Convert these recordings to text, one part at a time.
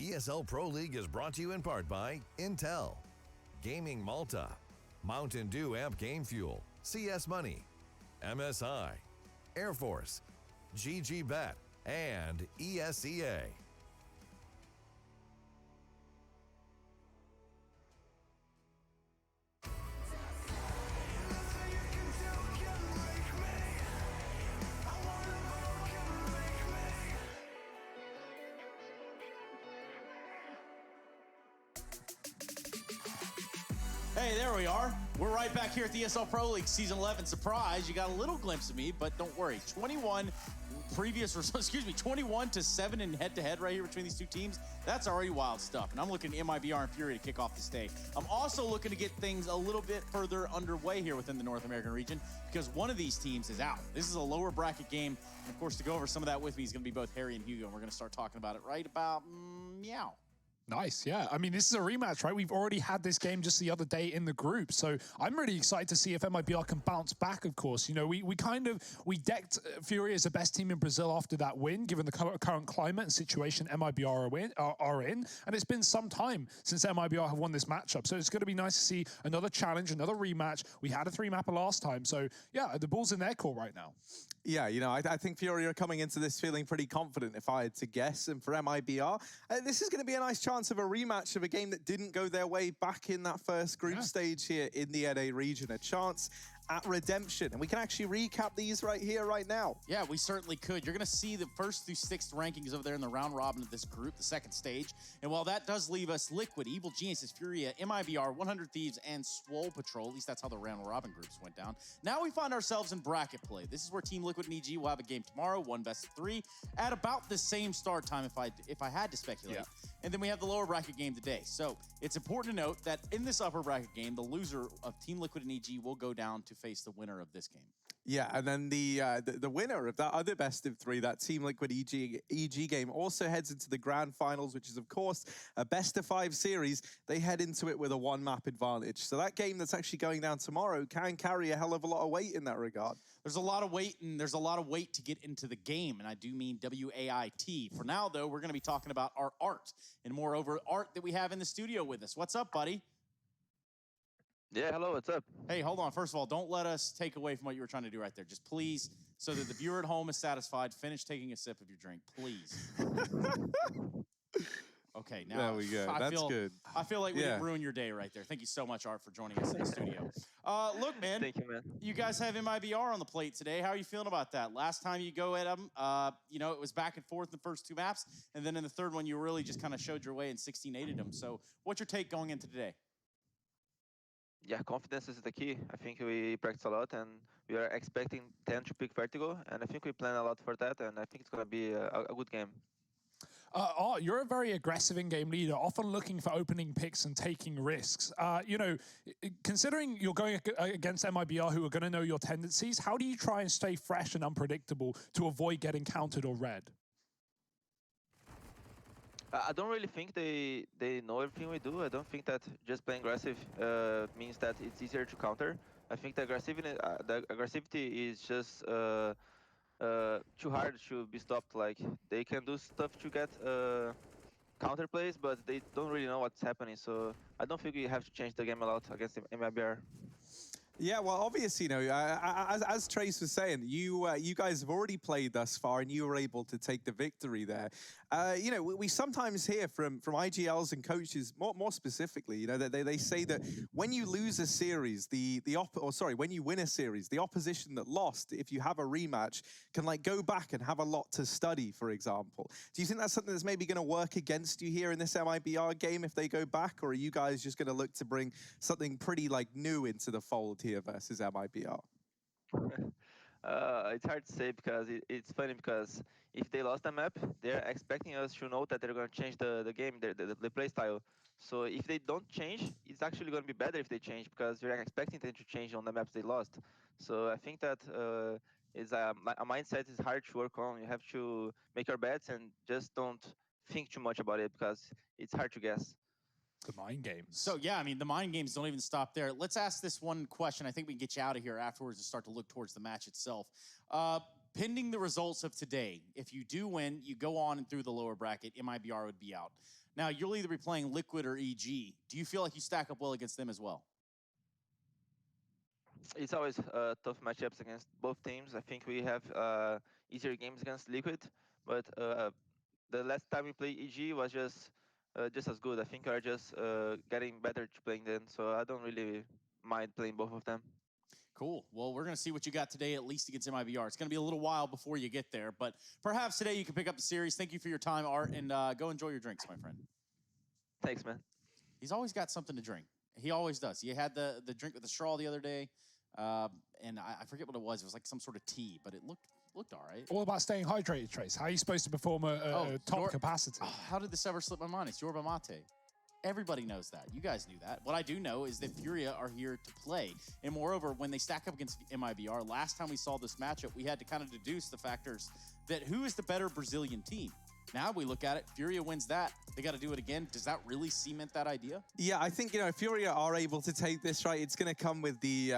ESL Pro League is brought to you in part by Intel, Gaming Malta, Mountain Dew Amp Game Fuel, CS Money, MSI, Air Force, GG Bet, and ESEA. Hey, there we are. We're right back here at the ESL Pro League Season 11. Surprise, you got a little glimpse of me, but don't worry. 21 to 7 in head-to-head right here between these two teams. That's already wild stuff. And I'm looking at MiBr and Furia to kick off this day. I'm also looking to get things a little bit further underway here within the North American region because one of these teams is out. This is a lower bracket game. And of course, to go over some of that with me is going to be both Harry and Hugo. And we're going to start talking about it right about meow. Nice, yeah. I mean, this is a rematch, right? We've already had this game just the other day in the group, so I'm really excited to see if MiBr can bounce back, of course. You know, we decked Furia as the best team in Brazil after that win, given the current climate and situation MiBr are in, and it's been some time since MiBr have won this matchup, so it's going to be nice to see another challenge, another rematch. We had a 3-mapper last time, so yeah, the ball's in their court right now. Yeah, you know, I think Furia are coming into this feeling pretty confident, if I had to guess. And for MiBr, this is going to be a nice chance of a rematch of a game that didn't go their way back in that first group stage here in the NA region. A chance at redemption. And we can actually recap these right here, right now. Yeah, we certainly could. You're going to see the 1st through 6th rankings over there in the round robin of this group, the 2nd stage. And while that does leave us Liquid, Evil Geniuses, Furia, MiBr, 100 Thieves, and Swole Patrol, at least that's how the round robin groups went down. Now we find ourselves in bracket play. This is where Team Liquid and EG will have a game tomorrow, 1 best of 3, at about the same start time if I had to speculate. Yeah. And then we have the lower bracket game today. So it's important to note that in this upper bracket game, the loser of Team Liquid and EG will go down to face the winner of this game. Yeah, and then the winner of that other best of 3, that Team Liquid EG game, also heads into the grand finals, which is, of course, a best of 5 series. They head into it with a 1-map advantage. So that game that's actually going down tomorrow can carry a hell of a lot of weight in that regard. There's a lot of weight, and there's a lot of weight to get into the game, and I do mean W-A-I-T. For now, though, we're going to be talking about our art, and moreover, art that we have in the studio with us. What's up, buddy? Yeah, hello, what's up? Hey, hold on. First of all, don't let us take away from what you were trying to do right there. Just please, so that the viewer at home is satisfied, finish taking a sip of your drink, please. Okay, now there we go. That's good. I feel like we didn't ruin your day right there. Thank you so much, Art, for joining us in the studio. Look, man. Thank you, man. You guys have MiBr on the plate today. How are you feeling about that? Last time you go at them, you know, it was back and forth in the first 2 maps, and then in the third one, you really just kind of showed your way and 16-8'd them. So what's your take going into today? Yeah, confidence is the key. I think we practice a lot, and we are expecting 10 to pick Vertigo, and I think we plan a lot for that, and I think it's going to be a good game. Art, you're a very aggressive in-game leader, often looking for opening picks and taking risks. You know, considering you're going against MiBr, who are going to know your tendencies, how do you try and stay fresh and unpredictable to avoid getting countered or read? I don't really think they know everything we do. I don't think that just playing aggressive means that it's easier to counter. I think the aggressivity is just too hard to be stopped. Like, they can do stuff to get counter plays, but they don't really know what's happening. So I don't think we have to change the game a lot against MiBr. Yeah, well, obviously, you know, as Trace was saying, you guys have already played thus far, and you were able to take the victory there. You know, we sometimes hear from IGLs and coaches, more specifically, you know, that they say that when you lose a series, when you win a series, the opposition that lost, if you have a rematch, can like go back and have a lot to study, for example. Do you think that's something that's maybe going to work against you here in this MiBr game if they go back, or are you guys just going to look to bring something pretty like new into the fold here versus MiBr? It's hard to say because it's funny because if they lost the map, they're expecting us to know that they're going to change the game, the play style. So if they don't change, it's actually going to be better if they change because you're expecting them to change on the maps they lost. So I think that is a mindset is hard to work on. You have to make your bets and just don't think too much about it because it's hard to guess. The mind games. So, yeah, I mean, the mind games don't even stop there. Let's ask this one question. I think we can get you out of here afterwards and start to look towards the match itself. Pending the results of today, if you do win, you go on and through the lower bracket, MiBr would be out. Now, you'll either be playing Liquid or EG. Do you feel like you stack up well against them as well? It's always tough matchups against both teams. I think we have easier games against Liquid, but the last time we played EG was just as good. I think we're just getting better to playing them, so I don't really mind playing both of them. Cool. Well, we're going to see what you got today, at least against MiBr. It's going to be a little while before you get there, but perhaps today you can pick up the series. Thank you for your time, Art, and go enjoy your drinks, my friend. Thanks, man. He's always got something to drink. He always does. He had the drink with the straw the other day, and I forget what it was. It was like some sort of tea, but it looked all right. All about staying hydrated, Trace. How are you supposed to perform a top capacity? Oh, how did this ever slip my mind? It's Yerba Mate. Everybody knows that. You guys knew that. What I do know is that Furia are here to play. And moreover, when they stack up against MiBr, last time we saw this matchup, we had to kind of deduce the factors that who is the better Brazilian team. Now we look at it, Furia wins that. They got to do it again. Does that really cement that idea? Yeah, I think, if Furia are able to take this, right, it's going to come with the,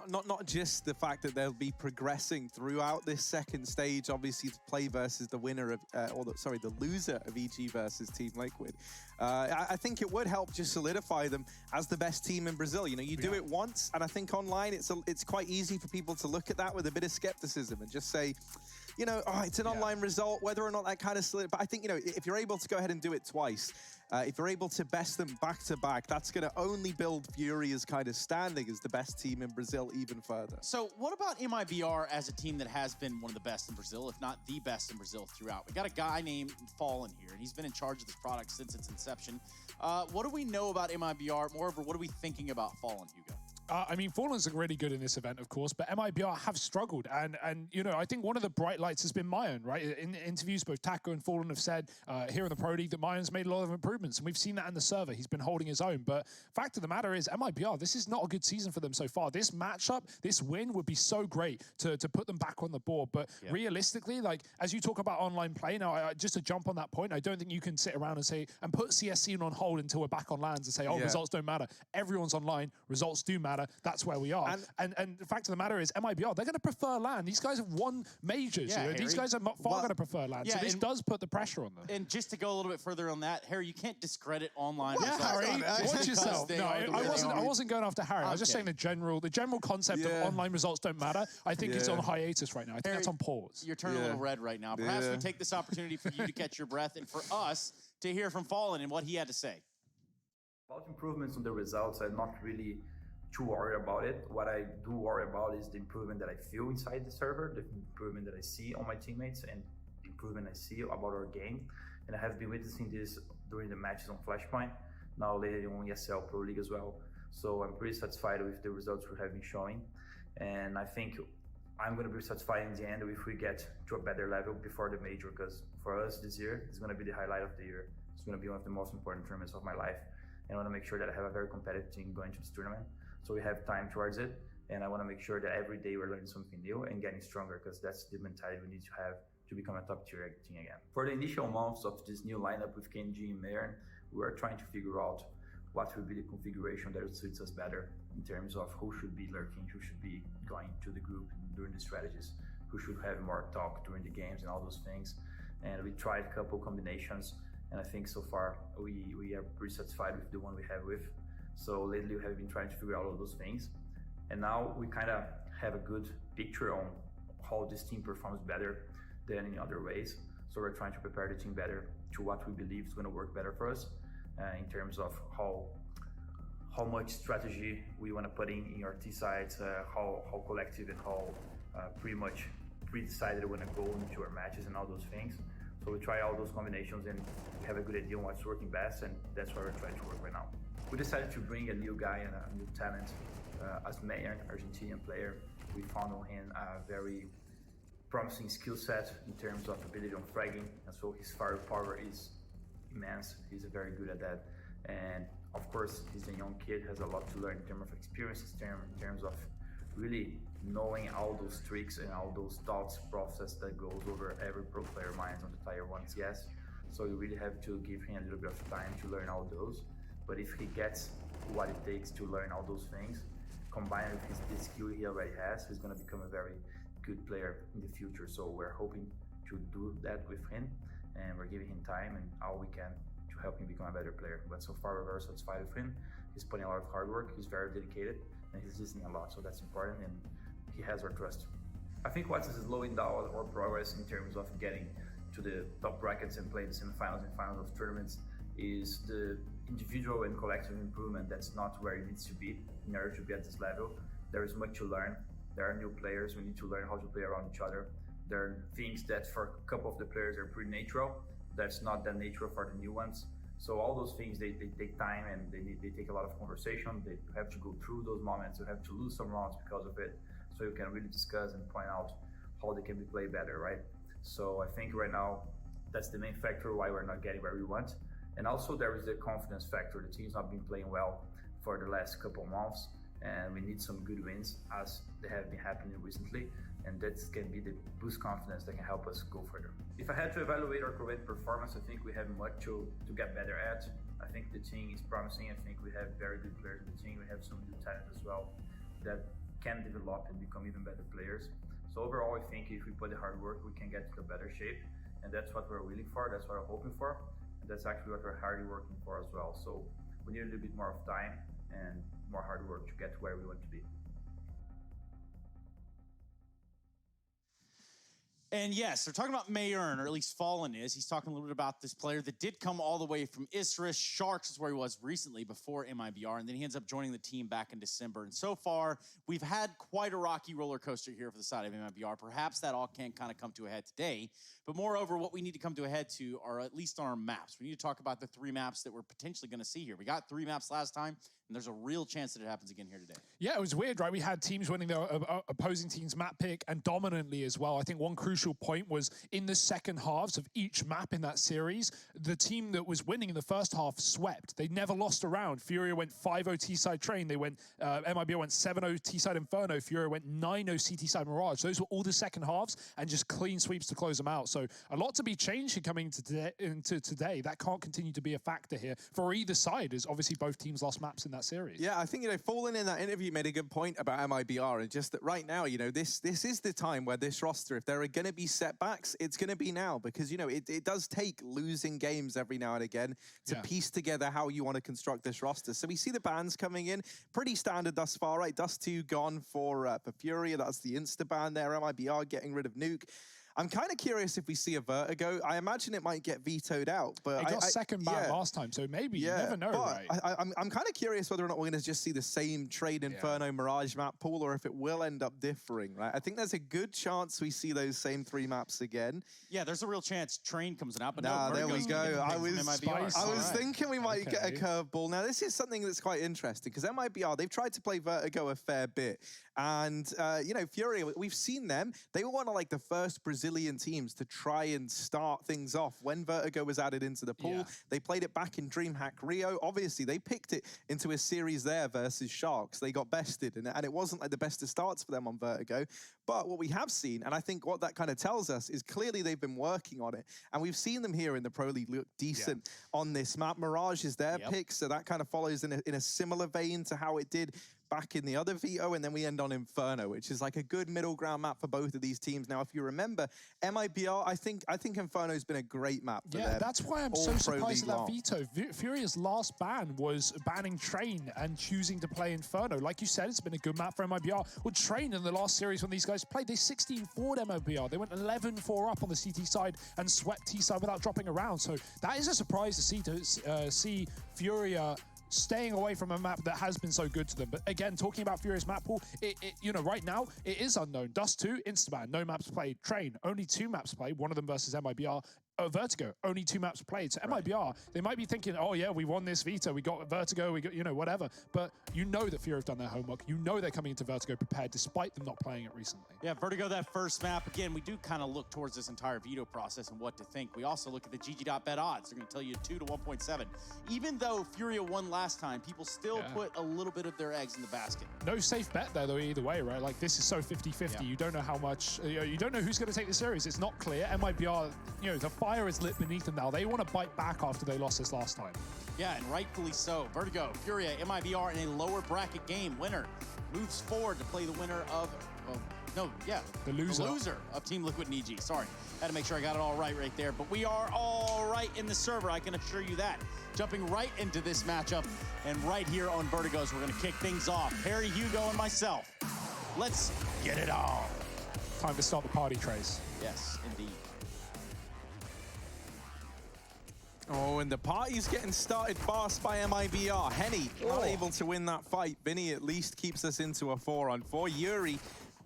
not just the fact that they'll be progressing throughout this second stage, obviously, to play versus the winner of, the loser of EG versus Team Liquid. I think it would help just solidify them as the best team in Brazil. You do it once, and I think online it's quite easy for people to look at that with a bit of skepticism and just say, it's an online result, whether or not that kind of slid. But I think, if you're able to go ahead and do it twice, if you're able to best them back to back, that's going to only build Furia's kind of standing as the best team in Brazil even further. So what about MiBr as a team that has been one of the best in Brazil, if not the best in Brazil throughout? We got a guy named Fallen here, and he's been in charge of this product since its inception. What do we know about MiBr? Moreover, what are we thinking about Fallen, Hugo? Fallen's look really good in this event, of course, but MiBr have struggled. And I think one of the bright lights has been Mayan, right? In interviews, both Taco and Fallen have said here in the Pro League that Mayan's made a lot of improvements, and we've seen that in the server. He's been holding his own. But fact of the matter is, MiBr, this is not a good season for them so far. This matchup, this win would be so great to put them back on the board. But realistically, like, as you talk about online play, now, just to jump on that point, I don't think you can sit around and put CSC on hold until we're back on lands and say, results don't matter. Everyone's online, results do matter. That's where we are. And the fact of the matter is, MiBr, they're going to prefer LAN. These guys have won majors. These guys are far going to prefer LAN. So this does put the pressure on them. And just to go a little bit further on that, Harry, you can't discredit online results. Harry, watch yourself. No, I wasn't going after Harry. I was just saying the general concept of online results don't matter. I think it's on hiatus right now. I think that's on pause. You're turning a little red right now. Perhaps we take this opportunity for you to catch your breath and for us to hear from Fallen and what he had to say. About improvements on the results, I'm not really too worried about it. What I do worry about is the improvement that I feel inside the server, the improvement that I see on my teammates, and the improvement I see about our game. And I have been witnessing this during the matches on Flashpoint, now later on ESL Pro League as well. So I'm pretty satisfied with the results we have been showing. And I think I'm going to be satisfied in the end if we get to a better level before the major, because for us this year, it's going to be the highlight of the year. It's going to be one of the most important tournaments of my life. And I want to make sure that I have a very competitive team going to this tournament. So we have time towards it, and I want to make sure that every day we're learning something new and getting stronger, because that's the mentality we need to have to become a top tier team again. For the initial months of this new lineup with KNG and MiBr, we are trying to figure out what will be the configuration that suits us better in terms of who should be lurking, who should be going to the group during the strategies, who should have more talk during the games and all those things. And we tried a couple combinations, and I think so far we are pretty satisfied with the one we have with. So lately we have been trying to figure out all those things. And now we kind of have a good picture on how this team performs better than in other ways. So we're trying to prepare the team better to what we believe is going to work better for us in terms of how much strategy we want to put in our T sides, how collective and how pretty much pre-decided we want to go into our matches and all those things. So we try all those combinations and we have a good idea on what's working best, and that's why we're trying to work right now. We decided to bring a new guy and a new talent as MiBr, Argentinian player. We found on him a very promising skill set in terms of ability on fragging, and so his firepower is immense. He's very good at that. And of course, he's a young kid, has a lot to learn in terms of experience, in terms of really knowing all those tricks and all those thoughts process that goes over every pro player minds on the Tier 1 CS. So you really have to give him a little bit of time to learn all those. But if he gets what it takes to learn all those things, combined with the skill he already has, he's going to become a very good player in the future. So we're hoping to do that with him, and we're giving him time and all we can to help him become a better player. But so far, we're very satisfied with him. He's putting a lot of hard work. He's very dedicated, and he's listening a lot. So that's important, and he has our trust. I think what is slowing down our progress in terms of getting to the top brackets and playing the semifinals and finals of tournaments is the individual and collective improvement. That's not where it needs to be in order to be at this level. There is much to learn. There are new players. We need to learn how to play around each other. There are things that for a couple of the players are pretty natural. That's not that natural for the new ones. So all those things, they take time, and they take a lot of conversation. They have to go through those moments. You have to lose some rounds because of it. So you can really discuss and point out how they can be played better, right? So I think right now, that's the main factor why we're not getting where we want. And also there is the confidence factor. The team's not been playing well for the last couple of months, and we need some good wins as they have been happening recently. And that can be the boost confidence that can help us go further. If I had to evaluate our current performance, I think we have much to get better at. I think the team is promising. I think we have very good players in the team. We have some new talent as well that can develop and become even better players. So overall, I think if we put the hard work, we can get to a better shape. And that's what we're willing for. That's what we're hoping for. And that's actually what we're hardly working for as well. So we need a little bit more of time and more hard work to get to where we want to be. And yes, they're talking about MiBr, or at least Fallen is. He's talking a little bit about this player that did come all the way from Istris. Sharks is where he was recently before MiBr, and then he ends up joining the team back in December. And so far, we've had quite a rocky roller coaster here for the side of MiBr. Perhaps that all can kind of come to a head today. But moreover, what we need to come to a head to are at least on our maps. We need to talk about the 3 maps that we're potentially going to see here. We got 3 maps last time, and there's a real chance that it happens again here today. Yeah, it was weird, right? We had teams winning their opposing team's map pick, and dominantly as well. I think one crucial point was in the second halves of each map in that series, the team that was winning in the first half swept. They never lost a round. Furia went 5-0 T-side Train. They went, MiBr went 7-0 T-side Inferno. Furia went 9-0 CT-side Mirage. Those were all the second halves and just clean sweeps to close them out. So a lot to be changed coming into today. That can't continue to be a factor here for either side, as obviously both teams lost maps in that series. Yeah, I think, Fallen in that interview made a good point about MiBr, and just that right now, this is the time where this roster, if there are going to be setbacks, it's going to be now, because, it does take losing games every now and again to piece together how you want to construct this roster. So we see the bans coming in, pretty standard thus far, right? Dust 2 gone for Furia, that's the insta-ban there. MiBr getting rid of Nuke. I'm kind of curious if we see a Vertigo. I imagine it might get vetoed out, but it got second ban last time, so maybe you never know, right? I'm kind of curious whether or not we're going to just see the same Trade Inferno Mirage map pool, or if it will end up differing, right? I think there's a good chance we see those same 3 maps again. Yeah, there's a real chance Train comes out, but no, there we go. I was thinking we might get a curveball. Now, this is something that's quite interesting, because MiBr, they've tried to play Vertigo a fair bit. And, Furia, we've seen them. They were one of, the first Brazilian teams to try and start things off when Vertigo was added into the pool. They played it back in DreamHack Rio. Obviously, they picked it into a series there versus Sharks. They got bested, and it wasn't the best of starts for them on Vertigo. But what we have seen, and I think what that kind of tells us, is clearly they've been working on it. And we've seen them here in the Pro League look decent on this map. Mirage is their pick, so that kind of follows in a similar vein to how it did back in the other veto, and then we end on Inferno, which is a good middle ground map for both of these teams. Now, if you remember, MiBr, I think Inferno's been a great map for them. Yeah, that's why I'm so surprised at that veto. Furia's last ban was banning Train and choosing to play Inferno. Like you said, it's been a good map for MiBr. Well, Train in the last series when these guys played, they 16-4'd MiBr. They went 11-4 up on the CT side and swept T side without dropping a round. So that is a surprise to see Furia staying away from a map that has been so good to them. But again, talking about Furia's map pool, right now, it is unknown. Dust 2, Instaban, no maps played. Train, only 2 maps played, one of them versus MiBr. Vertigo, only 2 maps played. So MiBr, they might be thinking, oh yeah, we won this veto, we got Vertigo, we got, whatever. But that Furia have done their homework. They're coming into Vertigo prepared, despite them not playing it recently. Yeah, Vertigo, that first map, again, we do kind of look towards this entire veto process and what to think. We also look at the GG.bet odds. They're going to tell you 2 to 1.7. Even though Furia won last time, people still put a little bit of their eggs in the basket. No safe bet there, though, either way, right? This is so 50-50. You don't know how much, you don't know who's going to take the series. It's not clear. MiBr, the fire is lit beneath them now. They want to bite back after they lost this last time. Yeah, and rightfully so. Vertigo, Furia, MiBr in a lower bracket game. Winner moves forward to play the winner of No, yeah. The loser. The loser of Team Liquid and EG. Sorry. Had to make sure I got it all right there. But we are all right in the server, I can assure you that. Jumping right into this matchup, and right here on Vertigos, we're going to kick things off. Harry, Hugo, and myself. Let's get it on. Time to start the party, Trace. Yes, indeed. Oh, and the party's getting started fast by MiBr. Henny not able to win that fight. Vinny at least keeps us into a 4-on-4. Yuri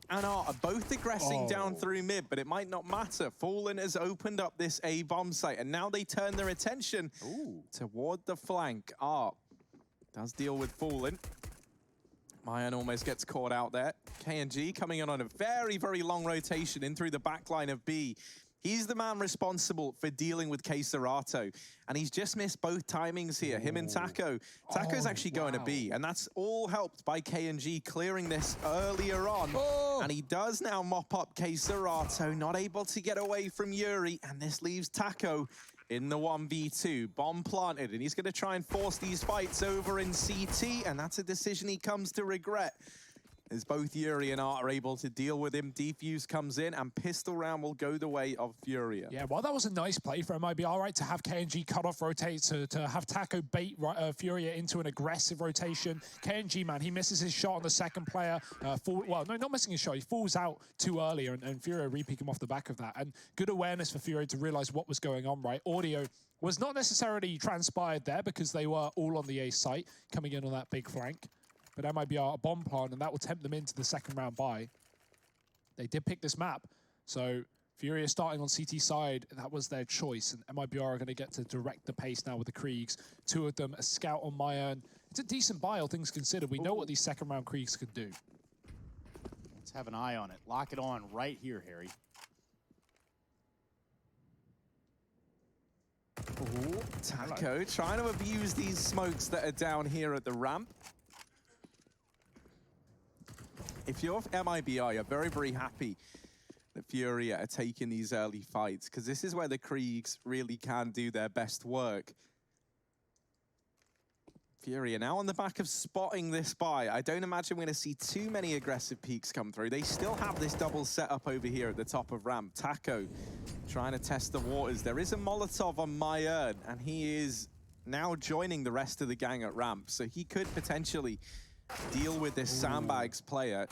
and Art are both aggressing down through mid, but it might not matter. Fallen has opened up this A bomb site, and now they turn their attention toward the flank. Art does deal with Fallen. Mayan almost gets caught out there. KNG coming in on a very, very long rotation in through the back line of B. He's the man responsible for dealing with K-Serato, and he's just missed both timings here, him and Taco. Taco's actually going to B, and that's all helped by KNG clearing this earlier on. And he does now mop up K-Serato, not able to get away from Yuri, and this leaves Taco in the 1v2. Bomb planted, and he's going to try and force these fights over in CT, and that's a decision he comes to regret, as both Yuri and Art are able to deal with him. Defuse comes in, and pistol round will go the way of Furia. Yeah, well, that was a nice play for MiBr, right? To have KNG cut off rotate, to have Taco bait Furia into an aggressive rotation. KNG, man, he misses his shot on the second player. Well, no, not missing his shot. He falls out too early, and Furia re-peek him off the back of that. And good awareness for Furia to realize what was going on, right? Audio was not necessarily transpired there because they were all on the A site, coming in on that big flank. But MiBr a bomb plant, and that will tempt them into the second round bye. They did pick this map, so Furia starting on CT side, that was their choice, and MiBr are going to get to direct the pace now with the Kriegs. Two of them, a scout on Mayan. It's a decent buy, all things considered. We know what these second round Kriegs can do. Let's have an eye on it. Lock it on right here, Harry. Taco trying to abuse these smokes that are down here at the ramp. If you're MiBr, you're very, very happy that Furia are taking these early fights, because this is where the Kriegs really can do their best work. Furia now on the back of spotting this buy. I don't imagine we're going to see too many aggressive peaks come through. They still have this double setup over here at the top of ramp. Taco trying to test the waters. There is a Molotov on Mayan, and he is now joining the rest of the gang at ramp, so he could potentially deal with this sandbags player.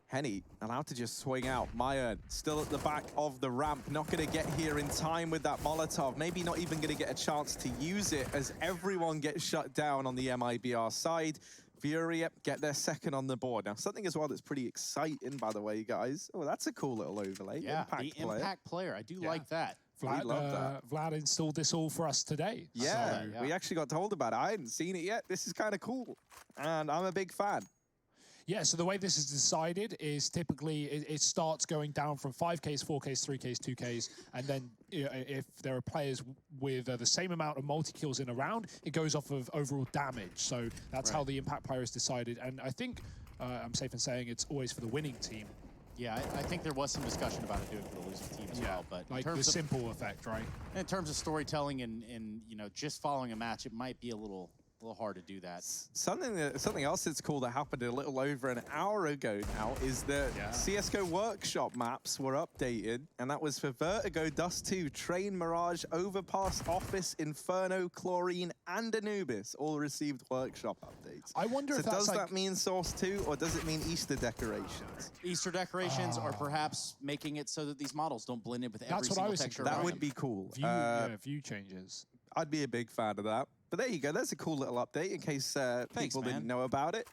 Henny allowed to just swing out. Mayan still at the back of the ramp, not going to get here in time with that Molotov. Maybe not even going to get a chance to use it, as everyone gets shut down on the MiBr side. Furia get their second on the board. Now, something as well that's pretty exciting, by the way, guys. Oh, that's a cool little overlay. Yeah, impact the player. impact player. I do like that. Vlad, love that. Vlad installed this all for us today. Yeah, So, we actually got told about it. I hadn't seen it yet. This is kind of cool, and I'm a big fan. Yeah, so the way this is decided is typically it starts going down from 5Ks, 4Ks, 3Ks, 2Ks, and then if there are players with the same amount of multi-kills in a round, it goes off of overall damage. So that's how the impact player is decided. And I think I'm safe in saying it's always for the winning team. Yeah, I think there was some discussion about it doing for the losing team as well. But like in terms the of, simple effect, right? in terms of storytelling and you know, just following a match, it might be a little hard to do that. Something else that's cool that happened a little over an hour ago now is that CsGo workshop maps were updated, and that was for Vertigo, Dust 2, Train, Mirage, Overpass, Office, Inferno, Chlorine, and Anubis all received workshop updates. I wonder so if that's does like... that mean Source 2, or does it mean Easter decorations? Easter decorations, or perhaps making it so that these models don't blend in with every That's what I single was texture. thinking. That around would them. be cool. View changes. I'd be a big fan of that. But there you go. There's a cool little update in case people didn't know about it.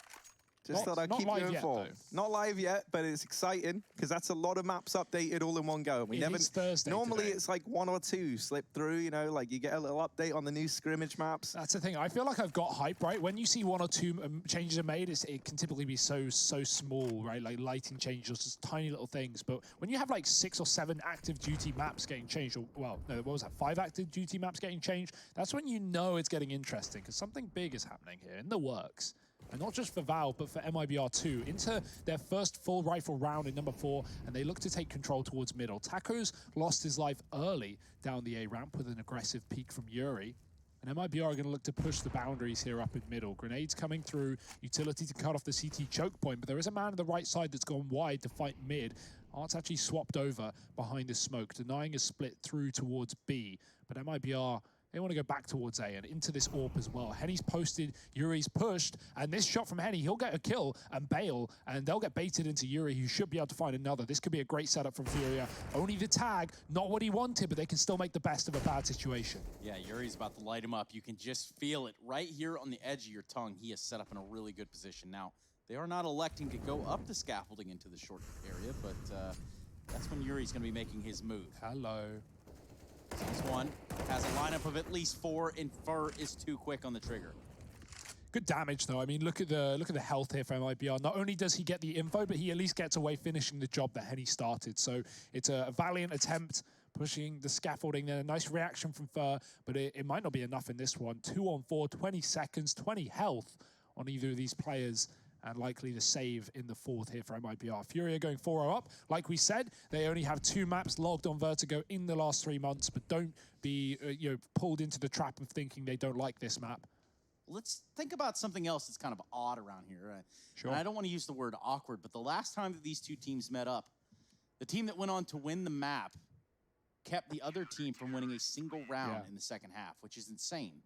Just thought I'd keep you informed. Not live yet, but it's exciting because that's a lot of maps updated all in one go. We never. Is Thursday normally today. it's like one or two slip through. You know, like you get a little update on the new scrimmage maps. That's the thing. I feel like I've got hype, right? When you see one or two changes are made, it can typically be so small, right? Like lighting changes, just tiny little things. But when you have like 6 or 7 active duty maps getting changed, or well, no, what was that? 5 active duty maps getting changed. That's when you know it's getting interesting because something big is happening here in the works. And not just for Valve, but for MiBr too. Into their first full rifle round in number 4, and they look to take control towards middle. Taco's lost his life early down the A ramp with an aggressive peek from Yuri. And MiBr are going to look to push the boundaries here up in middle. Grenades coming through, utility to cut off the CT choke point, but there is a man on the right side that's gone wide to fight mid. Art's actually swapped over behind the smoke, denying a split through towards B. But MiBr, they want to go back towards A and into this AWP as well. Henny's posted, Yuri's pushed, and this shot from Henny, he'll get a kill and bail, and they'll get baited into Yuri, who should be able to find another. This could be a great setup from Furia. Only the tag, not what he wanted, but they can still make the best of a bad situation. Yeah, Yuri's about to light him up. You can just feel it right here on the edge of your tongue. He is set up in a really good position. Now, they are not electing to go up the scaffolding into the short area, but that's when Yuri's going to be making his move. Hello. This one has a lineup of at least 4, and Fur is too quick on the trigger. Good damage though. I mean, look at the health here for MiBr. Not only does he get the info, but he at least gets away finishing the job that Henny started. So it's a valiant attempt, pushing the scaffolding there. A nice reaction from Fur, but it might not be enough in this one. 2 on 4, 20 seconds, 20 health on either of these players. And likely the save in the fourth here for MiBr. Furia going 4-0 up. Like we said, they only have 2 maps logged on Vertigo in the last 3 months, but don't be pulled into the trap of thinking they don't like this map. Let's think about something else that's kind of odd around here. Sure. And I don't want to use the word awkward, but the last time that these two teams met up, the team that went on to win the map kept the other team from winning a single round in the second half, which is insane.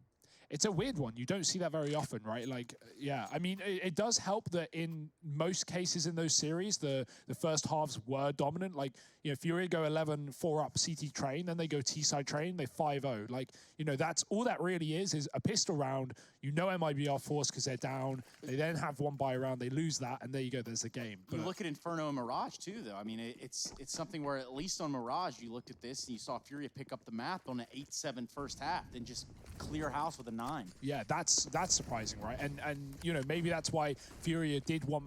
It's a weird one. You don't see that very often, right? Like, yeah, I mean, it does help that in most cases in those series, the first halves were dominant. Like, Furia go 11-4 up CT train, then they go T-side train, they 5-0. Like, that's all that really is a pistol round. MiBr force because they're down. They then have one buy round, they lose that, and there you go, there's the game. But you look at Inferno and Mirage too, though. I mean, it's something where at least on Mirage, you looked at this and you saw Furia pick up the map on an 8-7 first half, then just clear house with a 9. Yeah, that's surprising, right? And maybe that's why Furia did want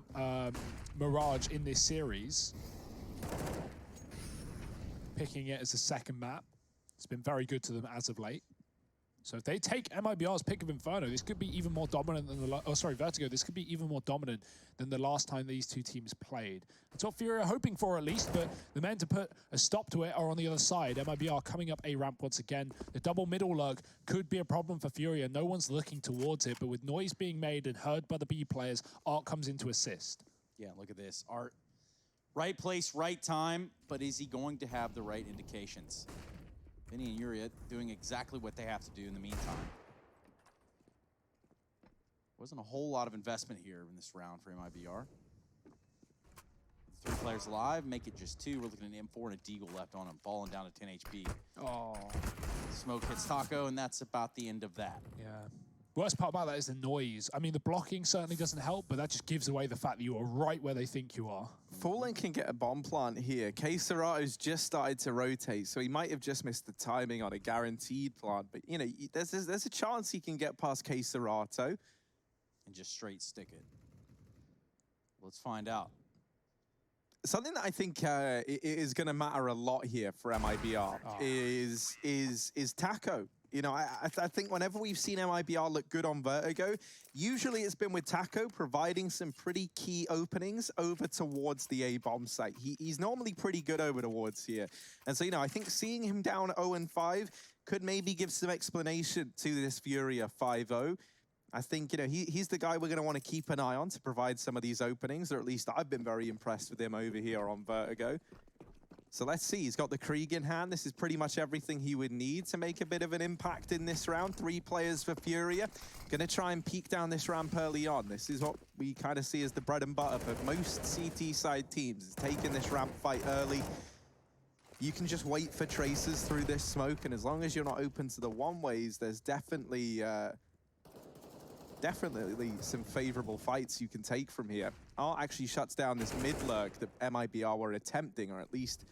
Mirage in this series, picking it as a second map. It's been very good to them as of late. So if they take MiBr's pick of Inferno, this could be even more dominant than Vertigo. This could be even more dominant than the last time these two teams played. That's what Furia are hoping for at least, but the men to put a stop to it are on the other side. MiBr coming up A ramp once again. The double middle lug could be a problem for Furia. No one's looking towards it, but with noise being made and heard by the B players, Art comes in to assist. Yeah, look at this. Art, right place, right time, but is he going to have the right indications? Vinny and Yuria doing exactly what they have to do in the meantime. Wasn't a whole lot of investment here in this round for MiBr. 3 players alive, make it just 2. We're looking at an M4 and a Deagle left on him, falling down to 10 HP. Oh. Smoke hits Taco, and that's about the end of that. Yeah. Worst part about that is the noise. I mean, the blocking certainly doesn't help, but that just gives away the fact that you are right where they think you are. Fallen can get a bomb plant here. CsGo's just started to rotate, so he might have just missed the timing on a guaranteed plant. But, there's a chance he can get past CsGo. And just straight stick it. Let's find out. Something that I think is going to matter a lot here for MiBr is Taco. I think whenever we've seen MiBr look good on Vertigo, usually it's been with Taco providing some pretty key openings over towards the A-bomb site. He's normally pretty good over towards here. And so, I think seeing him down 0-5 could maybe give some explanation to this Furia 5-0. I think, he's the guy we're going to want to keep an eye on to provide some of these openings, or at least I've been very impressed with him over here on Vertigo. So let's see, he's got the Krieg in hand. This is pretty much everything he would need to make a bit of an impact in this round. 3 players for Furia. Gonna try and peek down this ramp early on. This is what we kind of see as the bread and butter for most CT side teams, is taking this ramp fight early. You can just wait for tracers through this smoke, and as long as you're not open to the one-ways, there's definitely some favorable fights you can take from here. Art actually shuts down this mid-lurk that MiBr were attempting, or at least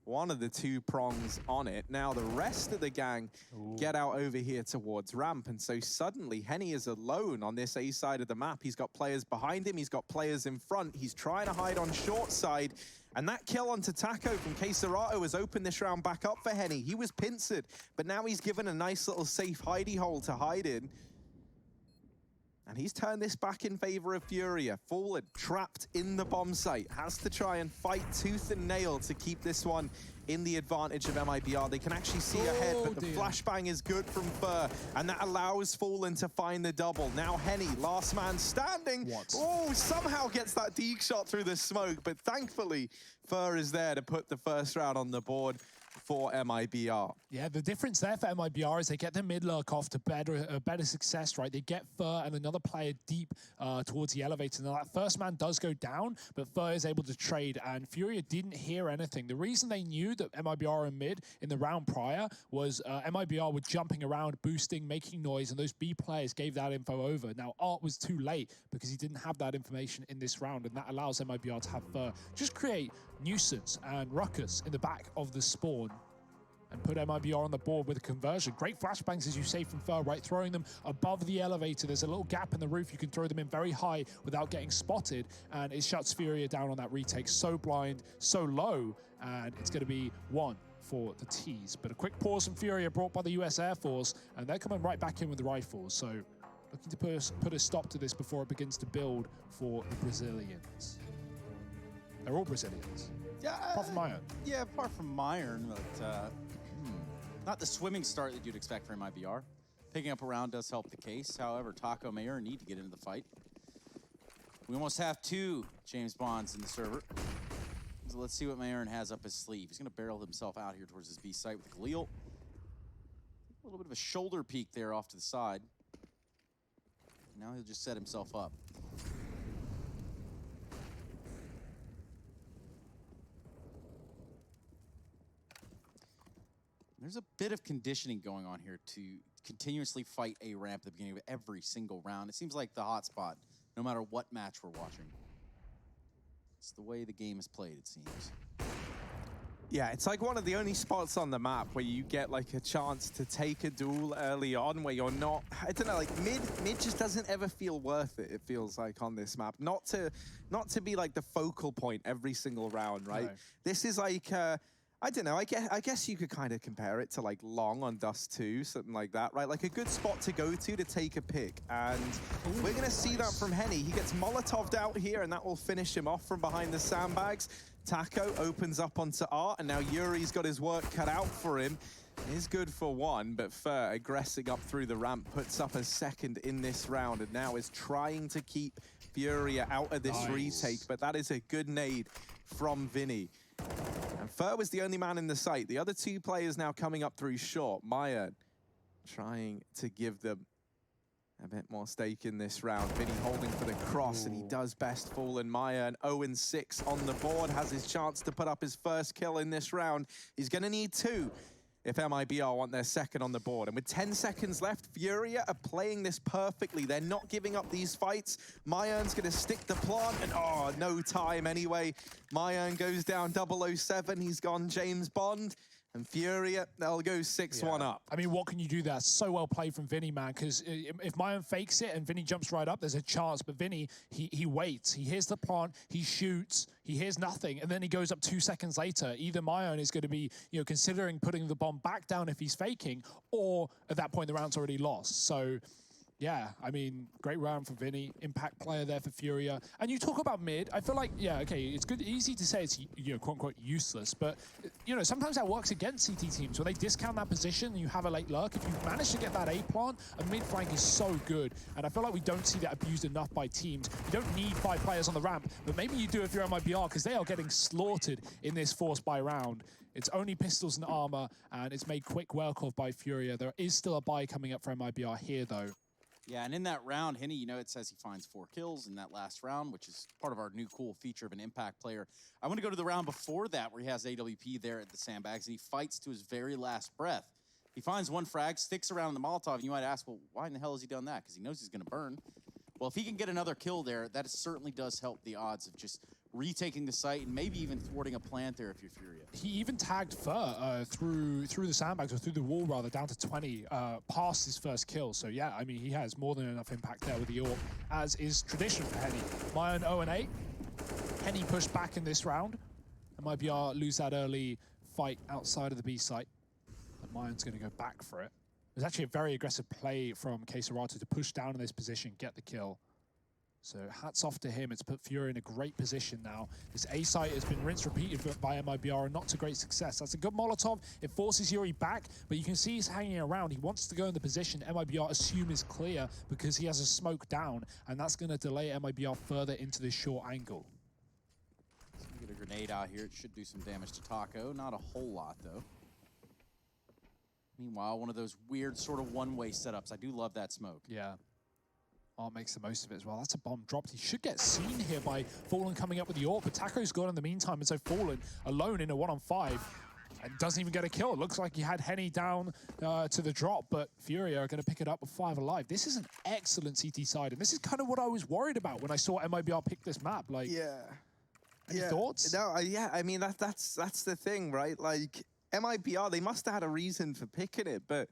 one of the 2 prongs on it. Now the rest of the gang get out over here towards ramp, and so suddenly Henny is alone on this A side of the map. He's got players behind him, he's got players in front, he's trying to hide on short side, and that kill onto Taco from CsGo has opened this round back up for Henny. He was pincered, but now he's given a nice little safe hidey hole to hide in. And he's turned this back in favor of Furia. Fallen, trapped in the bomb site. Has to try and fight tooth and nail to keep this one in the advantage of MiBr. They can actually see ahead, but the flashbang is good from Fur, and that allows Fallen to find the double. Now Henny, last man standing. Oh, somehow gets that deke shot through the smoke, but thankfully Fur is there to put the first round on the board for MiBr. Yeah, the difference there for MiBr is they get the mid lurk off to better success, right? They get Fur and another player deep towards the elevator. Now that first man does go down, but Fur is able to trade, and Furia didn't hear anything. The reason they knew that MiBr are in mid in the round prior was MiBr were jumping around, boosting, making noise, and those B players gave that info over. Now Art was too late because he didn't have that information in this round, and that allows MiBr to have Fur just create nuisance and ruckus in the back of the spawn and put MiBr on the board with a conversion. Great flashbangs, as you say, from Fur, right? Throwing them above the elevator. There's a little gap in the roof. You can throw them in very high without getting spotted, and it shuts Furia down on that retake. So blind, so low, and it's going to be one for the T's. But a quick pause from Furia brought by the US Air Force, and they're coming right back in with the rifles. So looking to put a stop to this before it begins to build for the Brazilians. They're all Brazilians. Yeah, apart from MiBr. Yeah, apart from MiBr, but not the swimming start that you'd expect from MiBr. Picking up a round does help the case. However, Taco may need to get into the fight. We almost have 2 James Bonds in the server. So let's see what MiBr has up his sleeve. He's going to barrel himself out here towards his B site with Galil. A little bit of a shoulder peek there off to the side. Now he'll just set himself up. There's a bit of conditioning going on here to continuously fight a ramp at the beginning of every single round. It seems like the hot spot, no matter what match we're watching. It's the way the game is played, it seems. Yeah, it's like one of the only spots on the map where you get like a chance to take a duel early on where you're not, I don't know, like mid just doesn't ever feel worth it, it feels like, on this map. Not to be like the focal point every single round, right? No. This is like, I don't know, I guess you could kind of compare it to like Long on Dust 2, something like that, right? Like a good spot to go to take a pick. And we're going to see that from Henny. He gets Molotov'd out here, and that will finish him off from behind the sandbags. Taco opens up onto Art, and now Yuri's got his work cut out for him. Is good for one, but Fur, aggressing up through the ramp, puts up a second in this round, and now is trying to keep Furia out of this retake. But that is a good nade from Vinny. And Fur was the only man in the site. The other 2 players now coming up through short. MiBr trying to give them a bit more stake in this round. Vinny holding for the cross, and he does best. Fallen MiBr, 0-6 on the board, has his chance to put up his first kill in this round. He's going to need 2 if MiBr want their second on the board. And with 10 seconds left, Furia are playing this perfectly. They're not giving up these fights. MiBr's going to stick the plant, and oh, no time anyway. MiBr goes down 007. He's gone James Bond. And Furia, they'll go 6-1 up. I mean, what can you do there? So well played from Vinny, man, because if MiBr fakes it and Vinny jumps right up, there's a chance. But Vinny, he waits. He hears the plant, he shoots, he hears nothing, and then he goes up 2 seconds later. Either MiBr is going to be, considering putting the bomb back down if he's faking, or at that point, the round's already lost. So, yeah, I mean, great round for Vinny. Impact player there for Furia. And you talk about mid. I feel like, yeah, okay, it's good, easy to say it's, quote unquote, useless. But, sometimes that works against CT teams. When they discount that position and you have a late lurk, if you manage to get that A plant, a mid flank is so good. And I feel like we don't see that abused enough by teams. You don't need 5 players on the ramp, but maybe you do if you're MiBr, because they are getting slaughtered in this force by round. It's only pistols and armor, and it's made quick work of by Furia. There is still a buy coming up for MiBr here, though. Yeah, and in that round, Henny, it says he finds 4 kills in that last round, which is part of our new cool feature of an impact player. I want to go to the round before that, where he has AWP there at the sandbags, and he fights to his very last breath. He finds 1 frag, sticks around the Molotov, and you might ask, well, why in the hell has he done that? Because he knows he's going to burn. Well, if he can get another kill there, that certainly does help the odds of just retaking the site and maybe even thwarting a plant there if you're Furia. He even tagged Fur through the sandbags, or through the wall rather, down to 20, past his first kill. So yeah, I mean, he has more than enough impact there with the AWP, as is tradition for Henny. MiBr 0-8. Henny pushed back in this round, and MiBr lose that early fight outside of the B site. And MiBr's going to go back for it. was actually a very aggressive play from CsGo to push down in this position, get the kill. So hats off to him. It's put Furia in a great position now. This A site has been rinse repeated by MiBr and not to great success. That's a good Molotov. It forces Yuri back, but you can see he's hanging around. He wants to go in the position MiBr assume is clear because he has a smoke down, and that's going to delay MiBr further into this short angle. So we get a grenade out here. It should do some damage to Taco. Not a whole lot, though. Meanwhile, one of those weird sort of one-way setups. I do love that smoke. Yeah. Art makes the most of it as well. That's a bomb dropped. He should get seen here by Fallen coming up with the AWP, but Taco's gone in the meantime, and so Fallen alone in a 1-on-5 and doesn't even get a kill. It looks like he had Henny down to the drop, but Furia are going to pick it up with 5 alive. This is an excellent CT side, and this is kind of what I was worried about when I saw MiBr pick this map. Like, any thoughts? No, yeah, I mean, that's the thing, right? Like, MiBr, they must have had a reason for picking it, but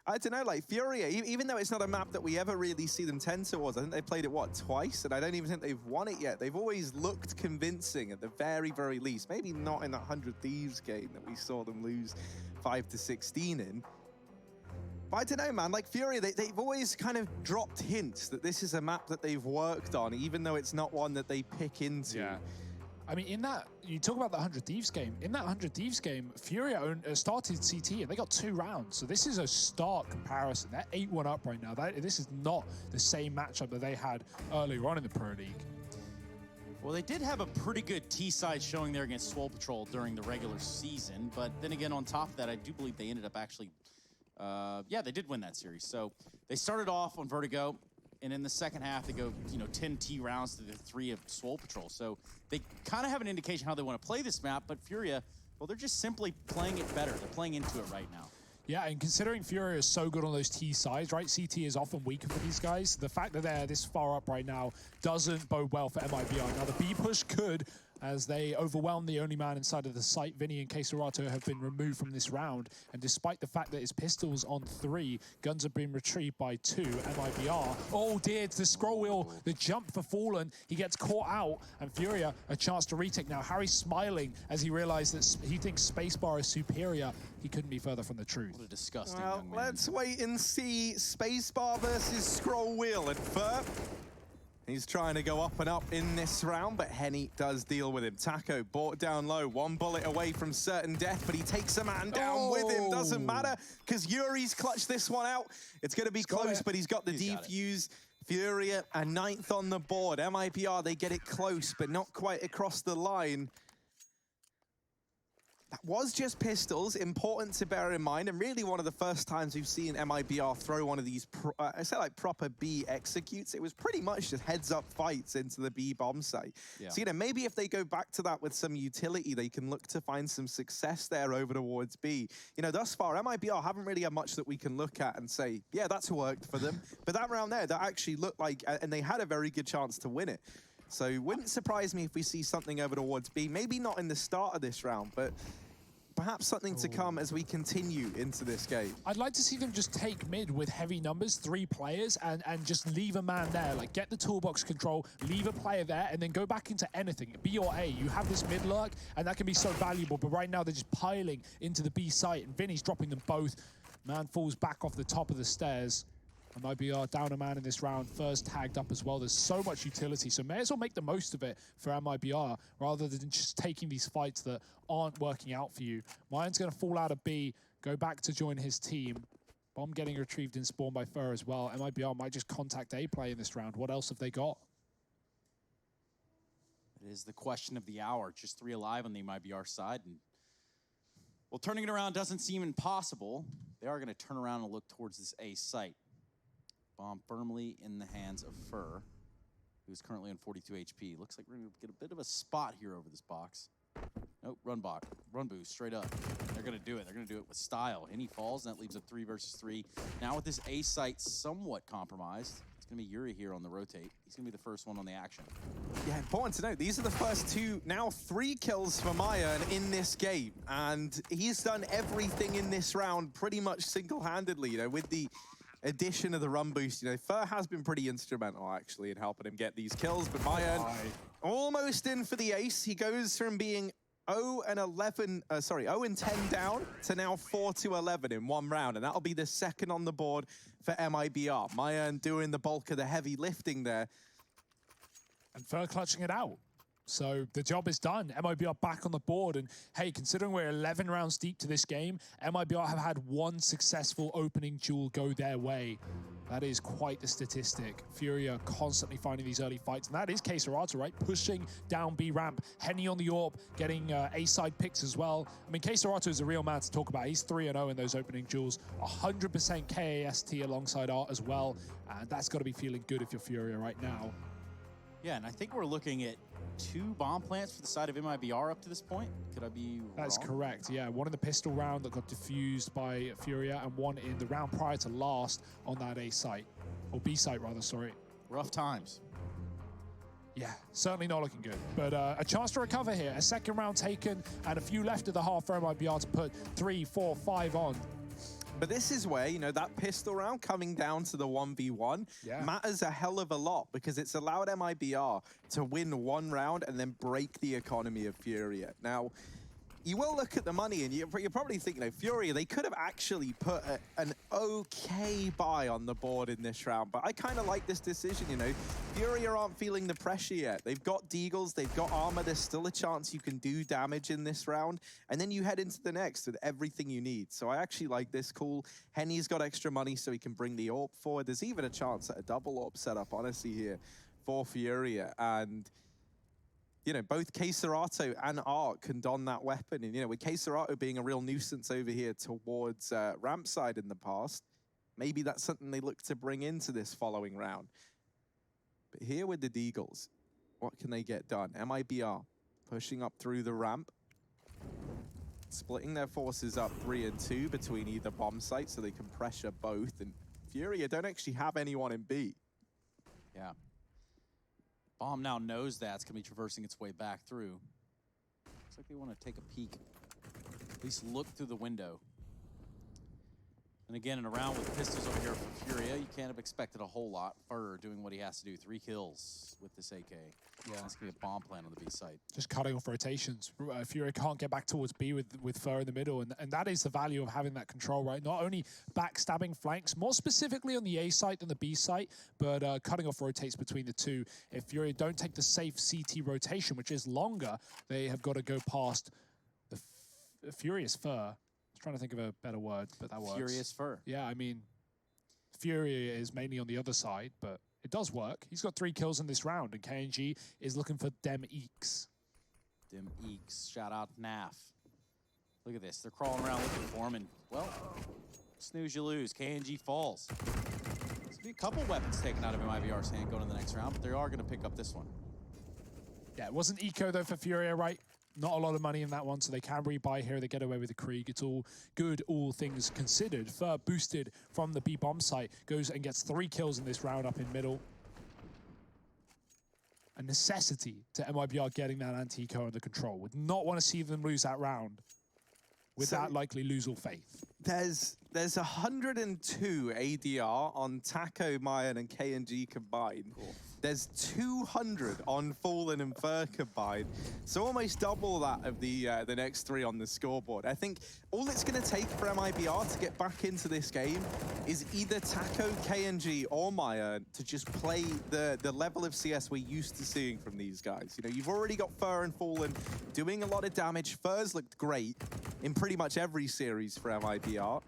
I don't know, like Furia, even though it's not a map that we ever really see them tend towards, I think they played it, what, twice? And I don't even think they've won it yet. They've always looked convincing at the very, very least. Maybe not in that 100 Thieves game that we saw them lose 5-16 in. But I don't know, man, like Furia, they've always kind of dropped hints that this is a map that they've worked on, even though it's not one that they pick into. Yeah. I mean, in that, you talk about the 100 Thieves game. In that 100 Thieves game, Furia started CT and they got 2 rounds. So this is a stark comparison. They're 8-1 up right now. This is not the same matchup that they had earlier on in the Pro League. Well, they did have a pretty good T-side showing there against Swole Patrol during the regular season. But then again, on top of that, I do believe they ended up actually, yeah, they did win that series. So they started off on Vertigo. And in the second half, they go, 10 T rounds to the 3 of Swole Patrol. So they kind of have an indication how they want to play this map, but Furia, well, they're just simply playing it better. They're playing into it right now. Yeah, and considering Furia is so good on those T sides, right? CT is often weaker for these guys. The fact that they're this far up right now doesn't bode well for MiBr. Now, the B push could, as they overwhelm the only man inside of the site. Vinny and CsGo have been removed from this round, and despite the fact that his pistol's on 3, guns have been retrieved by 2. MiBr, oh dear, it's the scroll wheel, the jump for Fallen. He gets caught out, and Furia a chance to retake now. Harry's smiling as he realized that he thinks Spacebar is superior. He couldn't be further from the truth. What a disgusting Well, young man. let's wait and see. Spacebar versus scroll wheel, and Fur, he's trying to go up and up in this round, but Henny does deal with him. Taco brought down low, 1 bullet away from certain death, but he takes a man down with him. Doesn't matter, because Yuri's clutched this one out. It's going to be close, but he's got the defuse. Furia, a 9th on the board. MiBr, they get it close, but not quite across the line. That was just pistols, important to bear in mind, and really one of the first times we've seen MiBr throw one of these, I say like proper B executes. It was pretty much just heads-up fights into the B bomb site. Yeah. So, maybe if they go back to that with some utility, they can look to find some success there over towards B. Thus far, MiBr haven't really had much that we can look at and say, yeah, that's worked for them. But that round there, that actually looked like, and they had a very good chance to win it. So it wouldn't surprise me if we see something over towards B. Maybe not in the start of this round, but perhaps something to come as we continue into this game. I'd like to see them just take mid with heavy numbers, 3 players, and just leave a man there. Like, get the toolbox control, leave a player there, and then go back into anything. B or A, you have this mid lurk, and that can be so valuable, but right now they're just piling into the B site, and Vinny's dropping them both. Man falls back off the top of the stairs. And MiBr down a man in this round, first tagged up as well. There's so much utility, so may as well make the most of it for MiBr rather than just taking these fights that aren't working out for you. Mayan's going to fall out of B, go back to join his team. Bomb getting retrieved in spawn by Fur as well. MiBr might just contact A play in this round. What else have they got? It is the question of the hour. Just 3 alive on the MiBr side. And well, turning it around doesn't seem impossible. They are going to turn around and look towards this A site. Bomb firmly in the hands of Fur, who's currently on 42 HP. Looks like we're going to get a bit of a spot here over this box. Nope, run boost, straight up. They're going to do it. They're going to do it with style. And he falls, and that leaves a 3 versus 3. Now with this A site somewhat compromised, it's going to be Yuri here on the rotate. He's going to be the first one on the action. Yeah, important to note, these are the first 2, now 3 kills for Mayan in this game. And he's done everything in this round pretty much single-handedly, with the addition of the run boost. Fur has been pretty instrumental, actually, in helping him get these kills, but Mayan almost in for the ace. He goes from being 0 and 10 down to now 4-11 in one round, and that'll be the second on the board for MiBr. MiBr doing the bulk of the heavy lifting there. And Fur clutching it out. So the job is done. MiBr back on the board. And hey, considering we're 11 rounds deep to this game, MiBr have had one successful opening duel go their way. That is quite the statistic. Furia constantly finding these early fights. And that is CsGo, right? Pushing down B ramp. Henny on the AWP, getting A-side picks as well. I mean, CsGo is a real man to talk about. He's 3-0 in those opening duels. 100% KAST alongside Art as well. And that's got to be feeling good if you're Furia right now. Yeah, and I think we're looking at 2 bomb plants for the side of MiBr up to this point. Could I be wrong? That's correct, yeah. One in the pistol round that got diffused by Furia, and one in the round prior to last on that A site. Or B site, rather, sorry. Rough times. Yeah, certainly not looking good. But a chance to recover here. A second round taken, and a few left of the half for MiBr to put 3, 4, 5 on. But this is where, you know, that pistol round coming down to the 1v1 matters a hell of a lot, because it's allowed MiBr to win one round and then break the economy of Furia. Now, you will look at the money and you're probably thinking, you know, Furia, they could have actually put an okay buy on the board in this round. But I kind of like this decision, you know. Furia aren't feeling the pressure yet. They've got deagles, they've got armor. There's still a chance you can do damage in this round. And then you head into the next with everything you need. So I actually like this call. Henny's got extra money so he can bring the AWP forward. There's even a chance at a double AWP setup, honestly, here for Furia. And you know, both CsGo and Art can don that weapon. And, you know, with CsGo being a real nuisance over here towards ramp side in the past, maybe that's something they look to bring into this following round. But here with the deagles, what can they get done? MiBr pushing up through the ramp, splitting their forces up 3 and 2 between either bomb sites so they can pressure both. And Furia don't actually have anyone in B. Yeah. Bomb now knows that's going to be traversing its way back through. Looks like they want to take a peek. At least look through the window. And again, in a round with pistols over here for Furia, you can't have expected a whole lot. Fur doing what he has to do. 3 kills with this AK. Yeah, that's going to be a bomb plant on the B site. Just cutting off rotations. Furia can't get back towards B with Fur in the middle, and that is the value of having that control, right? Not only backstabbing flanks, more specifically on the A site than the B site, but cutting off rotates between the two. If Furia don't take the safe CT rotation, which is longer, they have got to go past the Furious Fur. I was trying to think of a better word, but that works. Furious Fur. Yeah, I mean, Furia is mainly on the other side, but it does work. He's got 3 kills in this round, and KNG is looking for Dem Eeks. Dem Eeks. Shout out Naf. Look at this. They're crawling around looking for him, and, well, snooze, you lose. KNG falls. There's going to be a couple weapons taken out of MiBr's hand going to the next round, but they are going to pick up this one. Yeah, it wasn't eco, though, for Furia, right? Not a lot of money in that one, so they can rebuy here. They get away with the Krieg. It's all good, all things considered. Fur boosted from the B-bomb site. Goes and gets 3 kills in this round up in middle. A necessity to MiBr getting that anti-eco under control. Would not want to see them lose that round. With that, likely lose all faith. There's 102 ADR on Taco, Mayan, and KNG combined. Cool. There's 200 on Fallen and Fur combined. So almost double that of the next 3 on the scoreboard. I think all it's going to take for MiBr to get back into this game is either Taco, KNG, or Maya to just play the level of CS we're used to seeing from these guys. You know, you've already got Fur and Fallen doing a lot of damage. Fur's looked great in pretty much every series for MiBr.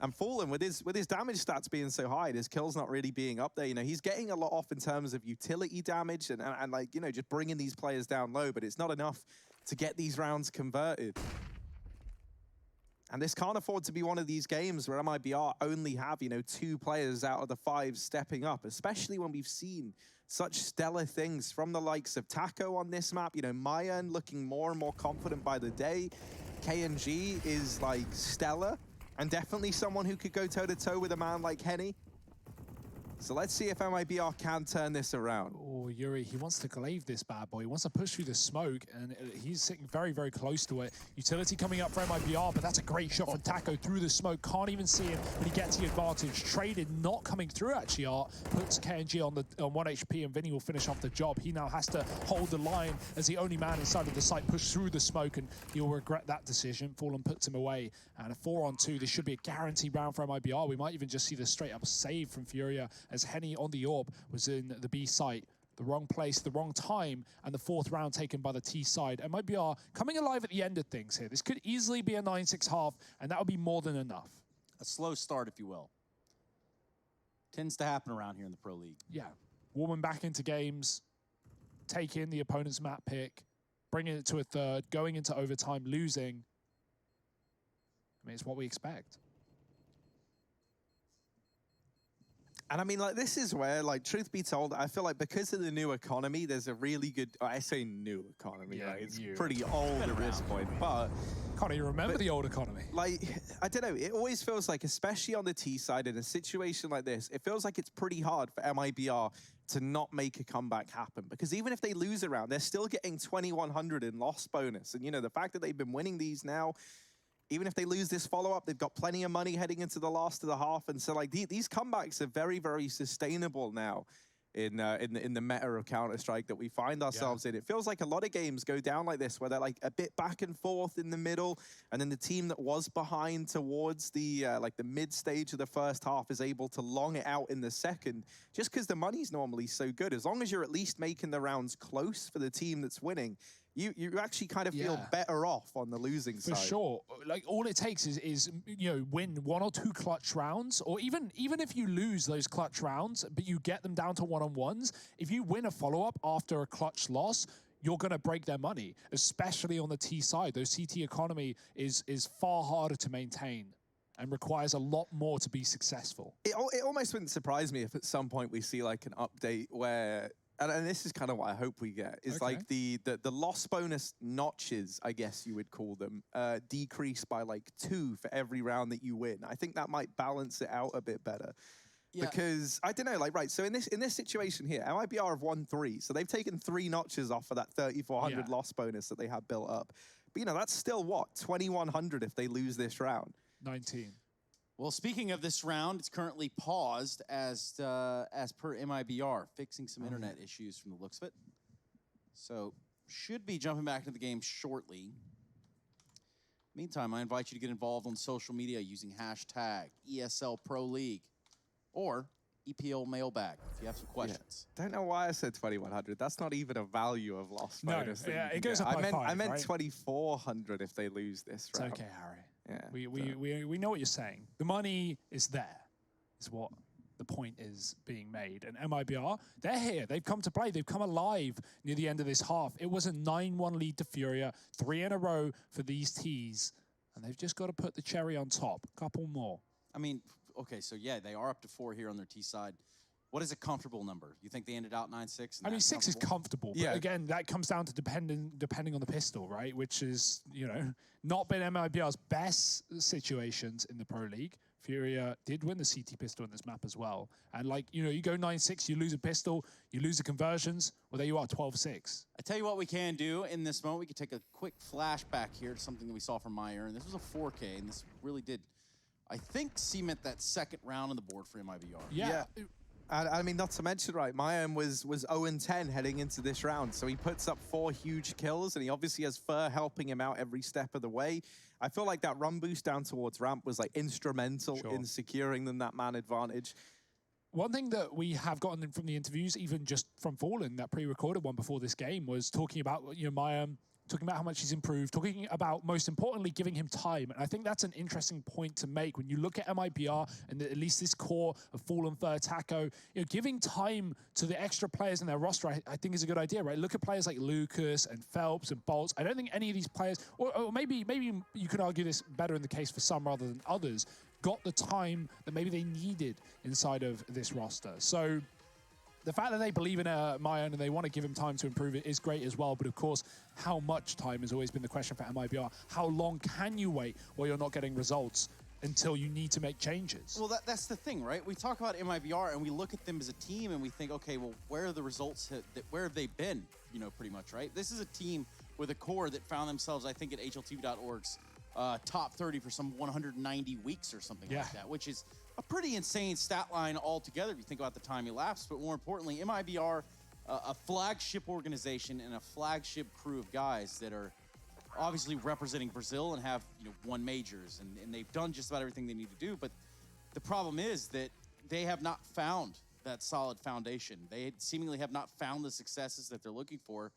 And Fallen, with his damage stats being so high, his kills not really being up there, you know, he's getting a lot off in terms of utility damage and like, you know, just bringing these players down low, but it's not enough to get these rounds converted. And this can't afford to be one of these games where MiBr only have, you know, 2 players out of the 5 stepping up, especially when we've seen such stellar things from the likes of Taco on this map. You know, Mayan looking more and more confident by the day. KNG is, like, stellar. And definitely someone who could go toe-to-toe with a man like Henny. So let's see if MiBr can turn this around. Oh, Yuri, he wants to glaive this bad boy. He wants to push through the smoke, and he's sitting very, very close to it. Utility coming up for MiBr, but that's a great shot from Taco through the smoke. Can't even see him, but he gets the advantage. Traded not coming through, actually, Art. Puts KNG on 1 HP, and Vinny will finish off the job. He now has to hold the line as the only man inside of the site, push through the smoke, and he'll regret that decision. Fallen puts him away, and a 4-on-2. This should be a guaranteed round for MiBr. We might even just see the straight-up save from Furia as Henny on the orb was in the B site. The wrong place, the wrong time, and the 4th round taken by the T side. And MiBr coming alive at the end of things here. This could easily be a 9-6 half, and that would be more than enough. A slow start, if you will. Tends to happen around here in the Pro League. Yeah, warming back into games, taking the opponent's map pick, bringing it to a 3rd, going into overtime, losing. I mean, it's what we expect. And I mean, like, this is where, like, truth be told, I feel like because of the new economy, there's a really good, I say new economy, Yeah, like, it's new. pretty old at this point, but... Can't even remember the old economy. Like, I don't know, it always feels like, especially on the T side, in a situation like this, it feels like it's pretty hard for MiBr to not make a comeback happen. Because even if they lose a round, they're still getting 2,100 in loss bonus. And, you know, the fact that they've been winning these now, even if they lose this follow-up, they've got plenty of money heading into the last of the half. And so, like, these comebacks are very, very sustainable now in the meta of Counter-Strike that we find ourselves in. It feels like a lot of games go down like this, where they're, like, a bit back and forth in the middle, and then the team that was behind towards the, like, the mid-stage of the first half is able to long it out in the second, just because the money's normally so good. As long as you're at least making the rounds close for the team that's winning, you actually kind of feel better off on the losing side. For sure. Like, all it takes is you know, win 1 or 2 clutch rounds, or even if you lose those clutch rounds, but you get them down to 1-on-1s, if you win a follow-up after a clutch loss, you're going to break their money, especially on the T side. Those CT economy is far harder to maintain and requires a lot more to be successful. It almost wouldn't surprise me if at some point we see, like, an update where... And this is kind of what I hope we get, is like the loss bonus notches, I guess you would call them, decrease by like 2 for every round that you win. I think that might balance it out a bit better. Yeah. Because, I don't know, like, right, so in this situation here, MiBr have won 3, so they've taken 3 notches off of that 3,400 loss bonus that they have built up. But, you know, that's still, what, 2,100 if they lose this round? 19. Well, speaking of this round, it's currently paused as per MiBr, fixing some internet issues from the looks of it. So, should be jumping back into the game shortly. Meantime, I invite you to get involved on social media using hashtag ESL Pro League or EPL Mailbag if you have some questions. Yeah. Don't know why I said 2,100. That's not even a value of loss bonus. No, yeah, it goes up by 5, I meant right? 2,400 if they lose this round. It's okay, Harry. Yeah, we know what you're saying. The money is there, is what the point is being made. And MiBr, they're here. They've come to play. They've come alive near the end of this half. It was a 9-1 lead to Furia, 3 in a row for these Ts, and they've just got to put the cherry on top. A couple more. I mean, okay, so yeah, they are up to 4 here on their T side. What is a comfortable number? You think they ended out 9-6? I mean, 6 is comfortable. But again, that comes down to depending on the pistol, right? Which is, you know, not been MiBr's best situations in the Pro League. Furia did win the CT pistol in this map as well. And, like, you know, you go 9-6, you lose a pistol, you lose the conversions. Well, there you are, 12-6. I tell you what we can do in this moment. We can take a quick flashback here to something that we saw from MiBr. And this was a 4K, and this really did, I think, cement that second round on the board for MiBr. Yeah. I mean, not to mention, right, MiBr was 0-10 heading into this round, so he puts up 4 huge kills, and he obviously has Fur helping him out every step of the way. I feel like that run boost down towards ramp was, like, instrumental in securing them that man advantage. One thing that we have gotten from the interviews, even just from Fallen, that pre-recorded one before this game, was talking about, you know, MiBr, talking about how much he's improved, talking about, most importantly, giving him time. And I think that's an interesting point to make when you look at MiBr and at least this core of Fallen, Fur, Taco, you know, giving time to the extra players in their roster, I think is a good idea, right? Look at players like Lucas and Phelps and Bolts. I don't think any of these players, or maybe you could argue this better in the case for some rather than others, got the time that maybe they needed inside of this roster. So the fact that they believe in MiBr and they want to give him time to improve it is great as well. But of course, how much time has always been the question for MiBr. How long can you wait while you're not getting results? until you need to make changes. Well, that's the thing, right? We talk about MiBr and we look at them as a team and we think, okay, well, where are the results? Where have they been? You know, pretty much, right? This is a team with a core that found themselves, I think, at HLTV.org's top 30 for some 190 weeks or something like that, which is a pretty insane stat line altogether if you think about the time elapsed. But more importantly, MiBr, a flagship organization and a flagship crew of guys that are obviously representing Brazil and have, you know, won majors, and they've done just about everything they need to do. But the problem is that they have not found that solid foundation. They seemingly have not found the successes that they're looking for.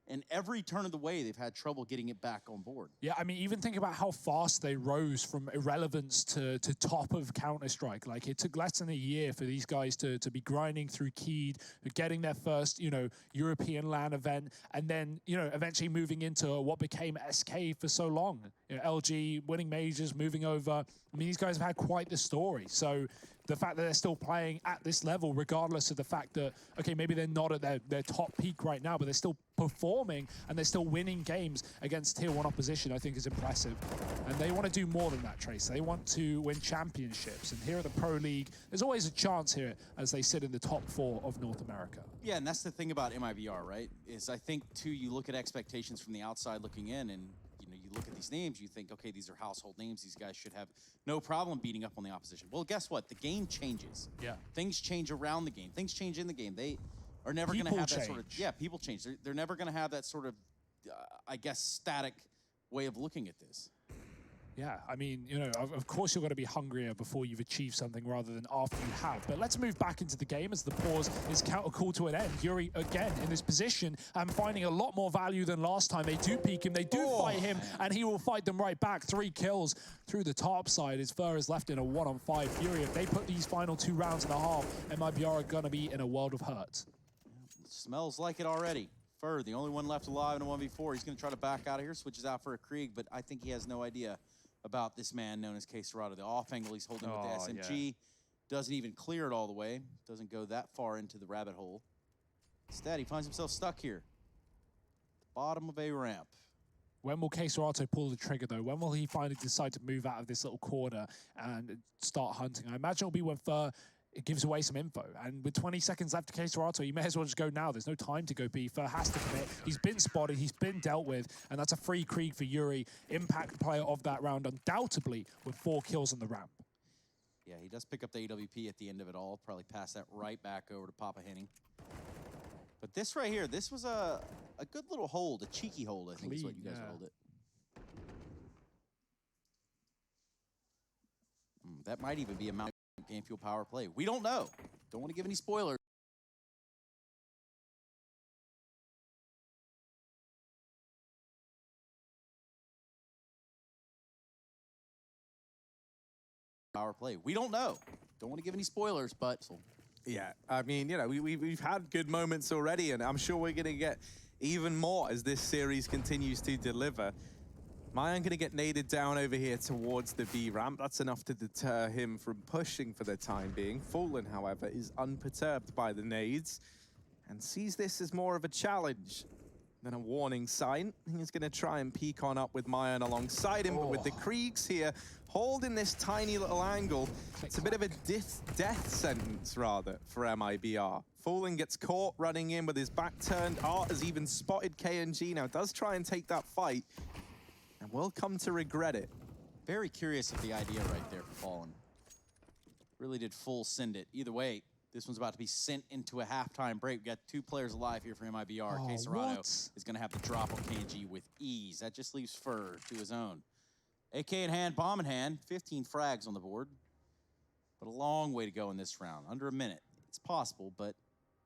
And every turn of the way, they've had trouble getting it back on board. Yeah, I mean, even think about how fast they rose from irrelevance to top of Counter-Strike. Like, it took less than a year for these guys to be grinding through Keed, getting their first, you know, European LAN event, and then, you know, eventually moving into what became SK for so long. You know, LG winning majors, moving over. I mean, these guys have had quite the story. So the fact that they're still playing at this level, regardless of the fact that, okay, maybe they're not at their top peak right now, but they're still performing and they're still winning games against tier 1 opposition, I think is impressive. And they want to do more than that, Trace. They want to win championships. And here at the Pro League, there's always a chance here as they sit in the top 4 of North America. Yeah, and that's the thing about MiBr, right? Is I think, too, you look at expectations from the outside looking in, and you know, you look at these names, you think, okay, these are household names. These guys should have no problem beating up on the opposition. Well, guess what? The game changes. Yeah. Things change around the game. Things change in the game. They are never going to have that sort of... Yeah, people change. They're never going to have that sort of, I guess, static way of looking at this. Yeah, I mean, you know, of course you're going to be hungrier before you've achieved something rather than after you have. But let's move back into the game as the pause is called to an end. Yuri, again, in this position and finding a lot more value than last time. They do peek him, they do fight him, and he will fight them right back. 3 kills through the top side. His Fur is left in a 1-on-5. Fury, if they put these final 2 rounds and a half, MiBr are going to be in a world of hurt. Smells like it already. Fur, the only one left alive in a 1v4. He's going to try to back out of here, switches out for a Krieg, but I think he has no idea about this man known as CsGo. The off angle he's holding with the SMG. Doesn't even clear it all the way. Doesn't go that far into the rabbit hole. Instead, he finds himself stuck here. Bottom of a ramp. When will CsGo pull the trigger, though? When will he finally decide to move out of this little corner and start hunting? I imagine it'll be when Fur it gives away some info. And with 20 seconds left to CsGo, you may as well just go now. There's no time to go B. Fur has to commit. He's been spotted. He's been dealt with. And that's a free Krieg for Yuri. Impact player of that round, undoubtedly, with 4 kills on the ramp. Yeah, he does pick up the AWP at the end of it all. Probably pass that right back over to Papa Henning. But this right here, this was a good little hold, a cheeky hold, I think is what you guys hold it. That might even be a Mount Game Fuel power play. We don't know. Don't want to give any spoilers. Power play. We don't know. Don't want to give any spoilers, but... Yeah, I mean, you know, we've had good moments already, and I'm sure we're going to get even more as this series continues to deliver. Mayan going to get naded down over here towards the B ramp. That's enough to deter him from pushing for the time being. Fallen, however, is unperturbed by the nades and sees this as more of a challenge than a warning sign. He's going to try and peek on up with Mayan alongside him, but with the Kriegs here holding this tiny little angle, it's a bit of a death sentence, rather, for MiBr. Fallen gets caught running in with his back turned. Art has even spotted KNG now, does try and take that fight, and will come to regret it. Very curious of the idea right there for Fallen. Really did full send it. Either way, this one's about to be sent into a halftime break. We got 2 players alive here for MiBr. CsGo is going to have the drop on KNG with ease. That just leaves Fur to his own. AK in hand, bomb in hand. 15 frags on the board. But a long way to go in this round. Under a minute. It's possible, but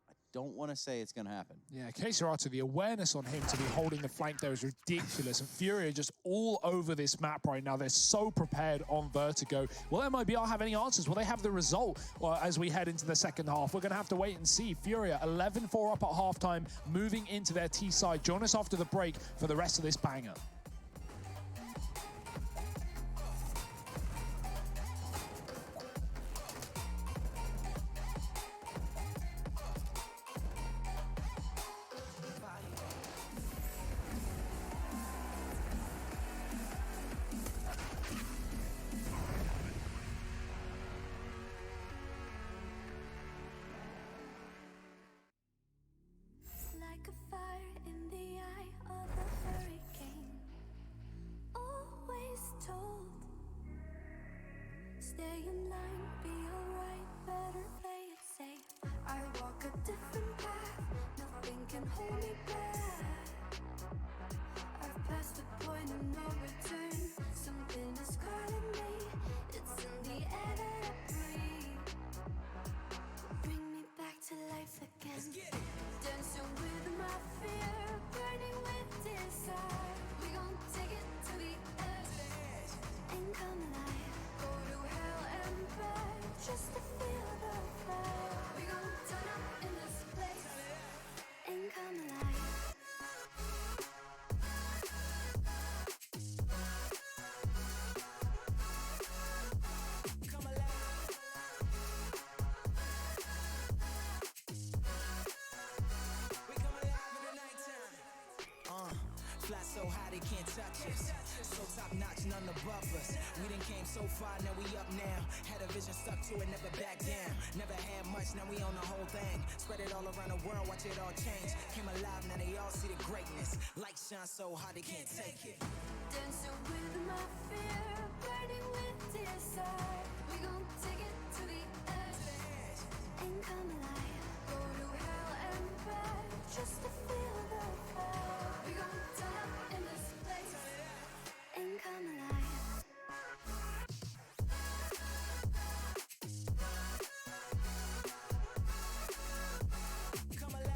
I don't want to say it's going to happen. Yeah, CsGo, the awareness on him to be holding the flank there is ridiculous. And Furia just all over this map right now. They're so prepared on Vertigo. Will MiBr have any answers? Will they have the result as we head into the second half? We're going to have to wait and see. Furia 11-4 up at halftime, moving into their T side. Join us after the break for the rest of this banger. stay in line, be alright, better play it safe. I walk a different path, nothing can hold me back. I've passed the point of no return, something is calling me, it's in the air that I breathe. Bring me back to life again, dancing with my fear, burning with desire. We gon' take it to the edge and come alive. Go to hell and back just to feel the fire. We gon' turn up in this place and come alive. Fly so high they can't touch us. So top notch, none above us. We done came so far, now we up now. Had a vision, stuck to it, never back down. Never had much, now we own the whole thing. Spread it all around the world, watch it all change. Came alive, now they all see the greatness. Light shine so hard they can't take it. Dancing with my fear, burning with desire. We gon' take it to the edge and come alive. Go to hell and back just to feel the fire. We gon' turn up in this place and come alive. Come alive.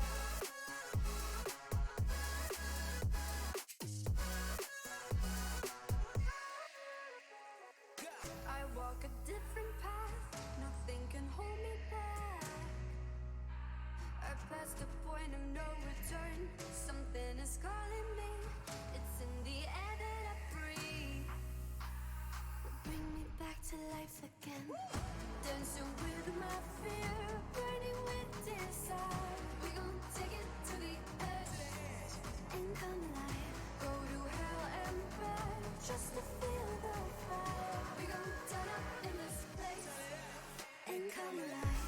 I walk a different path, nothing can hold me back. I passed the point of no return, something is calling me, it's in the air that I breathe. Bring me back to life again, dancing with my fear, burning with desire. We gon' take it to the edge and come alive. Go to hell and back just to feel the fire. We gon' turn up in this place and come alive.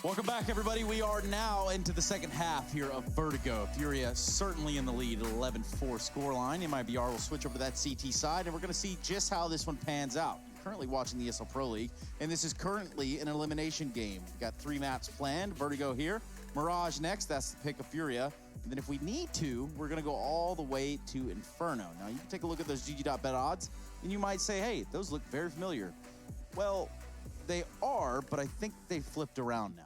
Welcome back, everybody. We are now into the second half here of Vertigo. Furia certainly in the lead at 11-4 scoreline. MiBr will switch over to that CT side, and we're going to see just how this one pans out. You're currently watching the ESL Pro League, and this is currently an elimination game. We've got 3 maps planned. Vertigo here. Mirage next. That's the pick of Furia. And then if we need to, we're going to go all the way to Inferno. Now, you can take a look at those GG.bet odds, and you might say, hey, those look very familiar. Well, they are, but I think they flipped around now.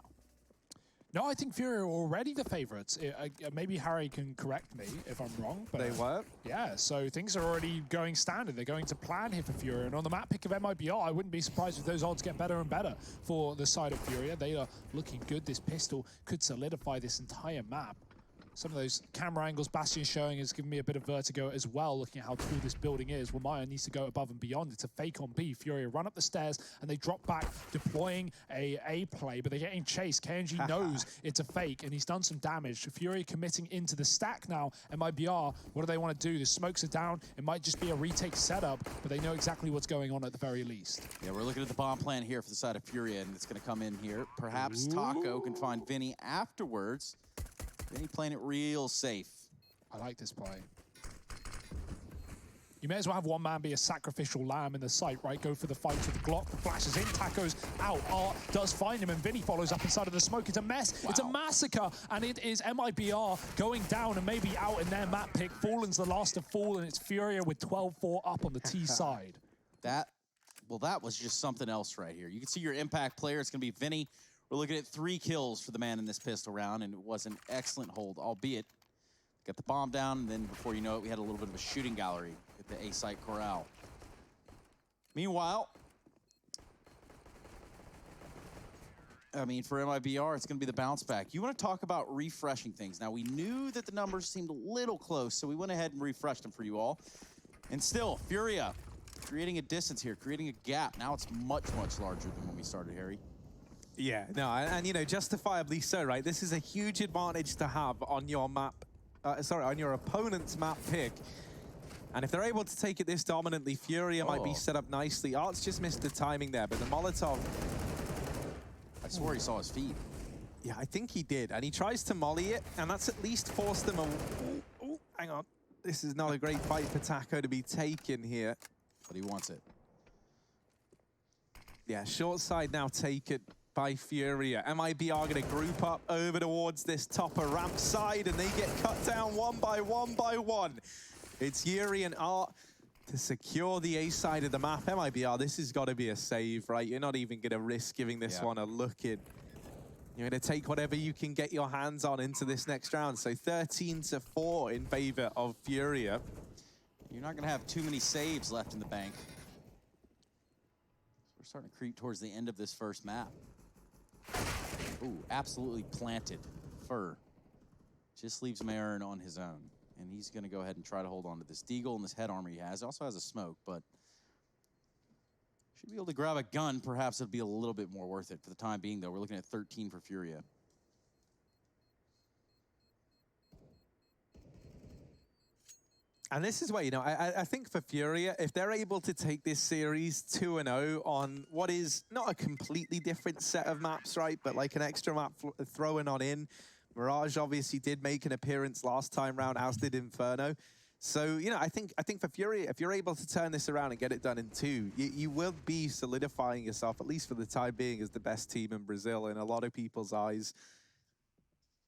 No, I think Furia are already the favorites. Maybe Harry can correct me if I'm wrong. But, They were? Yeah, so things are already going standard. They're going to plan here for Furia. And on the map pick of MiBr, I wouldn't be surprised if those odds get better and better for the side of Furia. They are looking good. This pistol could solidify this entire map. Some of those camera angles Bastion's showing has given me a bit of vertigo as well, looking at how tall this building is. Well, Maya needs to go above and beyond. It's a fake on B. Furia run up the stairs, and they drop back, deploying a play, but they're getting chased. KNG knows it's a fake, and he's done some damage. Furia committing into the stack now. MiBr, what do they want to do? The smokes are down. It might just be a retake setup, but they know exactly what's going on at the very least. Yeah, we're looking at the bomb plan here for the side of Furia, and it's going to come in here. Perhaps Taco can find Vinny afterwards. Vinny playing it real safe. I like this play. You may as well have one man be a sacrificial lamb in the site, right? Go for the fight to the Glock. Flashes in, Taco's out. Art does find him, and Vinny follows up inside of the smoke. It's a mess. Wow. It's a massacre, and it is MiBr going down and maybe out in their map pick. Fallen's the last to fall, and it's Furia with 12-4 up on the T side. That was just something else right here. You can see your impact player. It's going to be Vinny. We're looking at 3 kills for the man in this pistol round, and it was an excellent hold, albeit got the bomb down, and then before you know it, we had a little bit of a shooting gallery at the A-site corral. Meanwhile, I mean, for MiBr, it's going to be the bounce back. You want to talk about refreshing things. Now, we knew that the numbers seemed a little close, so we went ahead and refreshed them for you all. And still, Furia creating a distance here, creating a gap. Now it's much, much larger than when we started, Harry. Yeah, no, and you know, justifiably so, right? This is a huge advantage to have on your map, on your opponent's map pick. And if they're able to take it this dominantly, Furia might be set up nicely. Art's just missed the timing there, but the Molotov... I swore he saw his feet. Yeah, I think he did. And he tries to molly it, and that's at least forced them a... Ooh, hang on. This is not a great fight for Taco to be taken here. But he wants it. Yeah, short side now taken by Furia. MiBr are going to group up over towards this topper ramp side, and they get cut down one by one. It's Yuri and Art to secure the A side of the map. MiBr, this has got to be a save, right? You're not even going to risk giving this one a look in. You're going to take whatever you can get your hands on into this next round. So 13-4 in favor of Furia. You're not going to have too many saves left in the bank. We're starting to creep towards the end of this first map. Ooh, absolutely planted. Fur. Just leaves Mayern on his own. And he's going to go ahead and try to hold on to this Deagle and this head armor he has. He also has a smoke, but should be able to grab a gun. Perhaps it'll be a little bit more worth it for the time being, though. We're looking at 13 for Furia. And this is where, you know, I think for Furia, if they're able to take this series 2-0 on what is not a completely different set of maps, right? But like an extra map throwing on in. Mirage obviously did make an appearance last time round, as did Inferno. So, you know, I think for Furia, if you're able to turn this around and get it done in 2, you will be solidifying yourself, at least for the time being, as the best team in Brazil in a lot of people's eyes.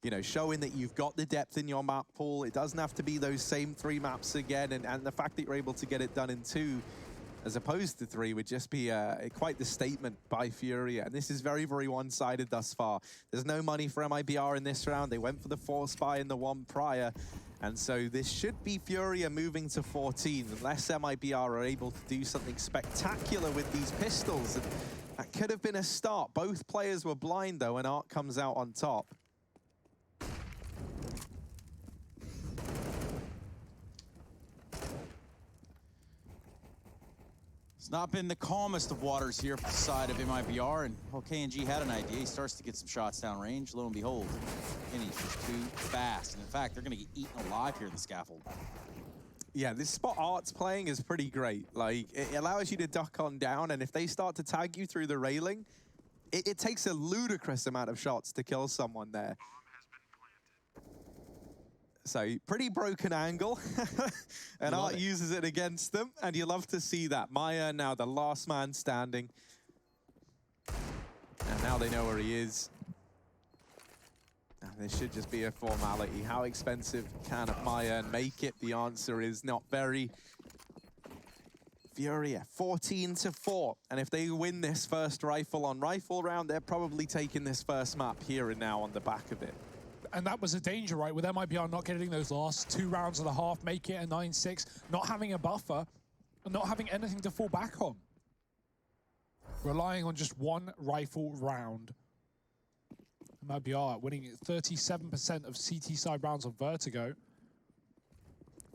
You know, showing that you've got the depth in your map pool. It doesn't have to be those same 3 maps again. And the fact that you're able to get it done in 2, as opposed to 3, would just be quite the statement by Furia. And this is very, very one-sided thus far. There's no money for MiBr in this round. They went for the 4 spy in the one prior. And so this should be Furia moving to 14, unless MiBr are able to do something spectacular with these pistols. And that could have been a start. Both players were blind, though, and Art comes out on top. It's not been the calmest of waters here for the side of MiBr, and well, KNG had an idea. He starts to get some shots downrange. Lo and behold, Kenny's just too fast. And in fact, they're going to get eaten alive here in the scaffold. Yeah, this spot Art's playing is pretty great. Like, it allows you to duck on down, and if they start to tag you through the railing, it takes a ludicrous amount of shots to kill someone there. So, pretty broken angle, and Art uses it against them, and you love to see that. Maya now the last man standing. And now they know where he is. And this should just be a formality. How expensive can Maya make it? The answer is not very. Furia, 14-4. And if they win this first rifle on rifle round, they're probably taking this first map here and now on the back of it. And that was a danger, right? With MiBr not getting those last 2 rounds of the half, make it a 9-6, not having a buffer, and not having anything to fall back on. Relying on just 1 rifle round. MiBr winning 37% of CT side rounds of Vertigo.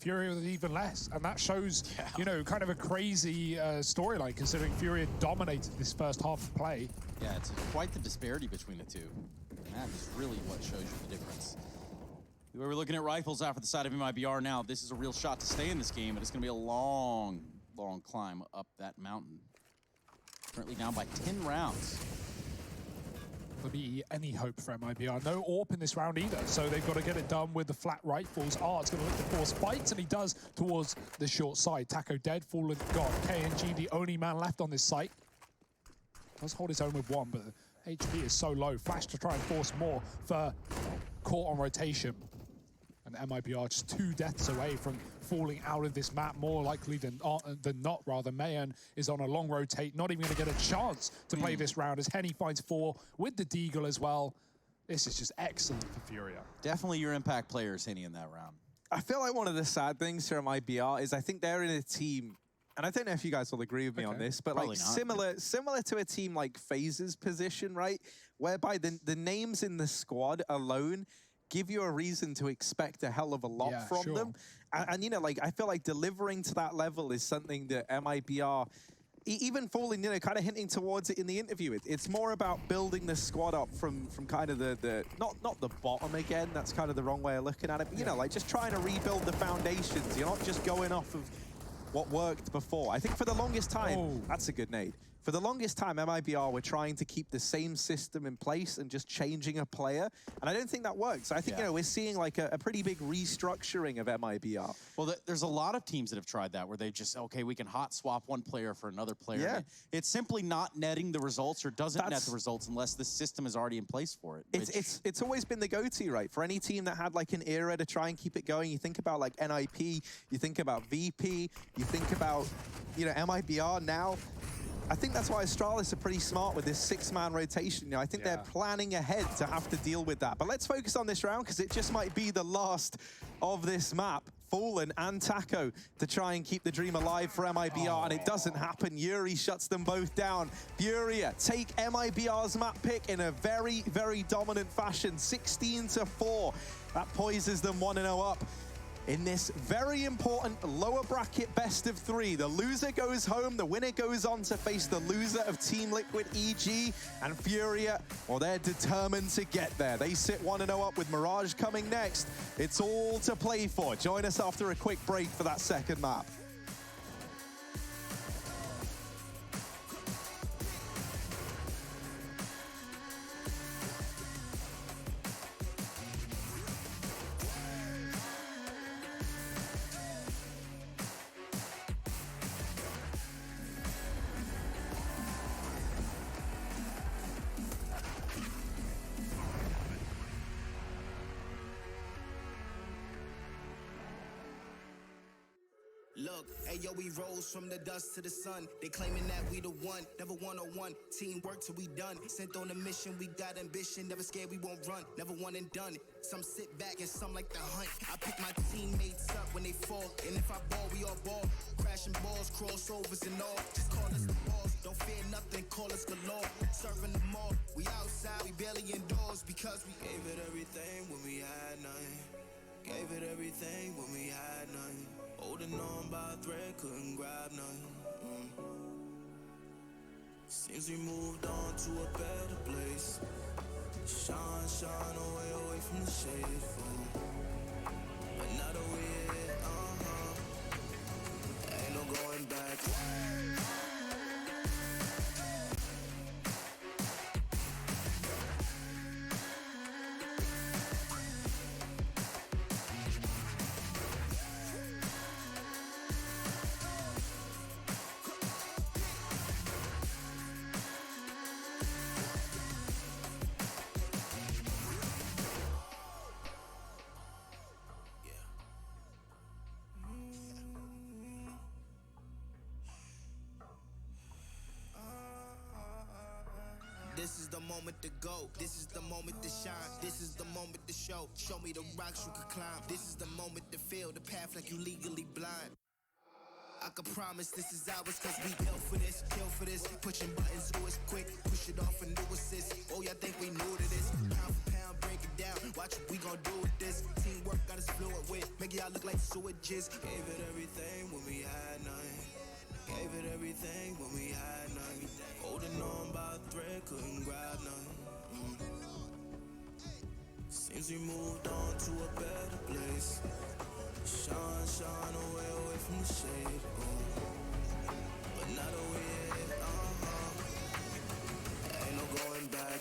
Furia with even less, and that shows, you know, kind of a crazy storyline, considering Furia dominated this first half of play. Yeah, it's quite the disparity between the two. And that is really what shows you the difference. We're looking at rifles after the side of MiBr now. This is a real shot to stay in this game, but it's going to be a long, long climb up that mountain. Currently down by 10 rounds. There'll be any hope for MiBr. No AWP in this round either, so they've got to get it done with the flat rifles. Art's going to look to force fights, and he does towards the short side. Taco dead, Fallen gone. KNG, the only man left on this site. Does hold his own with 1, but the HP is so low. Flash to try and force more for caught on rotation. And MiBr just 2 deaths away from falling out of this map, more likely than not, rather. Mayan is on a long rotate, not even going to get a chance to play this round, as Henny finds 4 with the Deagle as well. This is just excellent for Furia. Definitely your impact players, Henny, in that round. I feel like one of the sad things for MiBr is I think they're in a team, and I don't know if you guys will agree with me on this, but probably like similar to a team like FaZe's position, right? Whereby the names in the squad alone give you a reason to expect a hell of a lot from them. And, you know, like, I feel like delivering to that level is something that MiBr, even Fallen, you know, kind of hinting towards it in the interview. It's more about building the squad up from kind of the not the bottom again. That's kind of the wrong way of looking at it. But, you know, like just trying to rebuild the foundations. You're not just going off of what worked before. I think for the longest time, that's a good nade. For the longest time, MiBr were trying to keep the same system in place and just changing a player. And I don't think that works. I think, you know, we're seeing like a pretty big restructuring of MiBr. Well, there's a lot of teams that have tried that where they just, okay, we can hot swap one player for another player. Yeah. It's simply not netting the results or doesn't net the results unless the system is already in place for it. It's always been the go-to, right? For any team that had like an era to try and keep it going, you think about like NIP, you think about VP, you think about, you know, MiBr now. I think that's why Astralis are pretty smart with this 6-man rotation. You know, I think they're planning ahead to have to deal with that. But let's focus on this round because it just might be the last of this map. Fallen and Taco to try and keep the dream alive for MiBr, and it doesn't happen. Yuri shuts them both down. Furia take MiBr's map pick in a very, very dominant fashion, 16-4. That poises them 1-0 up. In this very important lower bracket best of 3, the loser goes home, the winner goes on to face the loser of Team Liquid EG and Furia. Well, they're determined to get there. They sit 1-0 up with Mirage coming next. It's all to play for. Join us after a quick break for that second map. Look, hey yo, we rose from the dust to the sun. They claiming that we the one, never one-on-one. Teamwork till we done. Sent on a mission, we got ambition. Never scared, we won't run. Never one and done. Some sit back and some like the hunt. I pick my teammates up when they fall. And if I ball, we all ball. Crashing balls, crossovers and all. Just call us the balls. Don't fear nothing, call us galore. Serving them all. We outside, we barely indoors. Because we gave it everything when we had nothing. Gave it everything when we had nothing. Holding on by a thread, couldn't grab nothing. Seems we moved on to a better place. Shine away from the shade. But now that we're here, ain't no going back. This is the moment to go. This is the moment to shine. This is the moment to show. Show me the rocks you could climb. This is the moment to feel the path like you legally blind. I can promise this is ours cause we built for this, kill for this. Pushing buttons, do it quick, push it off and do assist. Oh, y'all think we new to this? Pound for pound, break it down. Watch what we gon' do with this. Teamwork got us fluent with. Make y'all look like sewages. Gave it everything when we had nothing. Gave it everything when we had nothing. Holding on by a thread, couldn't grab nothing. Seems we moved on to a better place. Shine away from the shade. But now that we're here, ain't no going back.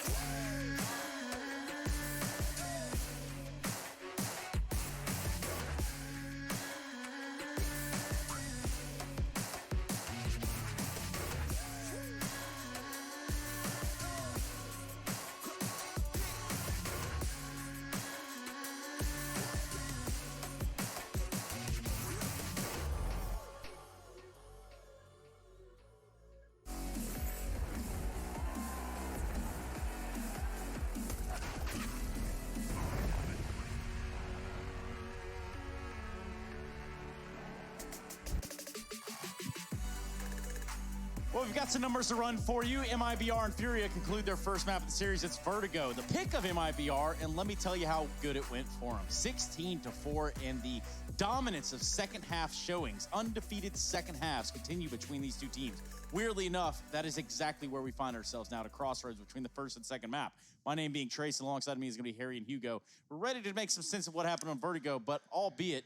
Well, we've got some numbers to run for you. MiBr and Furia conclude their first map of the series. It's Vertigo, the pick of MiBr, and let me tell you how good it went for them. 16-4, and the dominance of second half showings, undefeated second halves continue between these two teams. weirdly enough, that is exactly where we find ourselves now, at a crossroads between the first and second map. My name being Trace, and alongside me is going to be Harry and Hugo. We're ready to make some sense of what happened on Vertigo, but albeit,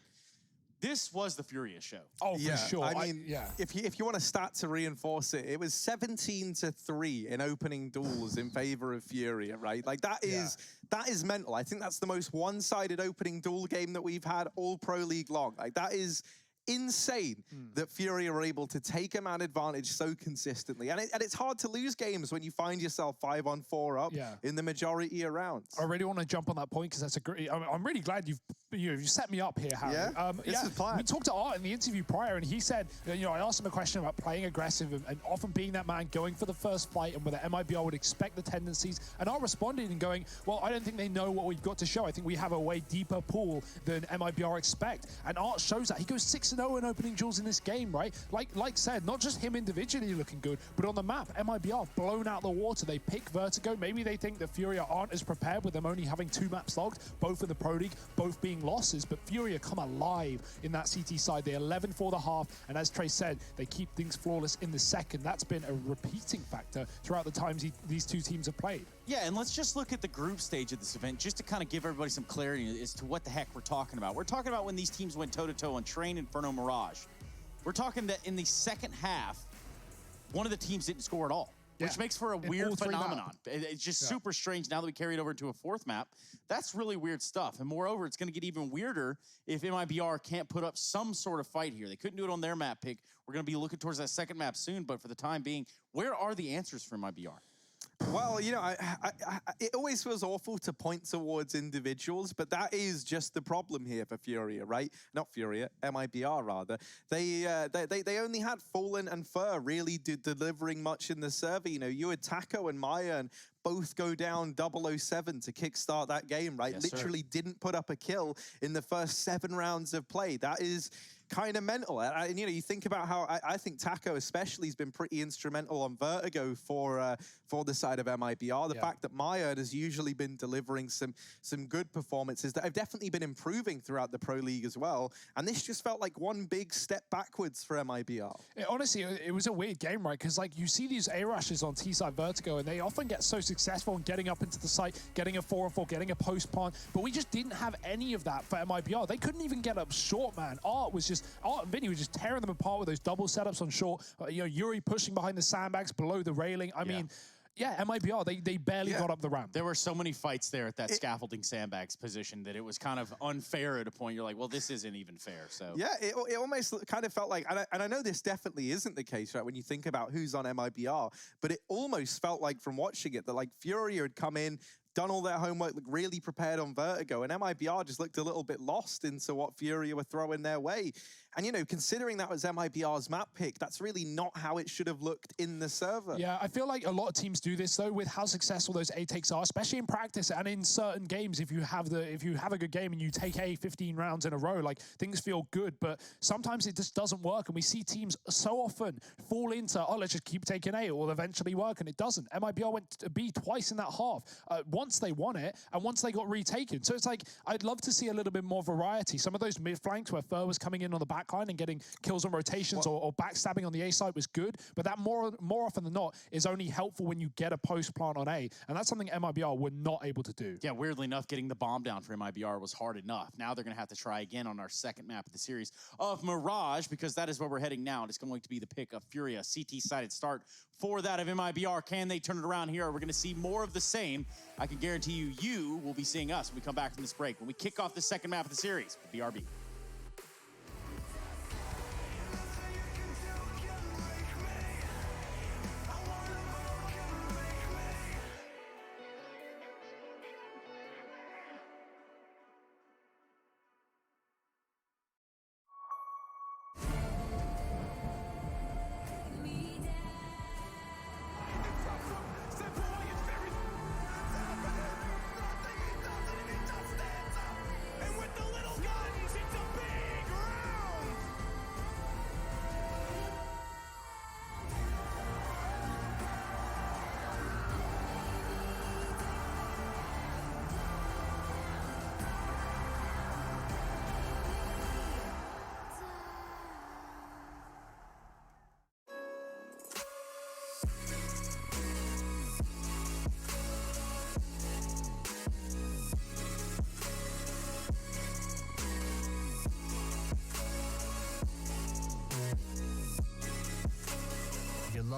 this was the Furia show. Oh, for sure. I mean, if you want a stat to reinforce it, it was 17-3 in opening duels in favor of Furia, right? Like that is mental. I think that's the most one-sided opening duel game that we've had all Pro League long. Like that is insane that Furia were able to take a man advantage so consistently. And it's hard to lose games when you find yourself 5-on-4 up in the majority of rounds. I really want to jump on that point because that's a great. I'm really glad you set me up here, Harry. This is planned. We talked to Art in the interview prior, and he said, I asked him a question about playing aggressive and often being that man going for the first fight, and whether MiBr would expect the tendencies. And Art responded and going, well, I don't think they know what we've got to show. I think we have a way deeper pool than MiBr expect. And Art shows that. He goes 6-0 in opening duels in this game, right? Like said, not just him individually looking good, but on the map, MiBr blown out the water. They pick Vertigo. Maybe they think that Furia aren't as prepared with them only having 2 maps logged, both in the Pro League, both being losses, but Furia come alive in that CT side. They're 11 for the half, and as Trey said, they keep things flawless in the second. That's been a repeating factor throughout the times these two teams have played. Yeah, and let's just look at the group stage of this event just to kind of give everybody some clarity as to what the heck we're talking about. We're talking about when these teams went toe-to-toe on Train, Inferno, Mirage. We're talking that in the second half, one of the teams didn't score at all. Which makes for a weird phenomenon. It's just super strange now that we carry it over to a 4th map. That's really weird stuff. And moreover, it's going to get even weirder if MiBr can't put up some sort of fight here. They couldn't do it on their map pick. We're going to be looking towards that second map soon, but for the time being, where are the answers for MiBr? Well, it always feels awful to point towards individuals, but that is just the problem here for Furia, right? Not Furia, MiBr rather. They only had Fallen and Fur really delivering much in the server. You had Taco and Maya, and both go down 007 to kickstart that game, right? Yes, Literally didn't put up a kill in the first 7 rounds of play. That is kind of mental. And you think about how I think Taco especially has been pretty instrumental on Vertigo for the side of MiBr. The fact that Maya has usually been delivering some good performances that have definitely been improving throughout the Pro League as well. And this just felt like one big step backwards for MiBr. Honestly, it was a weird game, right? Because you see these A rushes on T-side Vertigo, and they often get so successful in getting up into the site, getting a 4-on-4, getting a post plant, but we just didn't have any of that for MiBr. They couldn't even get up short, man. Art and Vinny were just tearing them apart with those double setups on short. Yuri pushing behind the sandbags below the railing. I mean, MiBr, they barely got up the ramp. There were so many fights there at that scaffolding sandbags position that it was kind of unfair at a point. You're like, well, this isn't even fair. So yeah, it almost kind of felt like, and I know this definitely isn't the case, right, when you think about who's on MiBr, but it almost felt like from watching it that Furia had come in, done all their homework, looked really prepared on Vertigo, and MiBr just looked a little bit lost into what Furia were throwing their way. And, considering that was MiBr's map pick, that's really not how it should have looked in the server. Yeah, I feel like a lot of teams do this, though, with how successful those A takes are, especially in practice and in certain games. If you have a good game and you take A 15 rounds in a row, things feel good, but sometimes it just doesn't work. And we see teams so often fall into, let's just keep taking A, it will eventually work, and it doesn't. MiBr went to B twice in that half. Once they won it, and once they got retaken. So it's I'd love to see a little bit more variety. Some of those mid flanks where Fur was coming in on the backline and getting kills on rotations or backstabbing on the A side was good, but that more often than not is only helpful when you get a post plant on A, and that's something MiBr were not able to do. Yeah, weirdly enough, getting the bomb down for MiBr was hard enough. Now they're going to have to try again on our second map of the series of Mirage, because that is where we're heading now, and it's going to be the pick of Furia. CT-sided start for that of MiBr. Can they turn it around here? We're going to see more of the same. I can guarantee you will be seeing us when we come back from this break, when we kick off the second map of the series with BRB. And with the little guns, it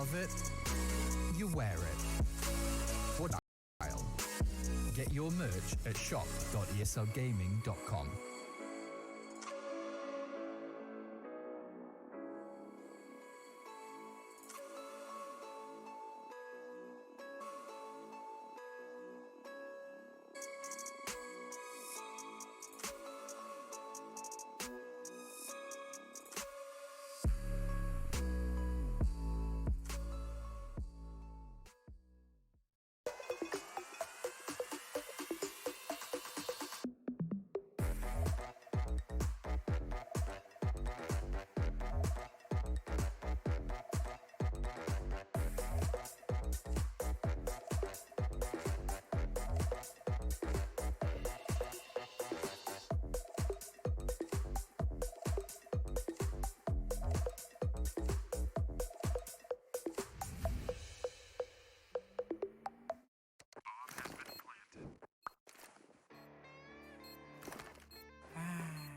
love it, you wear it. Or style. Get your merch at shop.eslgaming.com.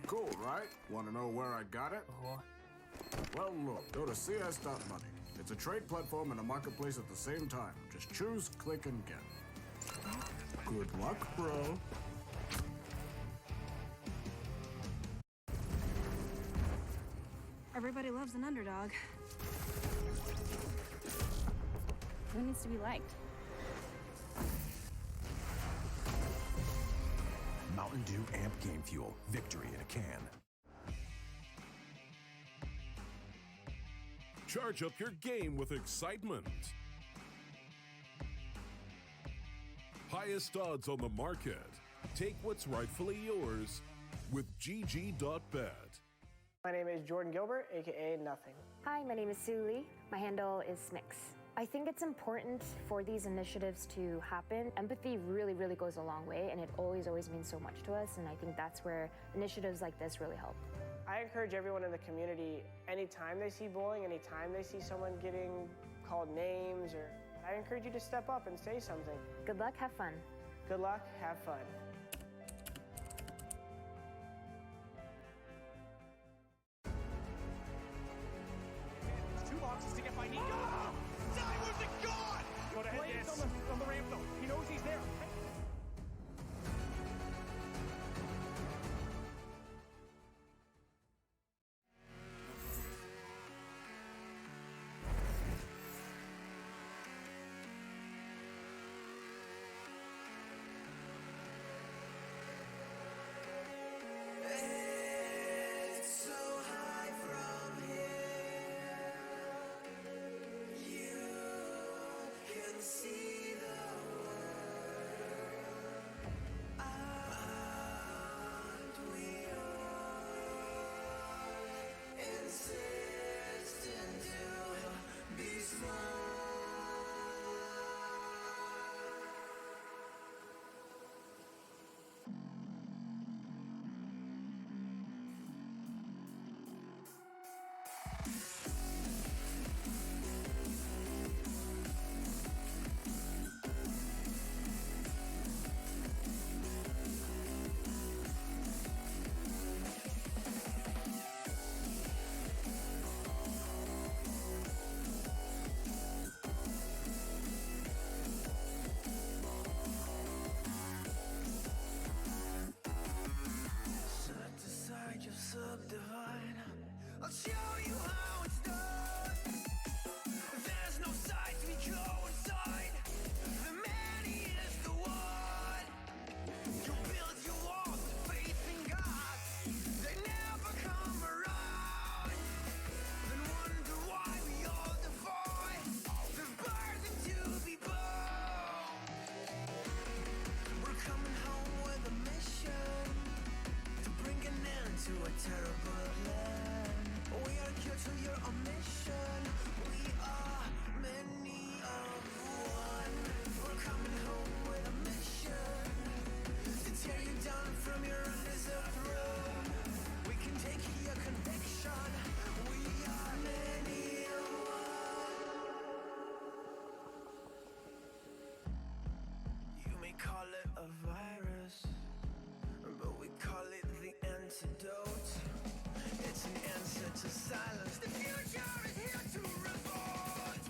Cool, right? Want to know where I got it? Well, look, go to CS.money. It's a trade platform and a marketplace at the same time. Just choose, click, and get. Good luck, bro. Everybody loves an underdog. Who needs to be liked? Mountain Dew Amp Game Fuel. Victory in a can. Charge up your game with excitement. Highest odds on the market. Take what's rightfully yours with GG.bet. My name is Jordan Gilbert, aka Nothing. Hi, my name is Sue Lee. My handle is Smix. I think it's important for these initiatives to happen. Empathy really, really goes a long way, and it always means so much to us, and I think that's where initiatives like this really help. I encourage everyone in the community, anytime they see bullying, anytime they see someone getting called names, I encourage you to step up and say something. Good luck, have fun. Good luck, have fun. Two boxes to get by Nico. Where's it gone? Go to Blaze on the ramp though. He knows he's there. I'll show you how it's done. There's no side to go inside. The man is the one. You build your walls of faith in God. They never come around. Then wonder why we all defy the burden to be born. We're coming home with a mission to bring an end to a terrible land. We are here to your mission. We are many of one. We're coming home with a mission to tear you down from your undeserved throne. We can take your conviction. We are many of one. You may call it a virus, but we call it the antidote. It's an answer to silence. The future is here to revolt.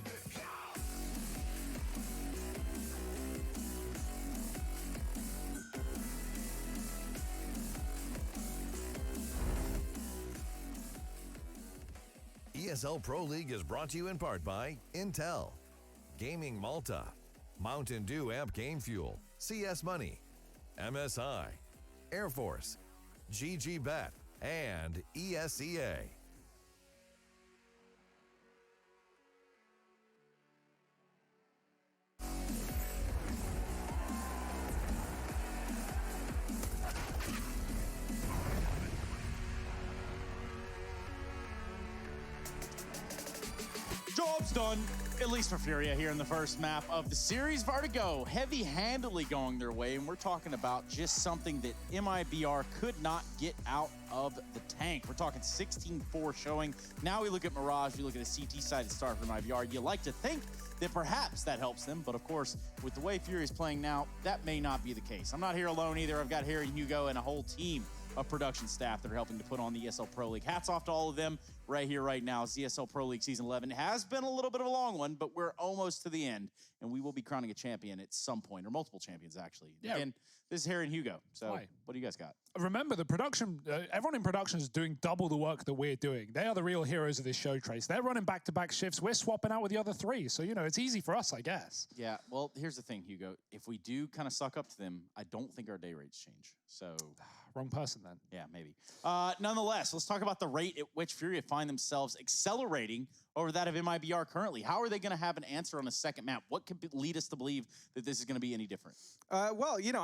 ESL Pro League is brought to you in part by Intel, Gaming Malta, Mountain Dew Amp Game Fuel, CS Money, MSI, Air Force, GG Bet, and ESEA. Job's done, at least for Furia here in the first map of the series. Vertigo heavy-handedly going their way, and we're talking about just something that MiBr could not get out of the tank. We're talking 16-4 showing. Now we look at Mirage, we look at a CT-sided start for MiBr. You like to think that perhaps that helps them, but of course, with the way Furia is playing now, that may not be the case. I'm not here alone either. I've got Harry and Hugo and a whole team of production staff that are helping to put on the ESL Pro League. Hats off to all of them right here, right now. The ESL Pro League Season 11 has been a little bit of a long one, but we're almost to the end, and we will be crowning a champion at some point, or multiple champions, actually. Yeah. Again, this is Harry and Hugo. So Hi. what do you guys got? Remember, the production, everyone in production is doing double the work that we're doing. They are the real heroes of this show, Trace. They're running back-to-back shifts. We're swapping out with the other three. So, you know, it's easy for us, I guess. Yeah, well, here's the thing, Hugo. If we do kind of suck up to them, I don't think our day rates change. So wrong person then. Yeah, maybe. Nonetheless, let's talk about the rate at which Furia find themselves accelerating over that of MiBr currently. How are they going to have an answer on a second map? What could lead us to believe that this is going to be any different? Well, you know,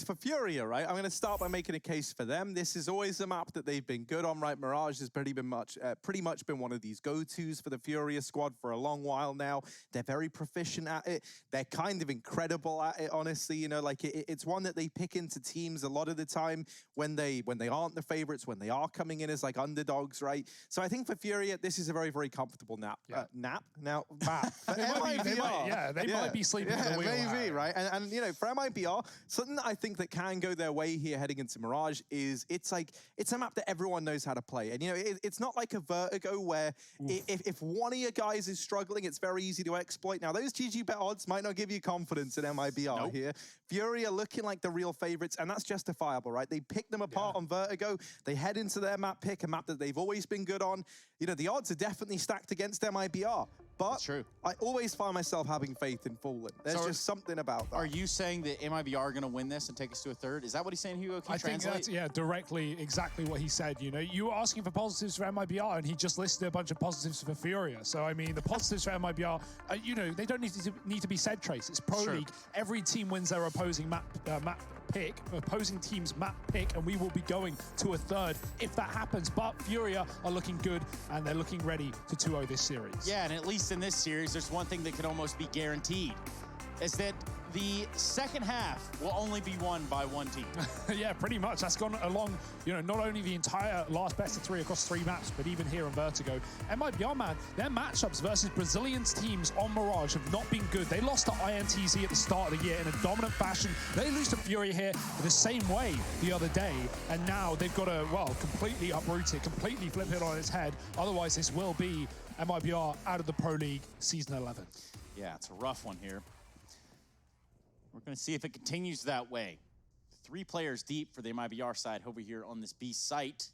for Furia, right, I'm going to start by making a case for them. This is always a map that they've been good on, right? Mirage has pretty much been one of these go-tos for the Furia squad for a long while now. They're very proficient at it. They're kind of incredible at it, honestly. You know, like it's one that they pick into teams a lot of the time when they aren't the favorites, when they are coming in as like underdogs, right? So I think for Furia, this is a very, very comfortable map. Yeah. Map? Now, map. They might be sleeping at the wheel. Maybe, right? And you know, for MiBr, something that I think that can go their way here heading into Mirage is it's a map that everyone knows how to play. And, you know, it's not like a Vertigo where if one of your guys is struggling, it's very easy to exploit. Now, those GG bet odds might not give you confidence in MiBr here. Furia looking like the real favorites, and that's justifiable, right? They pick them apart on Vertigo. They head into their map pick, a map that they've always been good on. You know, the odds are definitely stacked against MiBr. But I always find myself having faith in Fallen. There's just something about that. Are you saying that MiBr are going to win this and take us to a third? Is that what he's saying, Hugo? Can you translate? Think that's, directly exactly what he said. You know, you were asking for positives for MiBr, and he just listed a bunch of positives for Furia. So, I mean, the positives for MiBr, you know, they don't need to be said, Trace. It's Pro League. Every team wins their opposing opposing team's map pick, and we will be going to a third if that happens. But Furia are looking good, and they're looking ready to 2-0 this series. Yeah, and at least in this series, there's one thing that could almost be guaranteed, is that the second half will only be won by one team. Yeah, pretty much. That's gone along, you know, not only the entire last best of 3 across 3 maps, but even here on Vertigo. MiBr, man, their matchups versus Brazilian teams on Mirage have not been good. They lost to INTZ at the start of the year in a dominant fashion. They lose to Furia here the same way the other day, and now they've got to, well, completely uproot it, completely flip it on its head. Otherwise, this will be MiBr out of the Pro League Season 11. Yeah, it's a rough one here. We're going to see if it continues that way. 3 players deep for the MiBr side over here on this B site.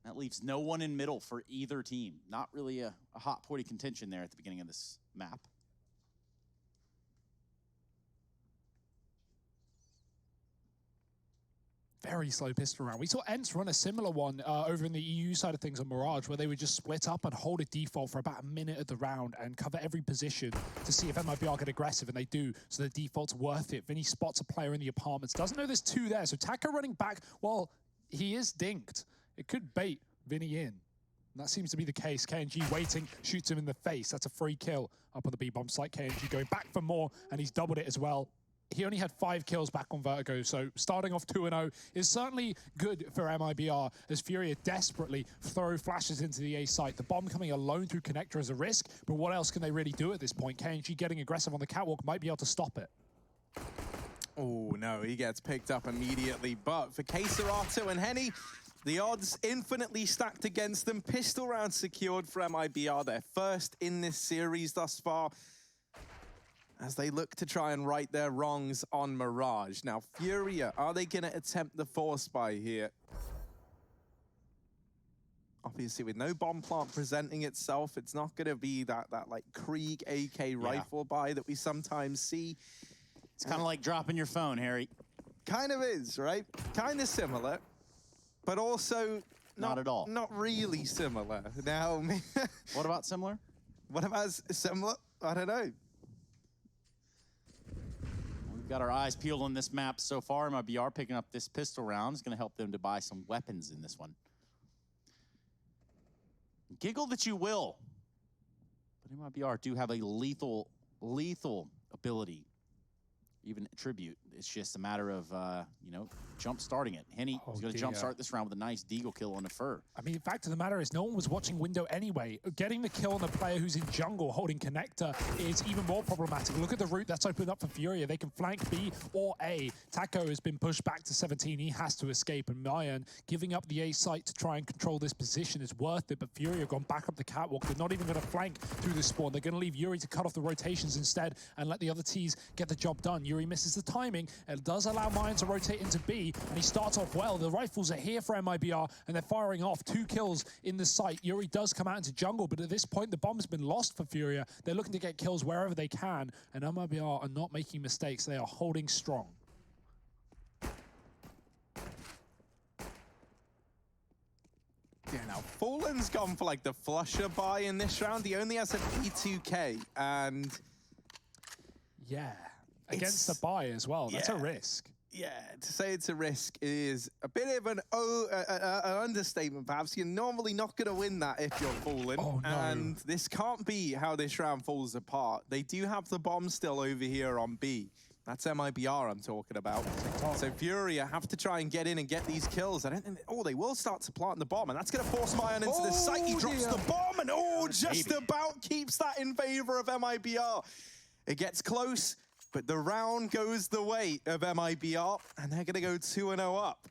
That leaves no one in middle for either team. Not really a hot point of contention there at the beginning of this map. Very slow pistol round. We saw Ents run a similar one over in the EU side of things on Mirage, where they would just split up and hold a default for about a minute of the round and cover every position to see if MiBr get aggressive, and they do, so the default's worth it. Vinny spots a player in the apartments, doesn't know there's 2 there, so Taka running back, well, he is dinked. It could bait Vinny in. And that seems to be the case. KNG waiting, shoots him in the face. That's a free kill up on the B-bomb site. KNG going back for more, and he's doubled it as well. He only had 5 kills back on Vertigo, so starting off 2-0 is certainly good for MiBr as Furia desperately throw flashes into the A site. The bomb coming alone through Connector is a risk, but what else can they really do at this point? KNG getting aggressive on the catwalk might be able to stop it. Oh, no, he gets picked up immediately, but for Keserato and Henny, the odds infinitely stacked against them. Pistol round secured for MiBr, their first in this series thus far, as they look to try and right their wrongs on Mirage. Now, Furia, are they going to attempt the force buy here? Obviously, with no bomb plant presenting itself, it's not going to be that like Krieg AK rifle buy that we sometimes see. It's kind of like dropping your phone, Harry. Kind of is, right? Kind of similar, but also not at all. Not really similar. Now, what about similar? What about similar? I don't know. We've got our eyes peeled on this map so far. MiBr picking up this pistol round is going to help them to buy some weapons in this one. Giggle that you will, but MiBr do have a lethal ability, even attribute. It's just a matter of, you know, jump starting it. Henny is going to jump start this round with a nice deagle kill on the fur. I mean, the fact of the matter is no one was watching window anyway. Getting the kill on the player who's in jungle holding connector is even more problematic. Look at the route that's opened up for Furia. They can flank B or A. Taco has been pushed back to 17. He has to escape, and Mayan giving up the A site to try and control this position is worth it, but Furia have gone back up the catwalk. They're not even going to flank through the spawn. They're going to leave Yuri to cut off the rotations instead and let the other Ts get the job done. Yuri misses the timing. It does allow Mayan to rotate into B, and he starts off well. The rifles are here for MiBr, and they're firing off 2 kills in the site. Yuri does come out into jungle, but at this point, the bomb's been lost for Furia. They're looking to get kills wherever they can, and MiBr are not making mistakes. They are holding strong. Yeah, now Fallen's gone for like the flusher buy in this round. He only has a P2K, and yeah, against the buy as well. That's a risk. Yeah, to say it's a risk is a bit of an understatement, perhaps. You're normally not going to win that if you're Fallen. Oh, no. And this can't be how this round falls apart. They do have the bomb still over here on B. That's MiBr I'm talking about. So Furia have to try and get in and get these kills. I don't think they will start to plant the bomb, and that's going to force Mayan into the site. He drops the bomb, and just about keeps that in favor of MiBr. It gets close, but the round goes the way of MiBr, and they're going to go 2-0 up.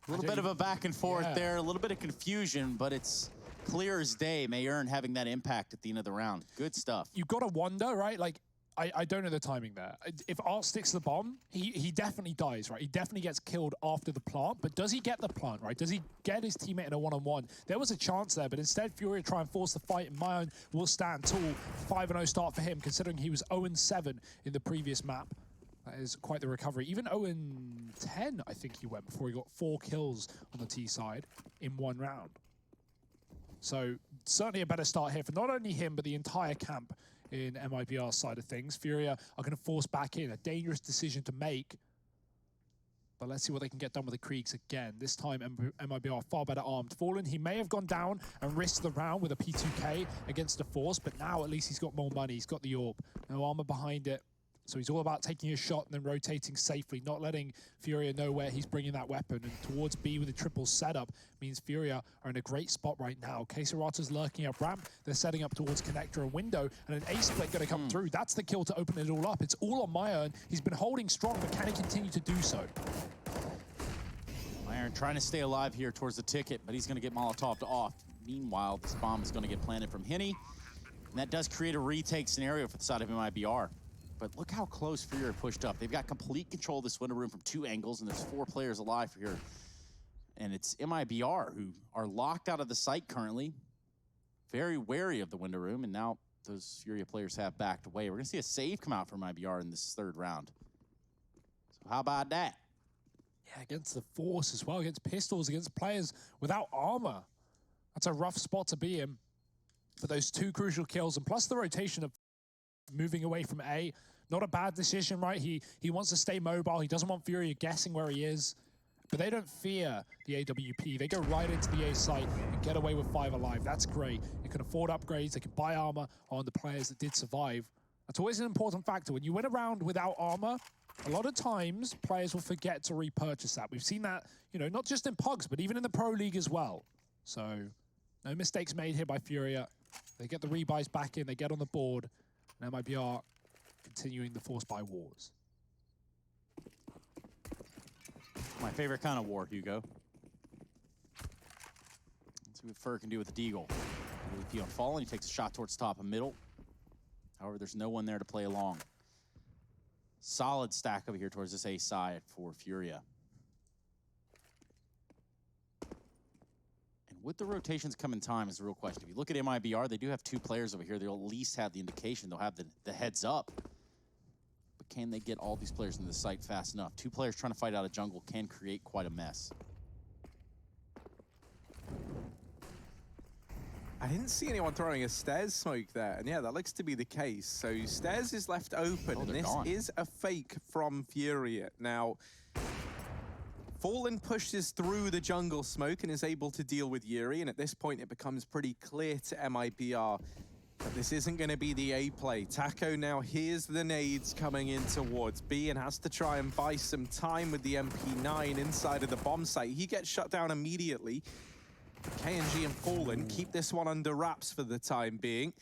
A little bit of a back and forth there, a little bit of confusion, but it's clear as day. MiBr having that impact at the end of the round. Good stuff. You've got to wonder, right? Like, I don't know the timing there. If Art sticks the bomb, he definitely dies, right? He definitely gets killed after the plant, but does he get the plant, right? Does he get his teammate in a one-on-one? There was a chance there, but instead Furia try and force the fight, and Mayan will stand tall. 5-0 start for him, considering he was 0-7 in the previous map. That is quite the recovery. Even 0-10, I think he went before he got 4 kills on the T side in 1 round. So certainly a better start here for not only him, but the entire camp in MiBR's side of things. Furia are going to force back in. A dangerous decision to make. But let's see what they can get done with the Kriegs again. This time, MiBR far better armed. Fallen, he may have gone down and risked the round with a P2K against the Force, but now at least he's got more money. He's got the orb. No armor behind it. So he's all about taking a shot and then rotating safely, not letting Furia know where he's bringing that weapon. And towards B with a triple setup means Furia are in a great spot right now. Keserata's lurking up ramp. They're setting up towards connector and window. And an A-split going to come through. That's the kill to open it all up. It's all on Mayan. He's been holding strong, but can he continue to do so? Mayan trying to stay alive here towards the ticket, but he's going to get Molotov'd off. Meanwhile, this bomb is going to get planted from Henny. And that does create a retake scenario for the side of MiBR. But look how close Furia pushed up. They've got complete control of this window room from 2 angles, and there's 4 players alive here. And it's MiBR who are locked out of the site currently. Very wary of the window room, and now those Furia players have backed away. We're going to see a save come out for MiBR in this 3rd round. So how about that? Yeah, against the Force as well, against pistols, against players without armor. That's a rough spot to be in for those 2 crucial kills, and plus the rotation of moving away from A. Not a bad decision, right? He wants to stay mobile. He doesn't want Furia guessing where he is. But they don't fear the AWP. They go right into the A site and get away with 5 alive. That's great. You can afford upgrades. They can buy armor on the players that did survive. That's always an important factor. When you win a round without armor, a lot of times players will forget to repurchase that. We've seen that, you know, not just in Pugs, but even in the Pro League as well. So no mistakes made here by Furia. They get the rebuys back in. They get on the board. And MiBr continuing the force buy wars. My favorite kind of war, Hugo. Let's see what Fur can do with the Deagle. AWP on Fallen, he takes a shot towards top and middle. However, there's no one there to play along. Solid stack over here towards this A side for Furia. And With the rotations come in time is the real question. If you look at MiBr, they do have 2 players over here. They'll at least have the indication. They'll have the heads up. But can they get all these players into the site fast enough? 2 players trying to fight out a jungle can create quite a mess. I didn't see anyone throwing a stairs smoke there, and yeah, that looks to be the case. So stairs is left open, and this is a fake from Furia. Now, Fallen pushes through the jungle smoke and is able to deal with Yuri, and at this point it becomes pretty clear to MiBr that this isn't going to be the A play. Taco now hears the nades coming in towards B and has to try and buy some time with the MP9 inside of the bomb site. He gets shut down immediately. KNG and Fallen keep this one under wraps for the time being.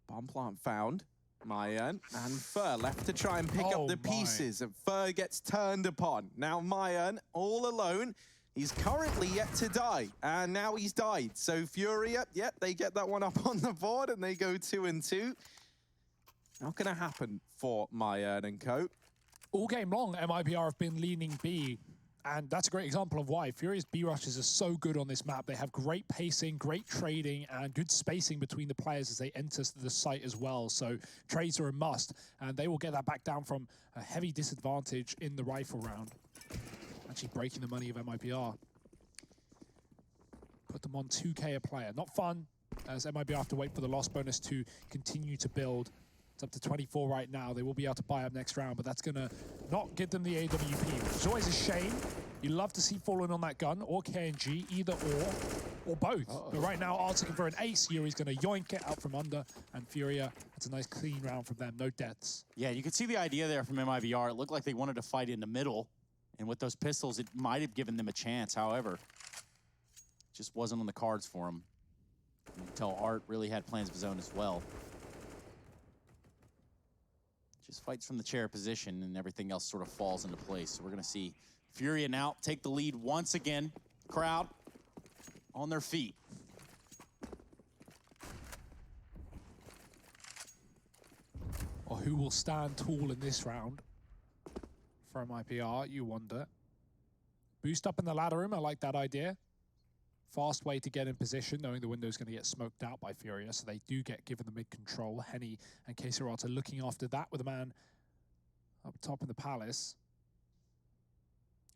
Bomb plant found. Mayan and Fur left to try and pick up the pieces, and Fur gets turned upon. Now Mayan all alone. He's currently yet to die, and now he's died. So Furia, yep, they get that one up on the board, and they go 2-2. Not gonna happen for Mayan and co. All game long, MiBr have been leaning B. And that's a great example of why. Furia's B-rushes are so good on this map. They have great pacing, great trading, and good spacing between the players as they enter the site as well. So trades are a must, and they will get that back down from a heavy disadvantage in the rifle round. Actually breaking the money of MiBr. Put them on 2K a player. Not fun, as MiBr have to wait for the loss bonus to continue to build. It's up to 24 right now. They will be able to buy up next round, but that's going to not give them the AWP, which is always a shame. You love to see Fallen on that gun, or KNG, either or both. But right now, Art's looking for an ace. Yuri's going to yoink it out from under, and Furia, it's a nice clean round from them. No deaths. Yeah, you could see the idea there from MiBr. It looked like they wanted to fight in the middle, and with those pistols, it might have given them a chance. However, it just wasn't on the cards for them. You can tell Art really had plans of his own as well. Just fights from the chair position, and everything else sort of falls into place. So we're going to see Furia now take the lead once again. Crowd on their feet. Or who will stand tall in this round? For MiBr, you wonder. Boost up in the ladder room, I like that idea. Fast way to get in position, knowing the window's going to get smoked out by Furia, so they do get given the mid-control. Henny and KsGo looking after that with a man up top in the palace.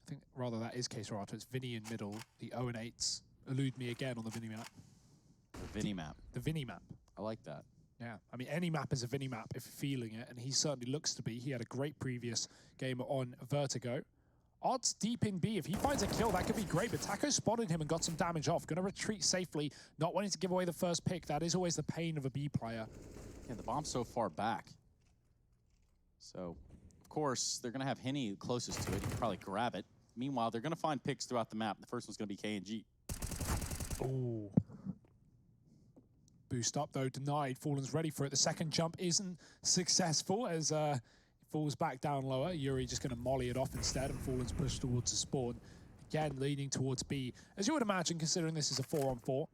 I think rather that is KsGo. It's Vinny in middle. The 0-8s elude me again on the Vinny map. The Vinny map. The Vinny map. I like that. Yeah, I mean, any map is a Vinny map if you're feeling it, and he certainly looks to be. He had a great previous game on Vertigo. Odds deep in B. If he finds a kill, that could be great, but Taco spotted him and got some damage off. Going to retreat safely, not wanting to give away the first pick. That is always the pain of a B player. Yeah, the bomb's so far back. So, of course, they're going to have Henny closest to it. He can probably grab it. Meanwhile, they're going to find picks throughout the map. The first one's going to be KNG. Ooh. Boost up, though, denied. Fallen's ready for it. The second jump isn't successful as falls back down lower. Yuri just going to molly it off instead, and Fallen's pushed towards the spawn. Again, leaning towards B. As you would imagine, considering this is a 4-on-4.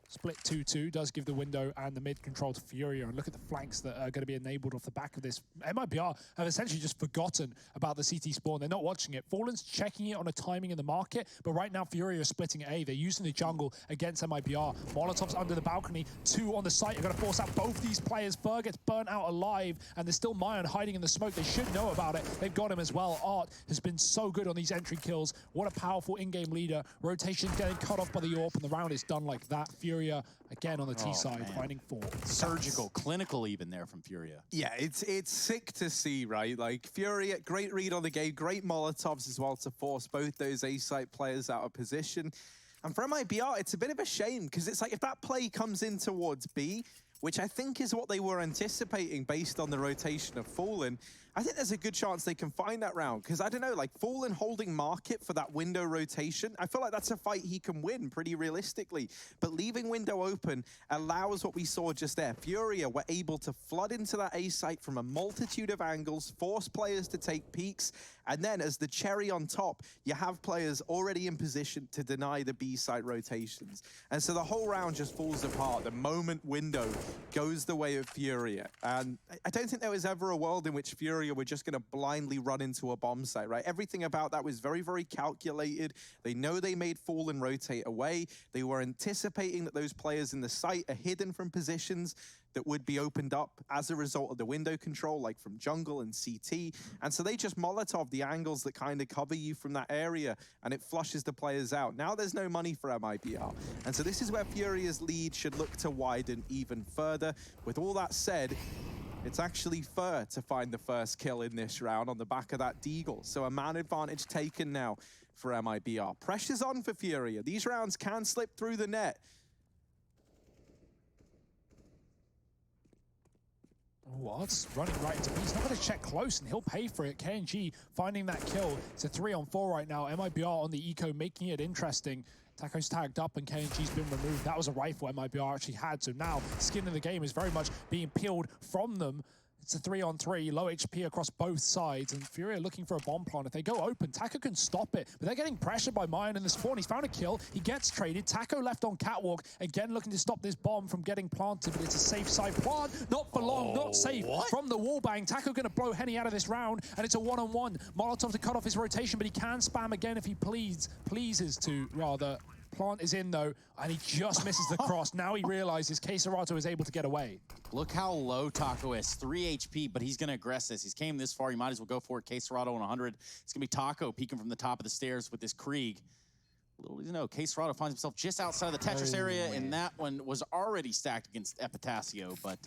Split 2-2 does give the window and the mid control to Furia, and look at the flanks that are going to be enabled off the back of this. MiBr have essentially just forgotten about the CT spawn. They're not watching it. Fallen's checking it on a timing in the market, but right now Furia is splitting A. They're using the jungle against MiBr. Molotov's under the balcony. 2 on the site are going to force out both these players. Fur gets burnt out alive, and there's still Mayan hiding in the smoke. They should know about it. They've got him as well. Art has been so good on these entry kills. What a powerful in-game leader. Rotation getting cut off by the AWP, and the round is done like that. Furia again on the T side, finding 4. Surgical, clinical even there from Furia. Yeah, it's sick to see, right? Like, Furia, great read on the game, great Molotovs as well to force both those A-site players out of position. And for MiBr, it's a bit of a shame, because it's like if that play comes in towards B, which I think is what they were anticipating based on the rotation of Fallen, I think there's a good chance they can find that round. Because I don't know, like Fallen holding market for that window rotation, I feel like that's a fight he can win pretty realistically. But leaving window open allows what we saw just there. Furia were able to flood into that A site from a multitude of angles, force players to take peeks, and then as the cherry on top, you have players already in position to deny the B site rotations. And so the whole round just falls apart. The moment window goes the way of Furia. And I don't think there was ever a world in which Furia Furia were just going to blindly run into a bomb site, right? Everything about that was very, very calculated. They know they made Fallen rotate away. They were anticipating that those players in the site are hidden from positions that would be opened up as a result of the window control, like from jungle and CT. And so they just Molotov the angles that kind of cover you from that area, and it flushes the players out. Now there's no money for MiBr. And so this is where Furia's lead should look to widen even further. With all that said, it's actually Fur to find the first kill in this round on the back of that Deagle. So a man advantage taken now for MiBr. Pressure's on for Furia. These rounds can slip through the net. What's running right into me? He's not going to check close, and he'll pay for it. KNG finding that kill. It's a 3-on-4 right now. MiBr on the eco, making it interesting. Taco's tagged up, and KNG's been removed. That was a rifle MiBr actually had, so now skin in the game is very much being peeled from them. It's a 3-on-3, low HP across both sides, and Furia looking for a bomb plant. If they go open, Taco can stop it, but they're getting pressured by Mayan in the spawn. He's found a kill, he gets traded. Taco left on catwalk, again looking to stop this bomb from getting planted, but it's a safe side plant. Not for long, not safe from the wall bang. Taco gonna blow Henny out of this round, and it's a 1-on-1. Molotov to cut off his rotation, but he can spam again if he pleases to, rather. Plant is in though, and he just misses the cross. Now he realizes CsGo is able to get away. Look how low Taco is, 3 HP, but he's gonna aggress this. He's came this far, he might as well go for it. CsGo on 100. It's gonna be Taco peeking from the top of the stairs with this Krieg. Little you know, CsGo finds himself just outside of the Tetris area, and that one was already stacked against Epitacio, but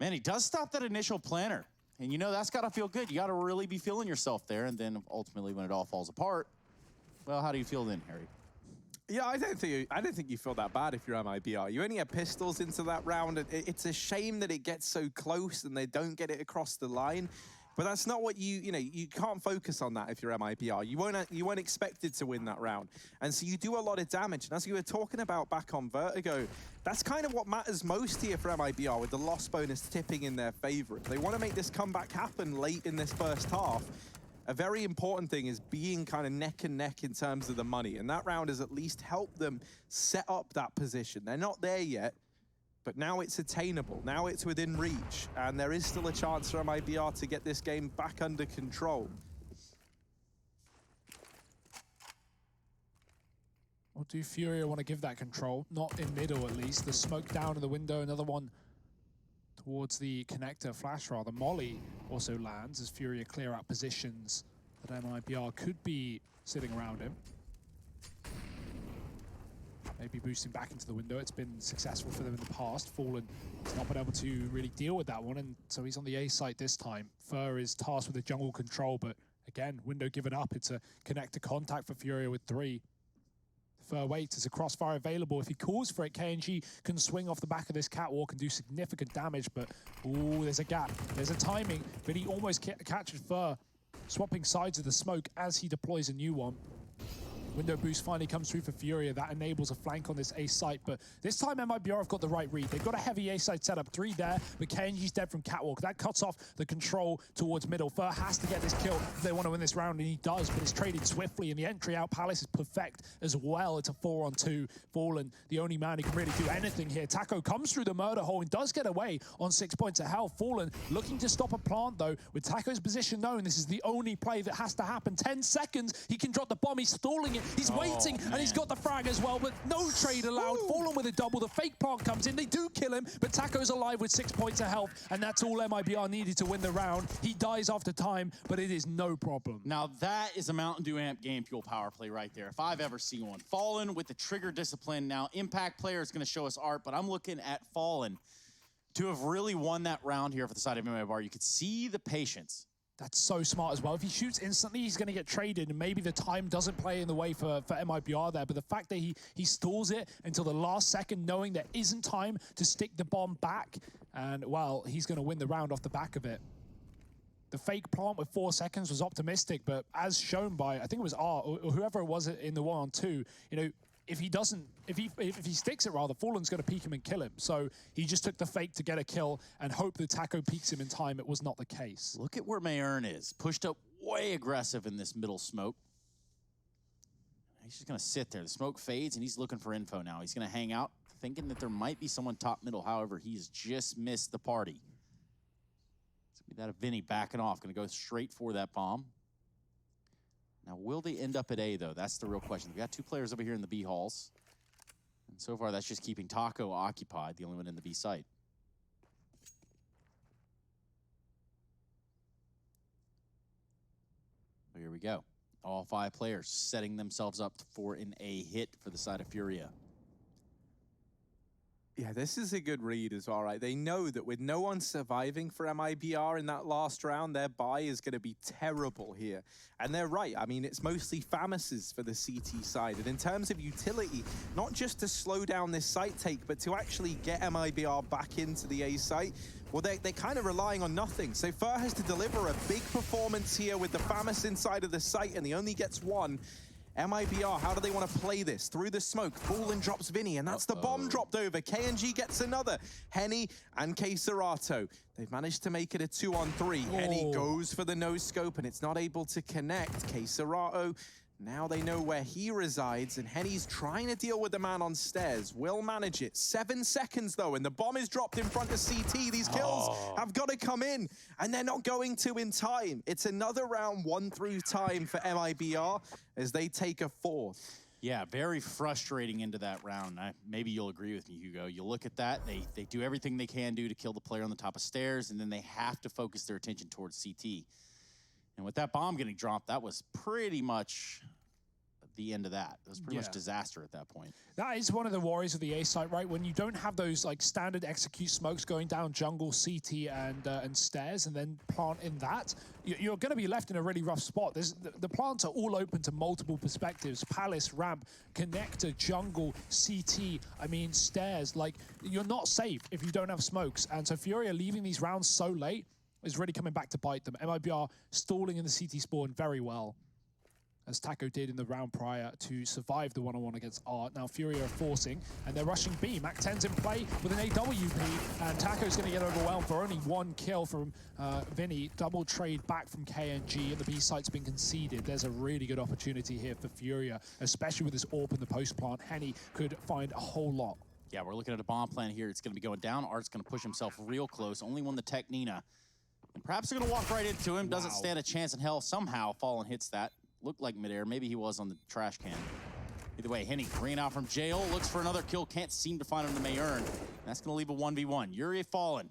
man, he does stop that initial planner. And you know, that's gotta feel good. You gotta really be feeling yourself there, and then ultimately when it all falls apart, well, how do you feel then, Harry? Yeah, I don't think you feel that bad if you're MiBr. You only have pistols into that round. It's a shame that it gets so close and they don't get it across the line. But that's not what you can't focus on that if you're MiBr. You weren't expected to win that round. And so you do a lot of damage. And as you were talking about back on Vertigo, that's kind of what matters most here for MiBr, with the loss bonus tipping in their favor. If they want to make this comeback happen late in this first half, a very important thing is being kind of neck and neck in terms of the money. And that round has at least helped them set up that position. They're not there yet, but now it's attainable. Now it's within reach. And there is still a chance for MiBr to get this game back under control. Or do Furia want to give that control? Not in middle, at least. The smoke down in the window, another one towards the connector flash, rather. Molly also lands as Furia clear out positions that MiBr could be sitting around him. Maybe boosting back into the window. It's been successful for them in the past. Fallen has not been able to really deal with that one, and so he's on the A site this time. Fur is tasked with the jungle control, but again, window given up. It's a connector contact for Furia with 3. Fur waits, there's a crossfire available. If he calls for it, KNG can swing off the back of this catwalk and do significant damage, but ooh, there's a gap. There's a timing, but he almost catches Fur, swapping sides of the smoke as he deploys a new one. Window boost finally comes through for Furia. That enables a flank on this A site, but this time MiBr have got the right read. They've got a heavy A site setup, 3 there, but KNG's dead from catwalk. That cuts off the control towards middle. Fur has to get this kill if they want to win this round, and he does, but it's traded swiftly, and the entry out Palace is perfect as well. It's a 4-on-2. Fallen, the only man who can really do anything here. Taco comes through the murder hole and does get away on 6 points of health. Fallen looking to stop a plant, though. With Taco's position known, this is the only play that has to happen. 10 seconds, he can drop the bomb. He's stalling it. He's waiting, and he's got the frag as well, but no trade allowed. Fallen with a double. The fake plant comes in. They do kill him, but Taco's alive with 6 points of health, and that's all MiBr needed to win the round. He dies after time, but it is no problem. Now that is a Mountain Dew Amp game fuel power play right there, if I've ever seen one. Fallen with the trigger discipline. Now Impact player is going to show us art, but I'm looking at Fallen to have really won that round here for the side of MiBr. You could see the patience. That's so smart as well. If he shoots instantly, he's going to get traded, and maybe the time doesn't play in the way for MiBr there, but the fact that he stalls it until the last second, knowing there isn't time to stick the bomb back, and, well, he's going to win the round off the back of it. The fake plant with 4 seconds was optimistic, but as shown by, I think it was R, or whoever it was in the 1-on-2, you know, if he sticks it rather, Fallen's going to peek him and kill him. So he just took the fake to get a kill and hope that Taco peeks him in time. It was not the case. Look at where MiBr is. Pushed up way aggressive in this middle smoke. He's just going to sit there. The smoke fades, and he's looking for info now. He's going to hang out, thinking that there might be someone top middle. However, he's just missed the party. That Vinny backing off, going to go straight for that bomb. Now, will they end up at A, though? That's the real question. We've got 2 players over here in the B halls. And so far, that's just keeping Taco occupied, the only one in the B site. But here we go. All 5 players setting themselves up for an A hit for the side of Furia. Yeah, this is a good read as well, right? They know that with no one surviving for MiBr in that last round, their buy is going to be terrible here. And they're right. I mean, it's mostly FAMASes for the CT side. And in terms of utility, not just to slow down this site take, but to actually get MiBr back into the A site, well, they're kind of relying on nothing. So Fur has to deliver a big performance here with the FAMAS inside of the site, and he only gets 1. MiBr, how do they want to play this? Through the smoke, Fallen drops Vinny, and that's the bomb dropped over. KNG gets another. Henny and Cesarato. They've managed to make it a 2-on-3. Henny goes for the no-scope, and it's not able to connect. Cesarato, now they know where he resides, and Henny's trying to deal with the man on stairs. Will manage it. 7 seconds, though, and the bomb is dropped in front of CT. These kills have got to come in, and they're not going to in time. It's another round 1 through time for MiBr as they take a 4th. Yeah, very frustrating into that round. Maybe you'll agree with me, Hugo. You look at that, they do everything they can do to kill the player on the top of stairs, and then they have to focus their attention towards CT. And with that bomb getting dropped, that was pretty much the end of that. It was pretty much disaster at that point. That is one of the worries of the A site, right? When you don't have those like standard execute smokes going down jungle, CT, and stairs, and then plant in that, you're going to be left in a really rough spot. The plants are all open to multiple perspectives: palace, ramp, connector, jungle, CT. I mean, stairs. Like, you're not safe if you don't have smokes. And so Furia leaving these rounds so late is really coming back to bite them. MiBr stalling in the CT spawn very well, as Taco did in the round prior to survive the one-on-one against Art. Now Furia are forcing, and they're rushing B. Mac 10's in play with an AWP, and Taco's going to get overwhelmed for only 1 kill from Vinny. Double trade back from KNG, and the B site's been conceded. There's a really good opportunity here for Furia, especially with this AWP in the post plant. Henny could find a whole lot. Yeah, we're looking at a bomb plan here. It's going to be going down. Art's going to push himself real close. Only won the Tech Nina. And perhaps they're going to walk right into him. Doesn't stand a chance in hell. Somehow Fallen hits that. Looked like midair. Maybe he was on the trash can. Either way, Henny bringing out from jail. Looks for another kill. Can't seem to find him to MiBr. That's going to leave a 1v1. Yuri Fallen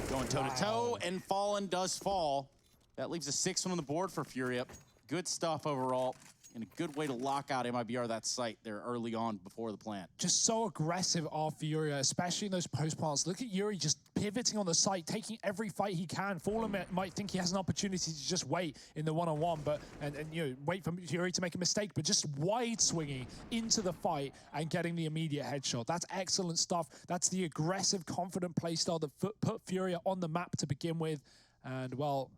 going toe-to-toe, and Fallen does fall. That leaves a 6th one on the board for Furia. Good stuff overall, and a good way to lock out MiBr that site there early on before the plant. Just so aggressive off Furia, especially in those post plants. Look at Yuri just pivoting on the site, taking every fight he can. Fallen might think he has an opportunity to just wait in the one-on-one, and you know, wait for Yuri to make a mistake, but just wide swinging into the fight and getting the immediate headshot. That's excellent stuff. That's the aggressive, confident playstyle that put Furia on the map to begin with. And well,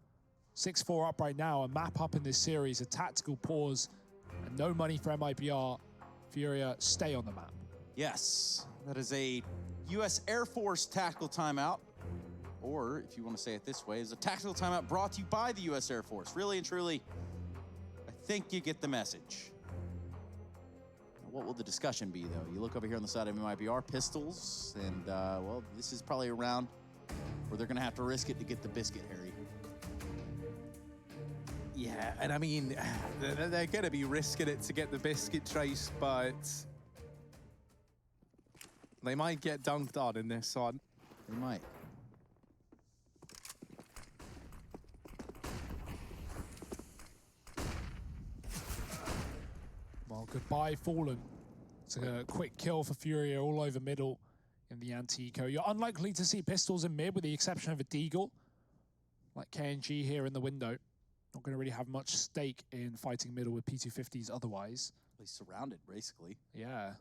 6-4 up right now, a map up in this series, a tactical pause, and no money for MiBr. Furia stay on the map. Yes, that is a U.S. Air Force tactical timeout, or if you want to say it this way, is a tactical timeout brought to you by the U.S. Air Force. Really and truly, I think you get the message. Now, what will the discussion be, though? You look over here on the side of MiBr, pistols, and, well, this is probably a round where they're going to have to risk it to get the biscuit, Harry. Yeah, and I mean, they're going to be risking it to get the biscuit, Trace, but they might get dunked on in this one. They might. Well, goodbye, Fallen. It's a quick kill for Furia all over middle in the Antico. You're unlikely to see pistols in mid with the exception of a Deagle, like KNG here in the window. Not going to really have much stake in fighting middle with P250s otherwise. He's surrounded, basically. Yeah.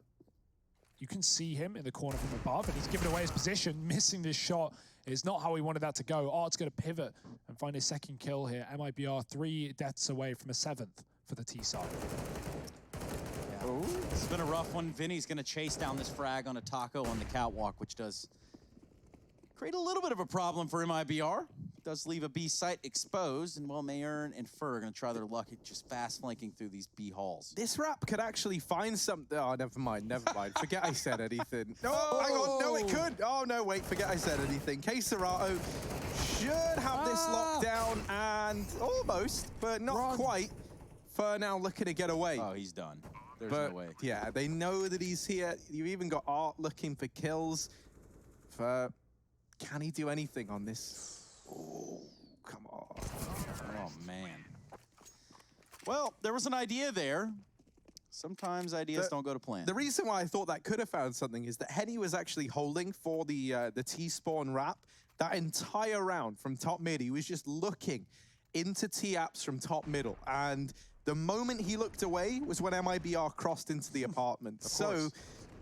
You can see him in the corner from above, and he's given away his position. Missing this shot is not how he wanted that to go. Art's going to pivot and find his 2nd kill here. MiBr 3 deaths away from a 7th for the T side. Yeah. It's been a rough one. Vinny's going to chase down this frag on a Taco on the catwalk, which does create a little bit of a problem for MiBr. Does leave a B site exposed, and well, MiBr and Fur are going to try their luck at just fast flanking through these B halls. This rap could actually find something. Oh, never mind. Forget I said anything. No, hang on. No, it could. Oh, no, wait. Forget I said anything. Cesarato should have this locked down, and almost, but not quite, for now looking to get away. Oh, he's done. There's But, no way. yeah, they know that he's here. You've even got Art looking for kills. Can he do anything on this? Oh, come on. Oh, man. Well, there was an idea there. Sometimes ideas don't go to plan. The reason why I thought that could have found something is that Henny was actually holding for the T-spawn wrap that entire round from top mid. He was just looking into T-apps from top middle. And the moment he looked away was when MiBr crossed into the apartment. So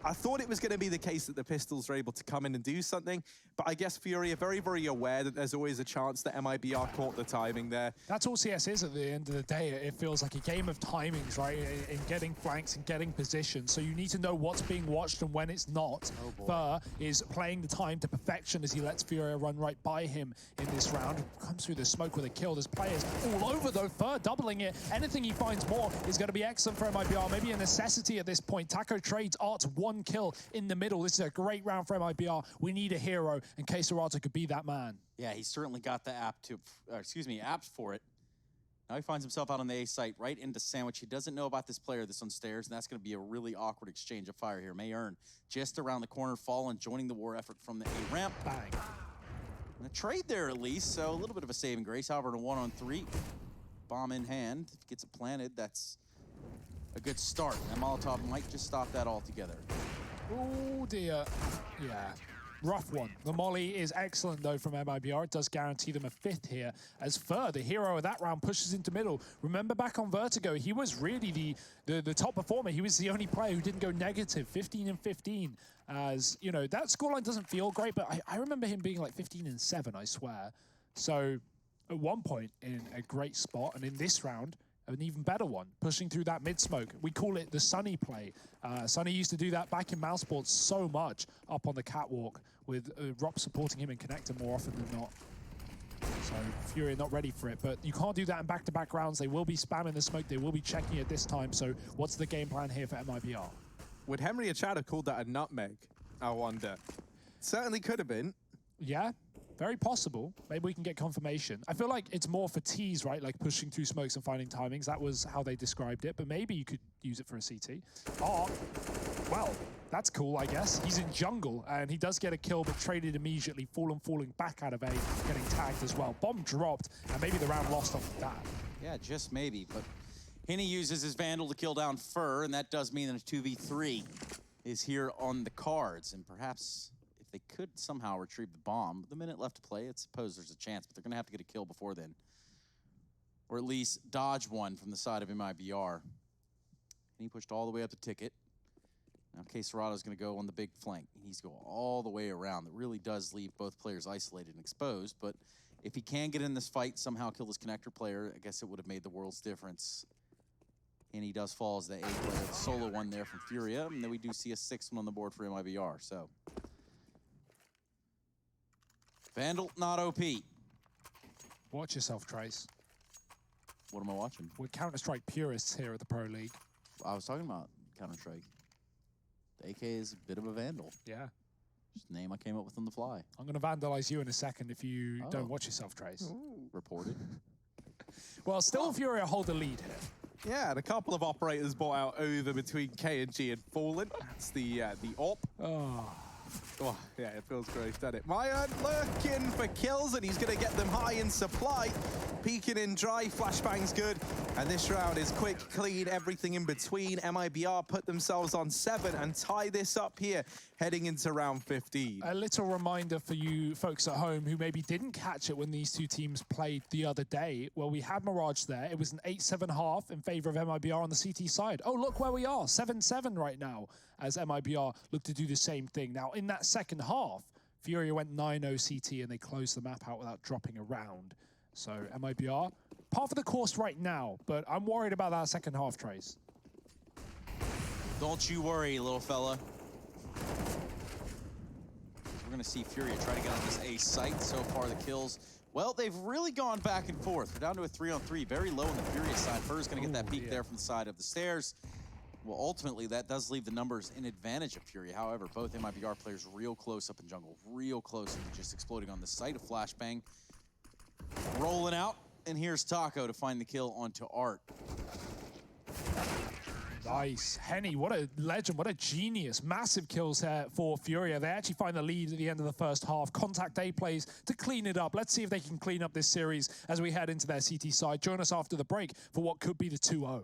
I thought it was going to be the case that the Pistols were able to come in and do something, but I guess Fury are very, very aware that there's always a chance that MiBr caught the timing there. That's all CS is at the end of the day. It feels like a game of timings, right? In getting flanks and getting position. So you need to know what's being watched and when it's not. Fur is playing the time to perfection as he lets Furia run right by him in this round. Comes through the smoke with a kill. There's players all over though. Fur doubling it. Anything he finds more is going to be excellent for MiBr. Maybe a necessity at this point. Taco trades Art's one kill in the middle. This is a great round for MiBr. We need a hero, and Quesarata could be that man. Yeah, he's certainly got the apps for it. Now he finds himself out on the A site, right into Sandwich. He doesn't know about this player that's on stairs, and that's going to be a really awkward exchange of fire here. Mayern just around the corner, Fallen joining the war effort from the A ramp. Bang. And a trade there at least, so a little bit of a saving grace. However, in a 1-on-3, bomb in hand, if he gets it planted, that's a good start. And Molotov might just stop that altogether. Oh dear. Yeah. Rough one. The molly is excellent though from MiBr. It does guarantee them a 5th here as Fur, the hero of that round, pushes into middle. Remember back on Vertigo, he was really the top performer. He was the only player who didn't go negative, 15 and 15. As, you know, that scoreline doesn't feel great, but I remember him being like 15 and 7, I swear. So at one point in a great spot, and in this round, an even better one, pushing through that mid-smoke. We call it the Sunny play. Sunny used to do that back in Mousesports so much up on the catwalk with Rop supporting him in connector more often than not. So Fury not ready for it, but you can't do that in back-to-back rounds. They will be spamming the smoke. They will be checking it this time. So what's the game plan here for MiBr? Would Henry or Chad have called that a nutmeg? I wonder. Certainly could have been. Yeah. Very possible. Maybe we can get confirmation. I feel like it's more for T's, right? Like pushing through smokes and finding timings. That was how they described it, but maybe you could use it for a CT. Oh, well, that's cool, I guess. He's in jungle, and he does get a kill, but traded immediately. Falling back out of A, getting tagged as well. Bomb dropped, and maybe the round lost off of that. Yeah, just maybe, but Henny uses his Vandal to kill down Fur, and that does mean that a 2v3 is here on the cards, and perhaps they could somehow retrieve the bomb. With a minute left to play, I suppose there's a chance, but they're going to have to get a kill before then. Or at least dodge one from the side of MiBr. And he pushed all the way up the ticket. Now Quesarata's going to go on the big flank. He needs to go all the way around. That really does leave both players isolated and exposed, but if he can get in this fight, somehow kill this connector player, I guess it would have made the world's difference. And he does fall as the A player. The solo one there from Furia, and then we do see a 6th one on the board for MiBr, so. Vandal, not OP. Watch yourself, Trace. What am I watching? We're Counter-Strike purists here at the Pro League. I was talking about Counter-Strike. The AK is a bit of a Vandal. Yeah. Just a name I came up with on the fly. I'm going to vandalize you in a second if you don't watch yourself, Trace. Reported. Well, still Furia hold the lead here. Yeah, and a couple of operators bought out over between K&G and Fallen. That's the AWP. Oh, yeah, it feels great, doesn't it? MiBr looking for kills, and he's going to get them high in supply. Peeking in dry, flashbang's good. And this round is quick, clean, everything in between. MiBr put themselves on 7 and tie this up here, heading into round 15. A little reminder for you folks at home who maybe didn't catch it when these two teams played the other day. Well, we had Mirage there. It was an 8-7 half in favor of MiBr on the CT side. Oh, look where we are, 7-7 right now, as MiBr look to do the same thing. Now, in that second half, Furia went 9-0 CT and they closed the map out without dropping a round. So MiBr, part of the course right now, but I'm worried about that second half, Trace. Don't you worry, little fella. We're going to see Furia try to get on this A site. So far, the kills, well, they've really gone back and forth. We're down to a 3-on-3, very low on the Furia side. Fur's going to get that peek there from the side of the stairs. Well, ultimately, that does leave the numbers in advantage of Furia. However, both MiBr players real close up in jungle, real close to just exploding on the site of Flashbang. Rolling out, and here's Taco to find the kill onto Art. Nice. Henny, what a legend, what a genius. Massive kills here for Furia. They actually find the lead at the end of the first half. Contact A plays to clean it up. Let's see if they can clean up this series as we head into their CT side. Join us after the break for what could be the 2-0.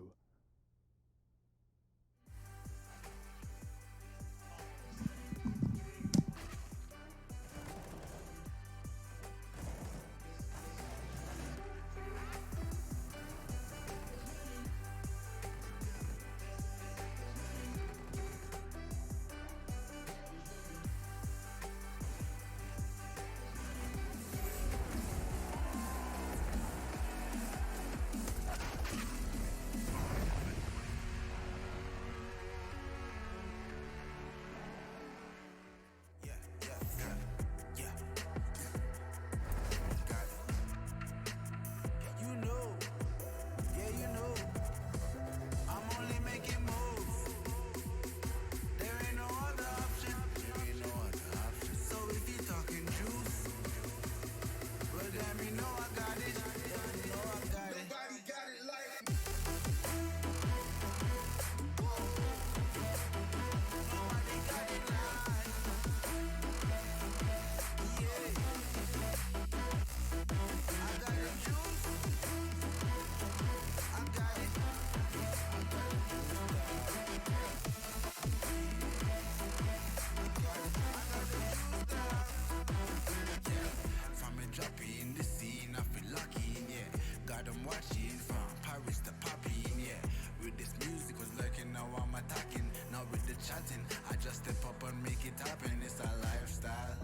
I just step up and make it happen, it's a lifestyle.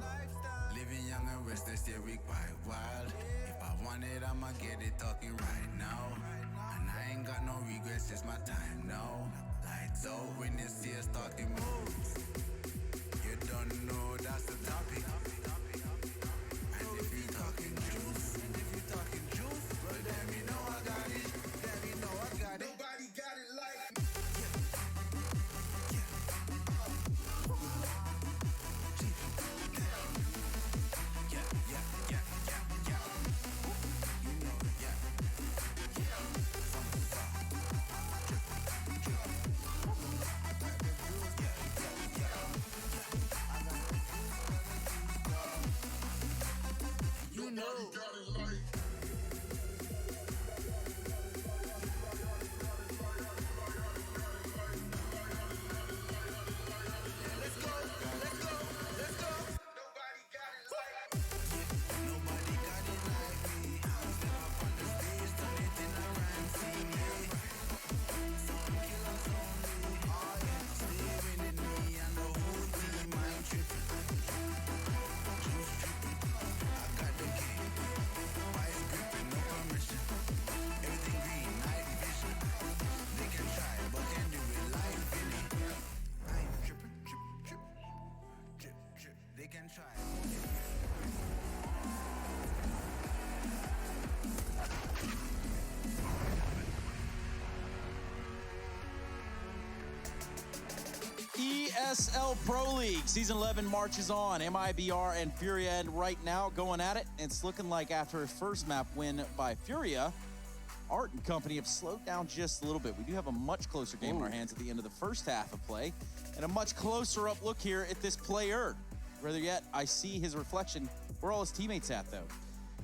Living young and restless, yeah, we quite wild. If I want it, I'ma get it talking right now. And I ain't got no regrets, it's my time now. Lights out when you see us talking moves. You don't know that's the topic. And if you talking juice, well then you know I got it. Then you know I got it. Nobody got it like ESL Pro League Season 11 marches on. MiBr and Furia right now going at it. It's looking like after a first map win by Furia, Art and company have slowed down just a little bit. We do have a much closer game in our hands at the end of the first half of play, and a much closer up look here at this player. Rather yet, I see his reflection. Where are all his teammates at, though?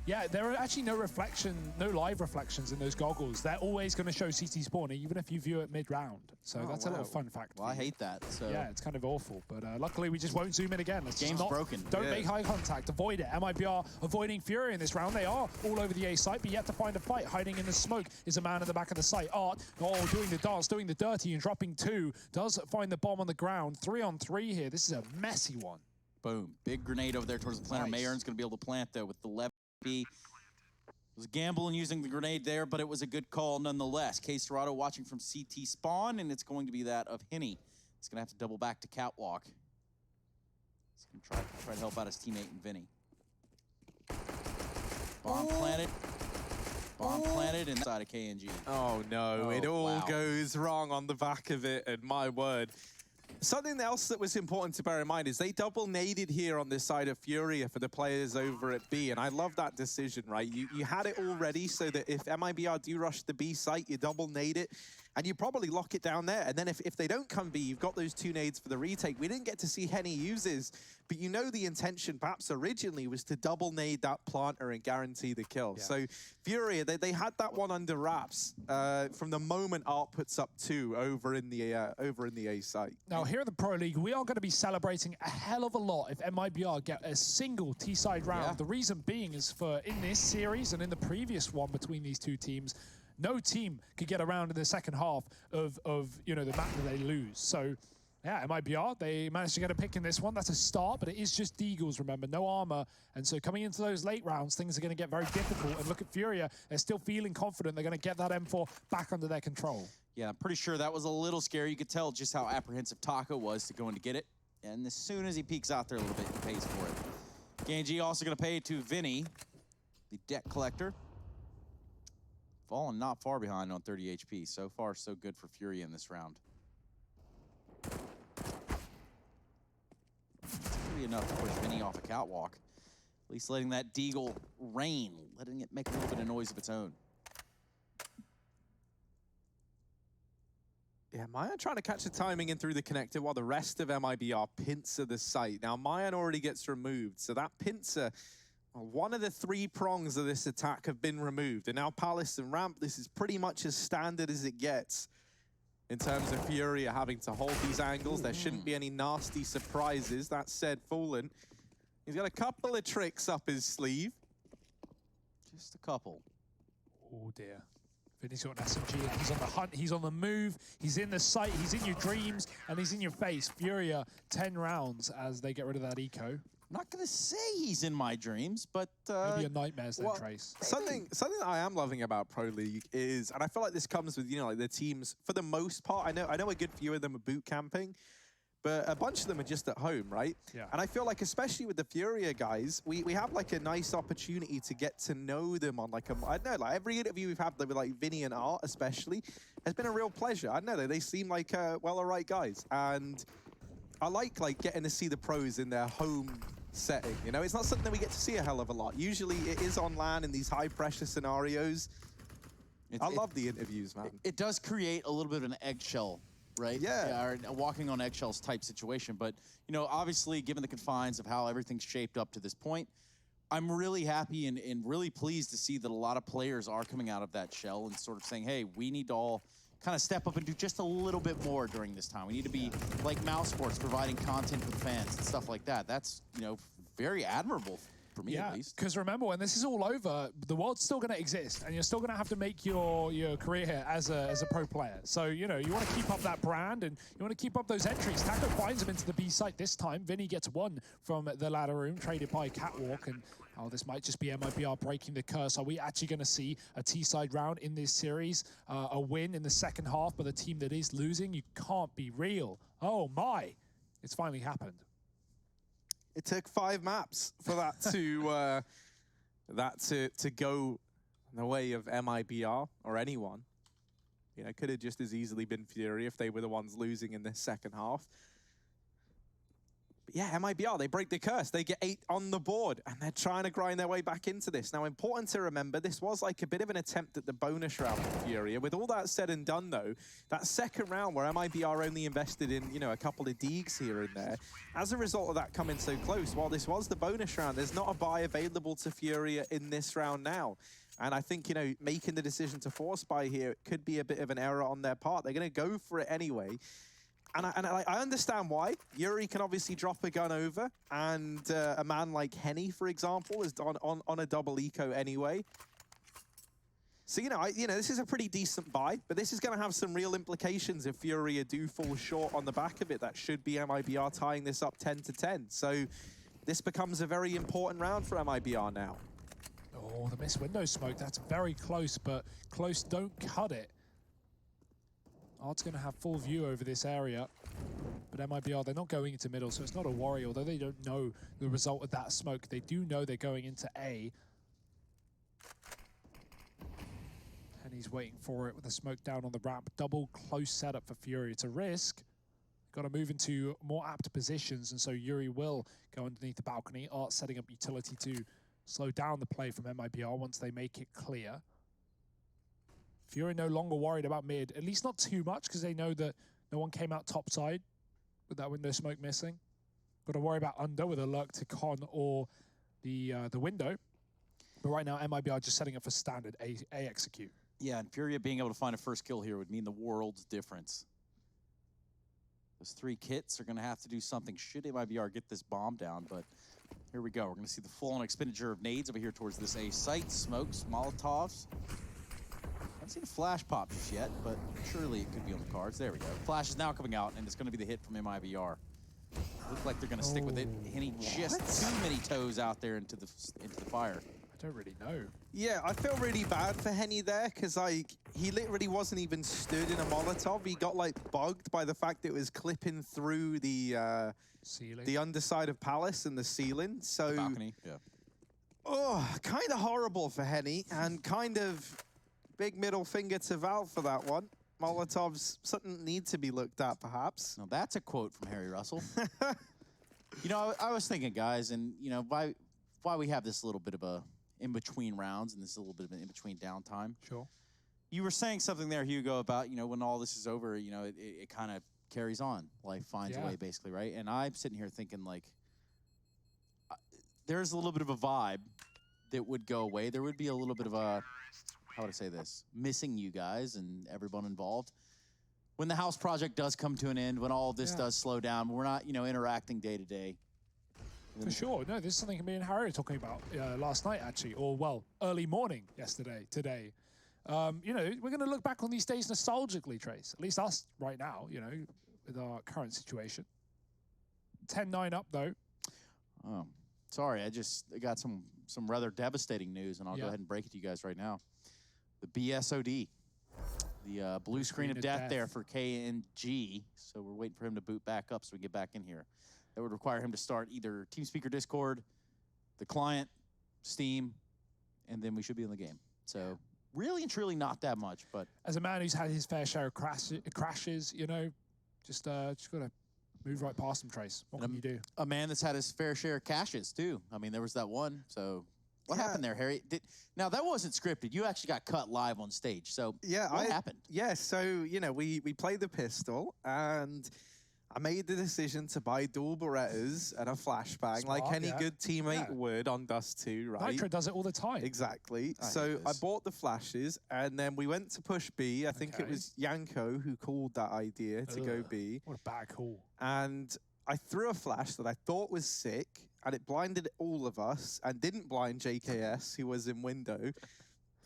Yeah, there are actually no live reflections in those goggles. They're always going to show CT spawn, even if you view it mid-round. So that's a little fun fact. Well, I hate that. So yeah, it's kind of awful. But luckily, we just won't zoom in again. Let's Game's broken. Don't make eye contact. Avoid it. MiBr avoiding Furia in this round. They are all over the A site, but yet to find a fight. Hiding in the smoke is a man at the back of the site. Art, doing the dance, doing the dirty, and dropping two. Does find the bomb on the ground. 3-on-3 here. This is a messy one. Boom. Big grenade over there towards the planter. Nice. Mayern's going to be able to plant, though, with the left B. Was gambling using the grenade there, but it was a good call nonetheless. Case Dorado watching from CT spawn, and it's going to be that of Henny. He's going to have to double back to Catwalk. He's going to try to help out his teammate and Vinny. Bomb planted. Bomb planted inside of KNG. Oh no, it all goes wrong on the back of it, and my word. Something else that was important to bear in mind is they double naded here on this side of Furia for the players over at B, and I love that decision, right? You had it all ready so that if MiBr do rush the B site, you double nade it, and you probably lock it down there. And then if they don't come B, you've got those 2 nades for the retake. We didn't get to see Henny uses, but you know the intention perhaps originally was to double nade that planter and guarantee the kill. Yeah. So Furia, they had that one under wraps from the moment Art puts up 2 over in the A site. Now here in the Pro League, we are going to be celebrating a hell of a lot if MiBr get a single T-side round. Yeah. The reason being is for in this series and in the previous one between these 2 teams, no team could get around in the second half of the map that they lose. So, yeah, MiBr, they managed to get a pick in this one. That's a start, but it is just Deagles, remember, no armor. And so coming into those late rounds, things are going to get very difficult. And look at Furia, they're still feeling confident they're going to get that M4 back under their control. Yeah, I'm pretty sure that was a little scary. You could tell just how apprehensive Taco was to go in to get it. And as soon as he peeks out there a little bit, he pays for it. Genji also going to pay to Vinny, the debt collector. Fallen not far behind on 30 HP. So far, so good for Furia in this round. It's gonna be enough to push Vinny off a catwalk. At least letting that Deagle rain, letting it make a little bit of noise of its own. Yeah, Mayan trying to catch the timing in through the connector while the rest of MiBr pincer the site. Now, Mayan already gets removed, so that pincer, one of the 3 prongs of this attack have been removed. And now Palace and Ramp, this is pretty much as standard as it gets in terms of Furia having to hold these angles. There shouldn't be any nasty surprises. That said, Fallen, he's got a couple of tricks up his sleeve. Just a couple. Oh, dear. Vinny's got an SMG, and he's on the hunt, he's on the move, he's in the sight, he's in your dreams, and he's in your face. Furia, 10 rounds as they get rid of that eco. I'm not going to say he's in my dreams, but... maybe a nightmares then, Trace. Something that I am loving about Pro League is, and I feel like this comes with, like the teams, for the most part, I know a good few of them are boot camping, but a bunch of them are just at home, right? Yeah. And I feel like, especially with the Furia guys, we have like a nice opportunity to get to know them on like I don't know, like every interview we've had with like Vinny and Art especially has been a real pleasure. I don't know, they seem like all right guys, and I like getting to see the pros in their home setting. You know, it's not something that we get to see a hell of a lot. Usually it is on LAN in these high pressure scenarios. I love the interviews, man. It does create a little bit of an eggshell, right? Yeah. Or a walking on eggshells type situation. But, you know, obviously, given the confines of how everything's shaped up to this point, I'm really happy and really pleased to see that a lot of players are coming out of that shell and sort of saying, hey, we need to all kind of step up and do just a little bit more during this time. We need to be like Mouse Sports, providing content for the fans and stuff like that. That's, you know, very admirable for me, at least. Because remember, when this is all over, the world's still going to exist, and you're still going to have to make your career here as a pro player. So, you know, you want to keep up that brand, and you want to keep up those entries. Taco finds him into the B site this time. Vinny gets 1 from the ladder room, traded by Catwalk, and oh, this might just be MiBr breaking the curse. Are we actually going to see a T-side round in this series? A win in the second half by the team that is losing? You can't be real. Oh, my. It's finally happened. It took 5 maps for that to go the way of MiBr or anyone. You know, it could have just as easily been Fury if they were the ones losing in this second half. But yeah, MiBr, they break the curse. They get 8 on the board, and they're trying to grind their way back into this. Now, important to remember, this was like a bit of an attempt at the bonus round for Furia. With all that said and done, though, that second round where MiBr only invested in, you know, a couple of deegs here and there, as a result of that coming so close, while this was the bonus round, there's not a buy available to Furia in this round now. And I think, you know, making the decision to force buy here could be a bit of an error on their part. They're going to go for it anyway. And I understand why. Yuri can obviously drop a gun over, and a man like Henny, for example, is on a double eco anyway. So, you know, this is a pretty decent buy, but this is going to have some real implications if Furia do fall short on the back of it. That should be MiBr tying this up 10-10. So this becomes a very important round for MiBr now. Oh, the missed window smoke. That's very close, but close don't cut it. Art's going to have full view over this area, but MiBr, they're not going into middle, so it's not a worry, although they don't know the result of that smoke. They do know they're going into A. And he's waiting for it with the smoke down on the ramp. Double close setup for Fury. It's a risk. got to move into more apt positions, and so Yuri will go underneath the balcony. Art setting up utility to slow down the play from MiBr once they make it clear. Furia no longer worried about mid, at least not too much, because they know that no one came out topside with that window smoke missing. Got to worry about under with a lurk to Con or the window. But right now, MiBr just setting up for standard A execute. Yeah, and Furia being able to find a first kill here would mean the world's difference. Those 3 kits are going to have to do something. Should MiBr get this bomb down, but here we go. We're going to see the full-on expenditure of nades over here towards this A site. Smokes, Molotovs. Haven't seen a flash pop just yet, but surely it could be on the cards. There we go. Flash is now coming out, and it's going to be the hit from MiBr. Look like they're going to stick with it. Henny just too many toes out there into the fire. I don't really know. Yeah, I feel really bad for Henny there, because like he literally wasn't even stood in a Molotov. He got like bugged by the fact that it was clipping through the ceiling, the underside of Palace and the ceiling. So the balcony, yeah. Oh, kind of horrible for Henny, and kind of big middle finger to Valve for that one. Molotovs, something need to be looked at, perhaps. Now that's a quote from Harry Russell. You know, I was thinking, guys, and you know, why we have this little bit of a in-between rounds and this little bit of an in-between downtime. Sure. You were saying something there, Hugo, about, you know, when all this is over, you know, it kind of carries on. Life finds a way, basically, right? And I'm sitting here thinking, like, there's a little bit of a vibe that would go away. There would be a little bit of a, how would I say this, missing you guys and everyone involved. When the house project does come to an end, when all of this does slow down, we're not, you know, interacting day to day. For sure. No, this is something me and Harry were talking about last night, actually, or, well, early morning today. You know, we're going to look back on these days nostalgically, Trace. At least us right now, you know, with our current situation. 10-9 up, though. Oh, sorry. I got some rather devastating news, and I'll go ahead and break it to you guys right now. The BSOD. The blue screen of death there for KNG. So we're waiting for him to boot back up so we can get back in here. That would require him to start either TeamSpeak or Discord, the client, Steam, and then we should be in the game. So really and truly not that much, but as a man who's had his fair share of crashes, you know, just gotta move right past them, Trace. What can you do? A man that's had his fair share of caches too. I mean, there was that one. So what happened there, Harry? Now that wasn't scripted. You actually got cut live on stage. So what happened? Yeah, so you know, we played the pistol, and I made the decision to buy dual Berettas and a flashbang, like any good teammate would on Dust 2, right? Nitro does it all the time. Exactly. So I bought the flashes, and then we went to push B. I think it was Yanko who called that idea to go B. What a bad call. And I threw a flash that I thought was sick, and it blinded all of us, and didn't blind JKS, who was in window.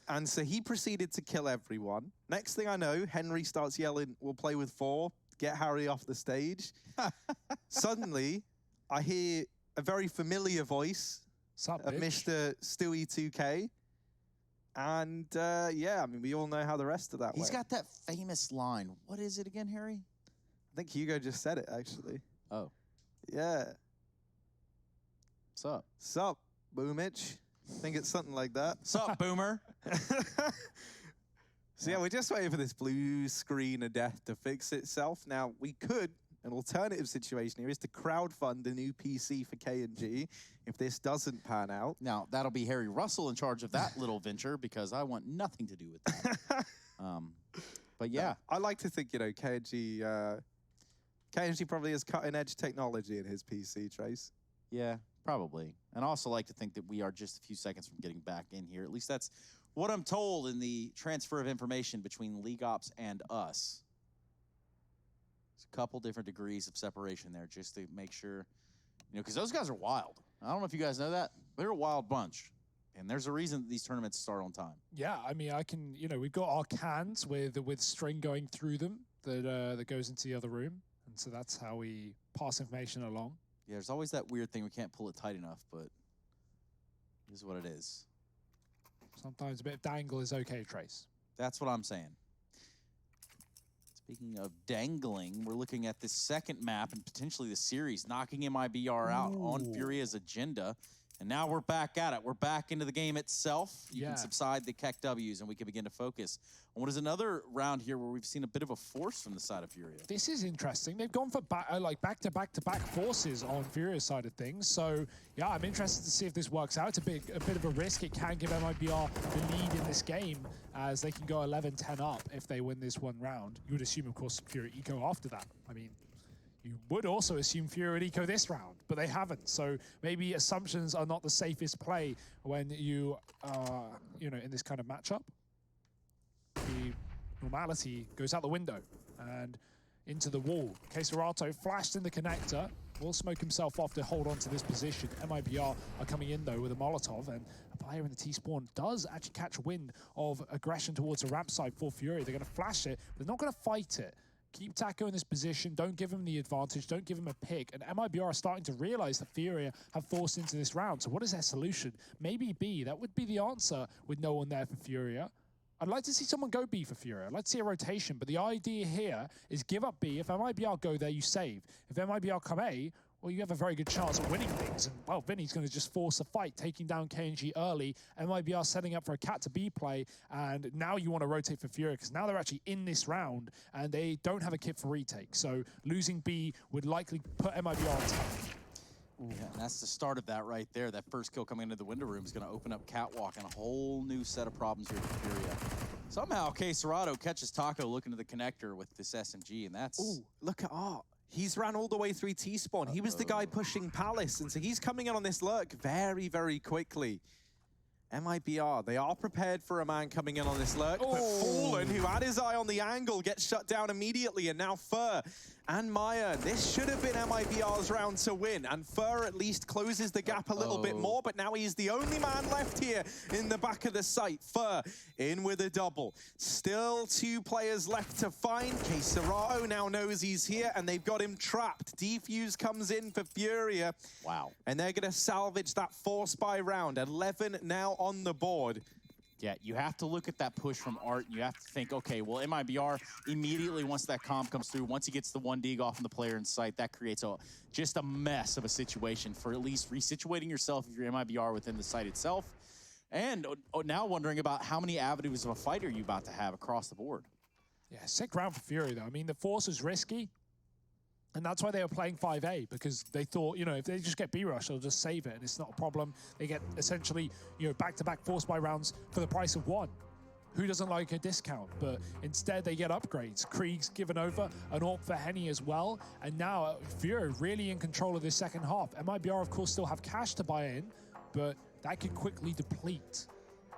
And so he proceeded to kill everyone. Next thing I know, Henry starts yelling, "We'll play with 4. Get Harry off the stage." Suddenly, I hear a very familiar voice of Mr. Stewie 2K. And yeah, I mean, we all know how the rest of that went. He's got that famous line. What is it again, Harry? I think Hugo just said it, actually. Oh. Yeah. Sup? Sup, Boomich. I think it's something like that. Sup, Boomer? So yeah, we're just waiting for this blue screen of death to fix itself. Now, we could, an alternative situation here is to crowdfund a new PC for K&G if this doesn't pan out. Now, that'll be Harry Russell in charge of that little venture, because I want nothing to do with that. But yeah. I like to think, you know, K&G probably has cutting-edge technology in his PC, Trace. Yeah, probably. And I also like to think that we are just a few seconds from getting back in here. At least that's what I'm told in the transfer of information between League Ops and us. There's a couple different degrees of separation there just to make sure, you know, because those guys are wild. I don't know if you guys know that. They're a wild bunch. And there's a reason that these tournaments start on time. Yeah, I mean, you know, we've got our cans with string going through them that goes into the other room. And so that's how we pass information along. Yeah, there's always that weird thing. We can't pull it tight enough, but it is what it is. Sometimes a bit of dangle is okay, Trace. That's what I'm saying. Speaking of dangling, we're looking at this second map and potentially the series, knocking MiBr out on Furia's agenda. And now we're back at it. We're back into the game itself. You Yeah. can subside the Keck W's and we can begin to focus on what is another round here where we've seen a bit of a force from the side of Furia. This is interesting. They've gone for back-to-back forces on Furia's side of things. So yeah, I'm interested to see if this works out. It's a bit of a risk. It can give MiBr the lead in this game as they can go 11-10 up if they win this one round. You would assume, of course, Furia eco after that. I mean, you would also assume Furia would eco this round, but they haven't. So maybe assumptions are not the safest play when you are, in this kind of matchup. The normality goes out the window and into the wall. CsGo flashed in the connector, will smoke himself off to hold on to this position. MiBr are coming in though with a Molotov, and a player in the T-spawn does actually catch wind of aggression towards the ramp side for Furia. They're gonna flash it, but they're not gonna fight it. Keep Taco in this position, don't give him the advantage, don't give him a pick, and MiBr are starting to realize that Furia have forced into this round. So what is their solution? Maybe B, that would be the answer with no one there for Furia. I'd like to see someone go B for Furia. I'd like to see a rotation, but the idea here is give up B. If MiBr go there, you save. If MiBr come A, well, you have a very good chance of winning things. And, well, Vinny's going to just force a fight, taking down KNG early. MiBr setting up for a cat to B play, and now you want to rotate for Furia, because now they're actually in this round, and they don't have a kit for retake. So losing B would likely put MiBr on top. Yeah, and that's the start of that right there. That first kill coming into the window room is going to open up Catwalk and a whole new set of problems here for Furia. Somehow, CsGo catches Taco looking to the connector with this SMG, and that's... Ooh, look at Art. He's ran all the way through T-spawn. He was the guy pushing Palace, and so he's coming in on this lurk very, very quickly. MiBr, they are prepared for a man coming in on this lurk, but Fallen, who had his eye on the angle, gets shut down immediately, and now Fur and Maya. This should have been MiBr's round to win, and Fur at least closes the gap a little bit more, but now he's the only man left here in the back of the site. Fur in with a double. Still 2 players left to find. CsGo now knows he's here, and they've got him trapped. Defuse comes in for Furia. Wow. And they're going to salvage that 4-spy round. 11 now on the board. Yeah, you have to look at that push from Art. You have to think, okay, well, MiBr immediately, once that comp comes through, once he gets the 1 dig off on the player in sight, that creates just a mess of a situation for at least resituating yourself if you're MiBr within the site itself. And now wondering about how many avenues of a fight are you about to have across the board. Yeah, sick round for Furia, though. I mean, the force is risky. And that's why they were playing 5A, because they thought, if they just get B-rush, they'll just save it, and it's not a problem. They get essentially, back-to-back force-buy rounds for the price of 1. Who doesn't like a discount? But instead, they get upgrades. Krieg's given over, an AWP for Henny as well, and now Furia really in control of this second half. MiBr, of course, still have cash to buy in, but that could quickly deplete.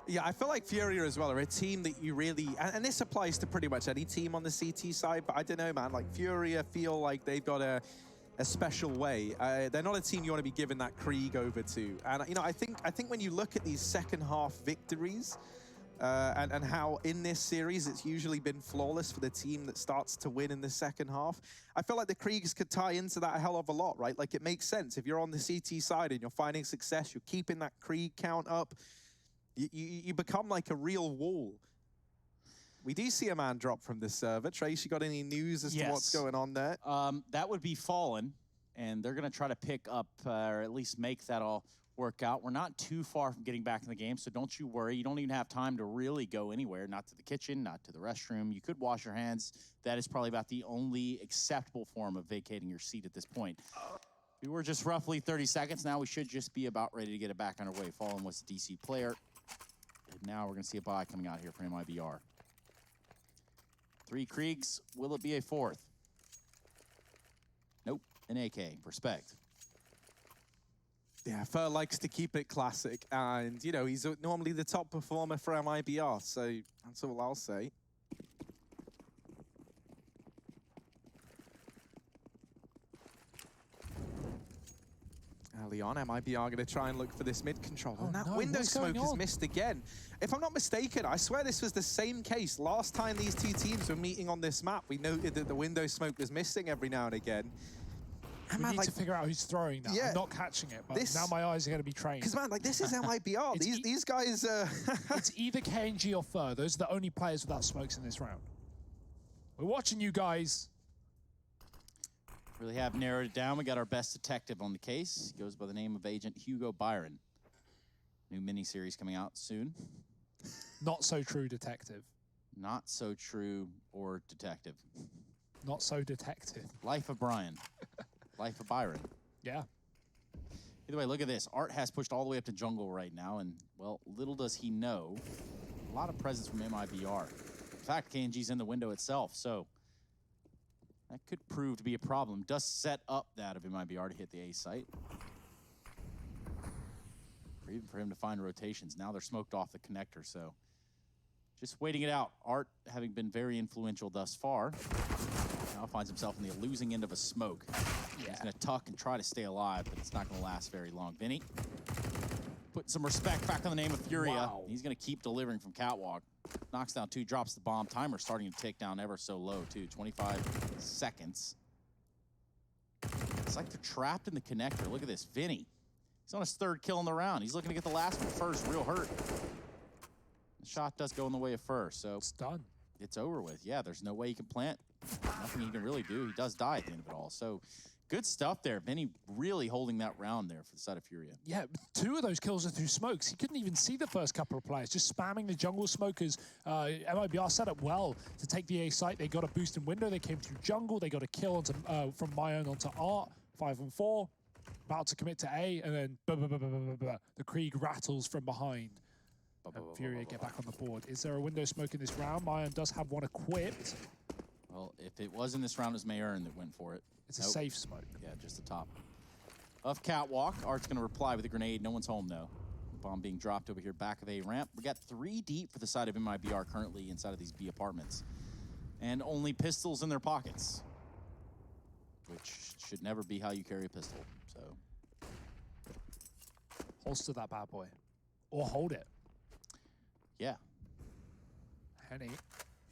Yeah, I feel like Furia as well are a team that you really, and this applies to pretty much any team on the CT side, but I don't know, man, like Furia feel like they've got a special way. They're not a team you want to be giving that Krieg over to. And, I think when you look at these second half victories and how in this series it's usually been flawless for the team that starts to win in the second half, I feel like the Kriegs could tie into that a hell of a lot, right? Like it makes sense. If you're on the CT side and you're finding success, you're keeping that Krieg count up, you become like a real wall. We do see a man drop from this server. Trace, you got any news as to what's going on there? That would be Fallen, and they're going to try to pick up, or at least make that all work out. We're not too far from getting back in the game, so don't you worry. You don't even have time to really go anywhere, not to the kitchen, not to the restroom. You could wash your hands. That is probably about the only acceptable form of vacating your seat at this point. We were just roughly 30 seconds. Now we should just be about ready to get it back underway. Fallen was the DC player. And now we're going to see a buy coming out here for MiBr. 3 Kriegs. Will it be a 4th? Nope. An AK. Respect. Yeah, Fur likes to keep it classic. And, he's normally the top performer for MiBr. So that's all I'll say. Early on, MiBr are going to try and look for this mid control. And that window smoke is missed again. If I'm not mistaken, I swear this was the same case. Last time these 2 teams were meeting on this map, we noted that the window smoke was missing every now and again. And we need to figure out who's throwing that. Yeah, I'm not catching it, but now my eyes are going to be trained. Because, man, this is MiBr. these guys... It's either KNG or Fur. Those are the only players without smokes in this round. We're watching you guys. Really have narrowed it down. We got our best detective on the case. He goes by the name of Agent Hugo Byron. New mini-series coming out soon. Not so true, detective. Not so true or detective. Not so detective. Life of Brian. Life of Byron. Yeah. Either way, look at this. Art has pushed all the way up to jungle right now, and, well, little does he know, a lot of presence from MiBr. In fact, KNG's in the window itself, so that could prove to be a problem. Does set up that of MiBr to hit the A site. Or even for him to find rotations. Now they're smoked off the connector, so just waiting it out. Art, having been very influential thus far, now finds himself in the losing end of a smoke. Yeah. He's going to tuck and try to stay alive, but it's not going to last very long. Vinny, put some respect back on the name of Furia. Wow. He's going to keep delivering from Catwalk. Knocks down 2, drops the bomb. Timer starting to tick down ever so low, too. 25 seconds. It's like they're trapped in the connector. Look at this. Vinny, he's on his 3rd kill in the round. He's looking to get the last one first. Real hurt. The shot does go in the way of first, so it's done. It's over with. Yeah, there's no way he can plant. Nothing he can really do. He does die at the end of it all. So good stuff there. Vinny really holding that round there for the side of Furia. Yeah, 2 of those kills are through smokes. He couldn't even see the first couple of players, just spamming the jungle smokers. MiBr set up well to take the A site. They got a boost in window. They came through jungle. They got a kill onto, from Myon onto Art. 5-on-4. About to commit to A, and then the Krieg rattles from behind. And Furia get back on the board. Is there a window smoke in this round? Myon does have one equipped. Well, if it was in this round, it was MiBr that went for it. It's a safe smoke. Yeah, just the top of Catwalk. Art's going to reply with a grenade. No one's home, though. Bomb being dropped over here back of A ramp. We got 3 deep for the side of MiBr currently inside of these B apartments. And only pistols in their pockets. Which should never be how you carry a pistol, so. Holster that bad boy. Or hold it. Yeah. Henny,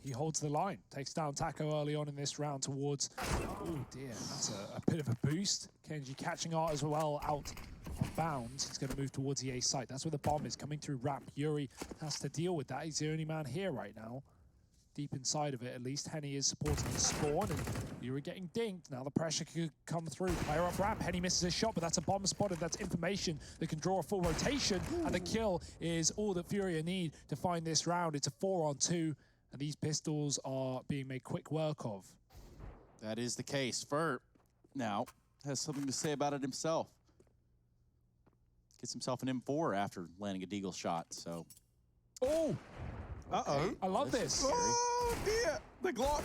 he holds the line. Takes down Taco early on in this round towards... Oh dear, that's a bit of a boost. Kenji catching Art as well out of bounds. He's going to move towards the A site. That's where the bomb is coming through ramp. Yuri has to deal with that. He's the only man here right now. Deep inside of it, at least. Henny is supporting the spawn, and Yuri getting dinked. Now the pressure could come through. Player up ramp. Henny misses his shot, but that's a bomb spotted. That's information that can draw a full rotation, and the kill is all that Furia need to find this round. It's a 4-on-2, and these pistols are being made quick work of. That is the case. Fur now has something to say about it himself. Gets himself an M4 after landing a deagle shot, so. Oh! Uh-oh. I love this. Oh, dear. The Glock.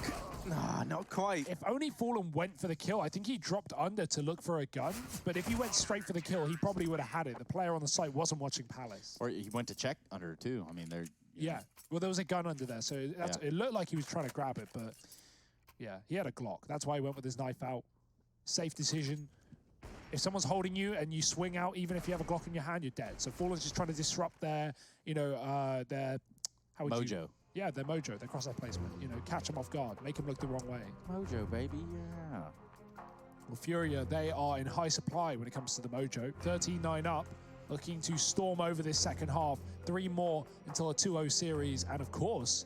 Nah, not quite. If only Fallen went for the kill, I think he dropped under to look for a gun. But if he went straight for the kill, he probably would have had it. The player on the site wasn't watching Palace. Or he went to check under too. I mean, they're... Yeah. Well, there was a gun under there, so it looked like he was trying to grab it, but yeah, he had a Glock. That's why he went with his knife out. Safe decision. If someone's holding you and you swing out, even if you have a Glock in your hand, you're dead. So Fallen's just trying to disrupt their, their... Mojo. Yeah, their mojo, their crosshair placement. Catch them off guard, make them look the wrong way. Mojo, baby, yeah. Well, Furia, they are in high supply when it comes to the mojo. 13-9 up, looking to storm over this second half. 3 more until a 2-0 series, and of course,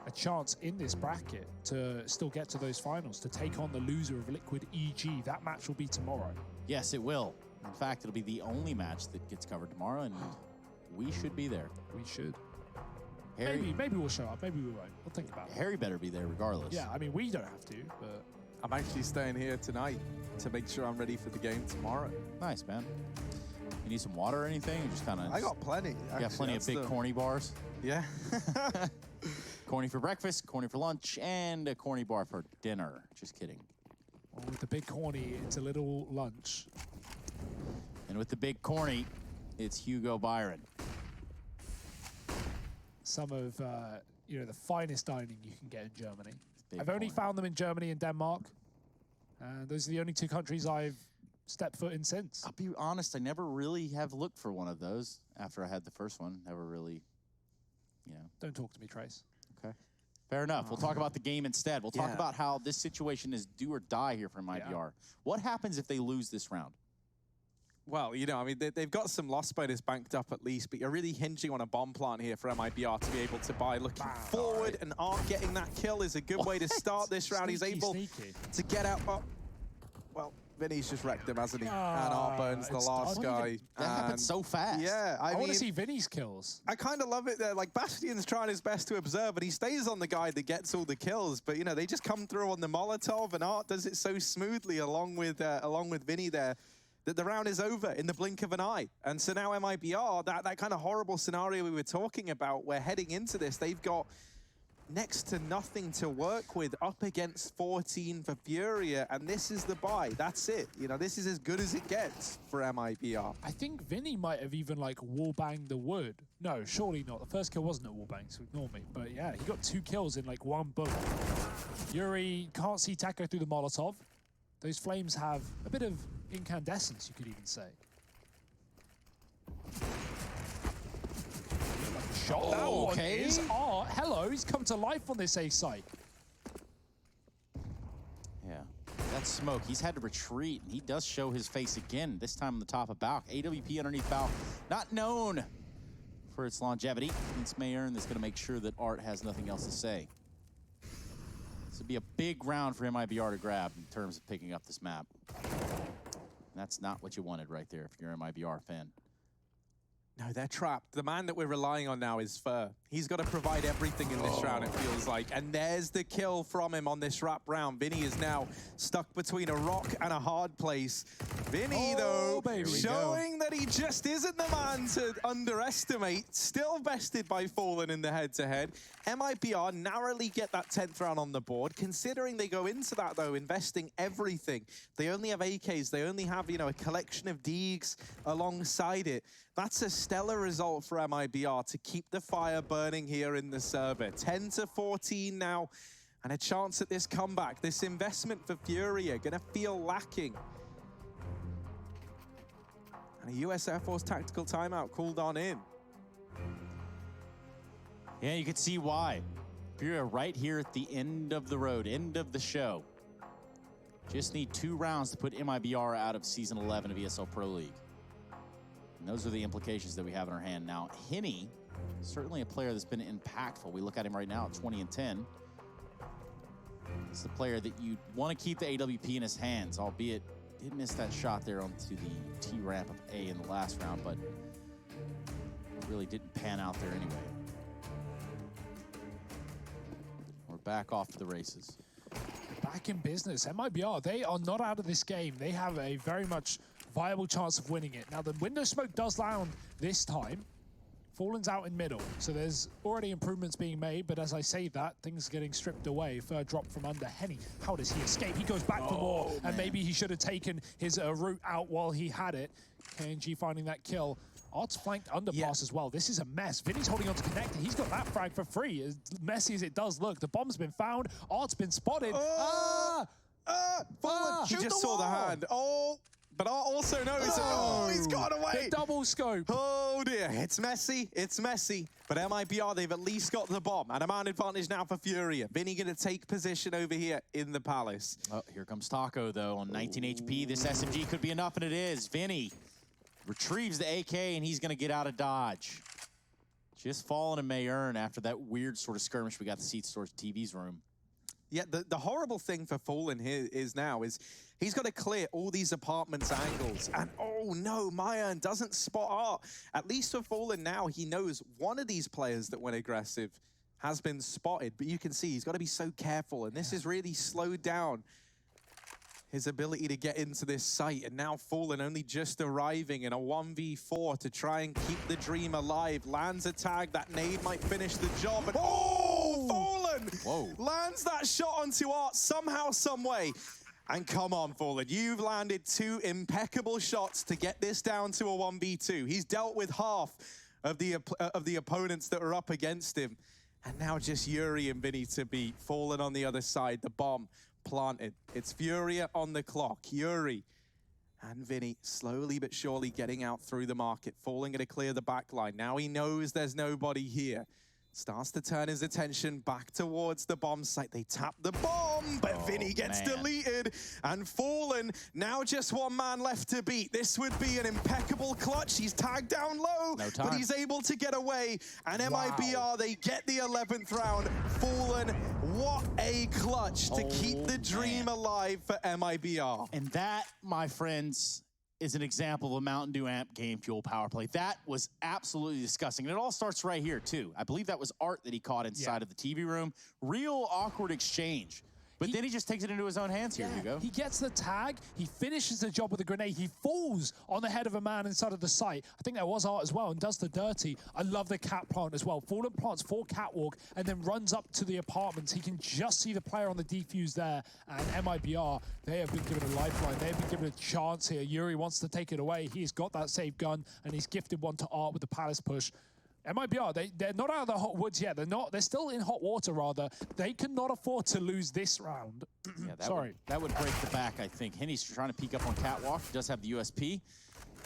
a chance in this bracket to still get to those finals, to take on the loser of Liquid EG. That match will be tomorrow. Yes, it will. In fact, it'll be the only match that gets covered tomorrow, and we should be there. We should. Harry, maybe we'll show up. Maybe we won't. We'll think about it. Harry better be there regardless. Yeah, I mean, we don't have to, but... I'm actually staying here tonight to make sure I'm ready for the game tomorrow. Nice, man. You need some water or anything? Or just kind of... I got plenty. You got plenty of big corny bars? Yeah. Corny for breakfast, corny for lunch, and a corny bar for dinner. Just kidding. Well, with the big corny, it's a little lunch. And with the big corny, it's Hugo Byron. Some of the finest dining you can get in Germany. I've only found them in Germany and Denmark. Those are the only 2 countries I've stepped foot in since. I'll be honest, I never really have looked for one of those after I had the first one. Never really, Don't talk to me, Trace. Okay. Fair enough. We'll talk about the game instead. We'll talk about how this situation is do or die here for MiBr. Yeah. What happens if they lose this round? Well, I mean, they've got some loss bonus banked up at least, but you're really hinging on a bomb plant here for MiBr to be able to buy. Looking forward, and Art getting that kill is a good way to start this round. He's able to get out. Well, Vinny's just wrecked him, hasn't he? And Art burns the last guy. That happened so fast. Yeah, I want mean, to see Vinny's kills. I kind of love it there. Like, Bastion's trying his best to observe, but he stays on the guy that gets all the kills. But, you know, they just come through on the Molotov, and Art does it so smoothly along with Vinny there, that the round is over in the blink of an eye. And so now MiBr, that kind of horrible scenario we were talking about, where heading into this, they've got next to nothing to work with, up against 14 for Furia, and this is the buy. That's it. You know, this is as good as it gets for MiBr. I think Vinny might have even, like, wallbanged the wood. No, surely not. The first kill wasn't a wallbang, so ignore me. But yeah, he got 2 kills in, like, 1 bullet. Yuri can't see Taco through the Molotov. Those flames have a bit of incandescence, you could even say. Shot. Oh, that one okay. is Art. Hello, he's come to life on this A site. Yeah, that smoke. He's had to retreat, and he does show his face again, this time on the top of Balk. AWP underneath Balk, not known for its longevity. It's MiBr that's going to make sure that Art has nothing else to say. This would be a big round for MiBr to grab in terms of picking up this map. And that's not what you wanted right there if you're an MiBr fan. No, they're trapped. The man that we're relying on now is Fur. He's got to provide everything in this round, it feels like. And there's the kill from him on this wrap round. Vinny is now stuck between a rock and a hard place. Vinny, though, showing that he just isn't the man to underestimate. Still bested by Fallen in the head-to-head. MiBr narrowly get that 10th round on the board. Considering they go into that, though, investing everything. They only have AKs. They only have, you know, a collection of Deegs alongside it. That's a stellar result for MiBr to keep the fire burning here in the server. 10-14 now, and a chance at this comeback. This investment for Furia gonna feel lacking. And a US Air Force tactical timeout called on in. Yeah, you can see why. Furia right here at the end of the road, end of the show. Just need 2 rounds to put MiBr out of Season 11 of ESL Pro League. And those are the implications that we have in our hand now. Henny, certainly a player that's been impactful. We look at him right now at 20 and 10. It's the player that you want to keep the AWP in his hands, albeit did miss that shot there onto the T ramp of A in the last round, but really didn't pan out there anyway. We're back off to the races. Back in business. MiBr, they are not out of this game. They have a very much viable chance of winning it. Now, the window smoke does land this time. Fallen's out in middle, so there's already improvements being made, but as I say that, things are getting stripped away. Third drop from under Henny. How does he escape? He goes back for more, and maybe he should have taken his route out while he had it. KNG finding that kill. Art's flanked underpass as well. This is a mess. Vinny's holding on to connector. He's got that frag for free. As messy as it does look, the bomb's been found. Art's been spotted. Fallen. He just saw the hand. But Art also knows. He's got away. The double scope. Oh dear, it's messy. It's messy. But MiBr, they've at least got the bomb. And a man advantage now for Furia. Vinny gonna take position over here in the Palace. Oh, here comes Taco though on 19 HP. This SMG could be enough, and it is. Vinny retrieves the AK, and he's gonna get out of dodge. Just falling to MiBr after that weird sort of skirmish we got to see towards TV's room. Yeah, the horrible thing for Fallen here is he's got to clear all these apartments angles. And oh no, MiBr doesn't spot Art. At least for Fallen now, he knows one of these players that went aggressive has been spotted. But you can see he's got to be so careful. And this has really slowed down his ability to get into this site. And now Fallen only just arriving in a 1v4 to try and keep the dream alive. Lands a tag. That nade might finish the job. And Fallen! Lands that shot onto Art somehow, some way. And come on, Fallen. You've landed 2 impeccable shots to get this down to a 1v2. He's dealt with half of the opponents that are up against him. And now just Yuri and Vinny to beat. Fallen on the other side. The bomb planted. It's Furia on the clock. Yuri and Vinny slowly but surely getting out through the market. Fallen gonna clear the back line. Now he knows there's nobody here. Starts to turn his attention back towards the bomb site. They tap the bomb, but Vinny gets deleted. And Fallen, now just one man left to beat. This would be an impeccable clutch. He's tagged down low, but he's able to get away. And MiBr, they get the 11th round. Fallen What a clutch to keep the dream alive for MiBr. And that, my friends, is an example of a Mountain Dew Amp Game Fuel power play. That was absolutely disgusting. And it all starts right here, too. I believe that was Art that he caught inside of the TV room. Real awkward exchange. But then he just takes it into his own hands here, Hugo. He gets the tag, he finishes the job with a grenade, he falls on the head of a man inside of the site. I think that was Art as well, and does the dirty. I love the cat plant as well. Fallen plants 4 catwalk and then runs up to the apartments. He can just see the player on the defuse there, and MiBr, they have been given a lifeline. They have been given a chance here. Yuri wants to take it away. He's got that save gun, and he's gifted one to Art with the Palace push. MiBr, they're not out of the hot woods yet. They're still in hot water, rather. They cannot afford to lose this round. Yeah, that would break the back, I think. Henny's trying to peek up on Catwalk. He does have the USP,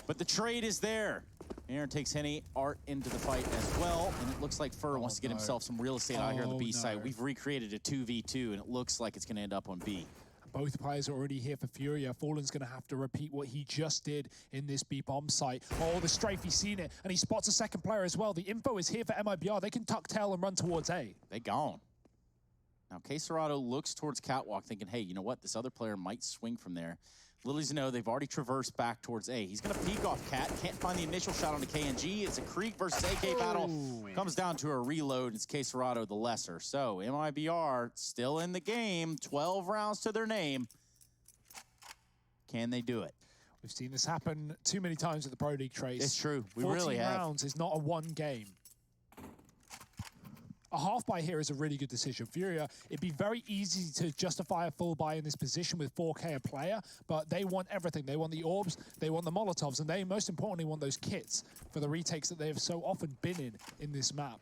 but the trade is there. Aaron takes Henny, Art into the fight as well, and it looks like Fur wants to get himself some real estate out here on the B side. We've recreated a 2v2, and it looks like it's going to end up on B. Both players are already here for Furia. Fallen's going to have to repeat what he just did in this B bomb site. Oh, the strafe, he's seen it, and he spots a second player as well. The info is here for MiBr. They can tuck tail and run towards A. They gone. Now, Quesarado looks towards Catwalk thinking, hey, you know what? This other player might swing from there. Lilies know they've already traversed back towards A. He's going to peek off Cat. Can't find the initial shot on the KNG. It's a Creek versus AK battle. Comes down to a reload. It's Quesarado the lesser. So, MiBr still in the game. 12 rounds to their name. Can they do it? We've seen this happen too many times with the Pro League Trace. It's true. We 14 really have. rounds is not a one game. A half buy here is a really good decision. Furia, it'd be very easy to justify a full buy in this position with 4K a player, but they want everything. They want the orbs, they want the Molotovs, and they most importantly want those kits for the retakes that they have so often been in this map.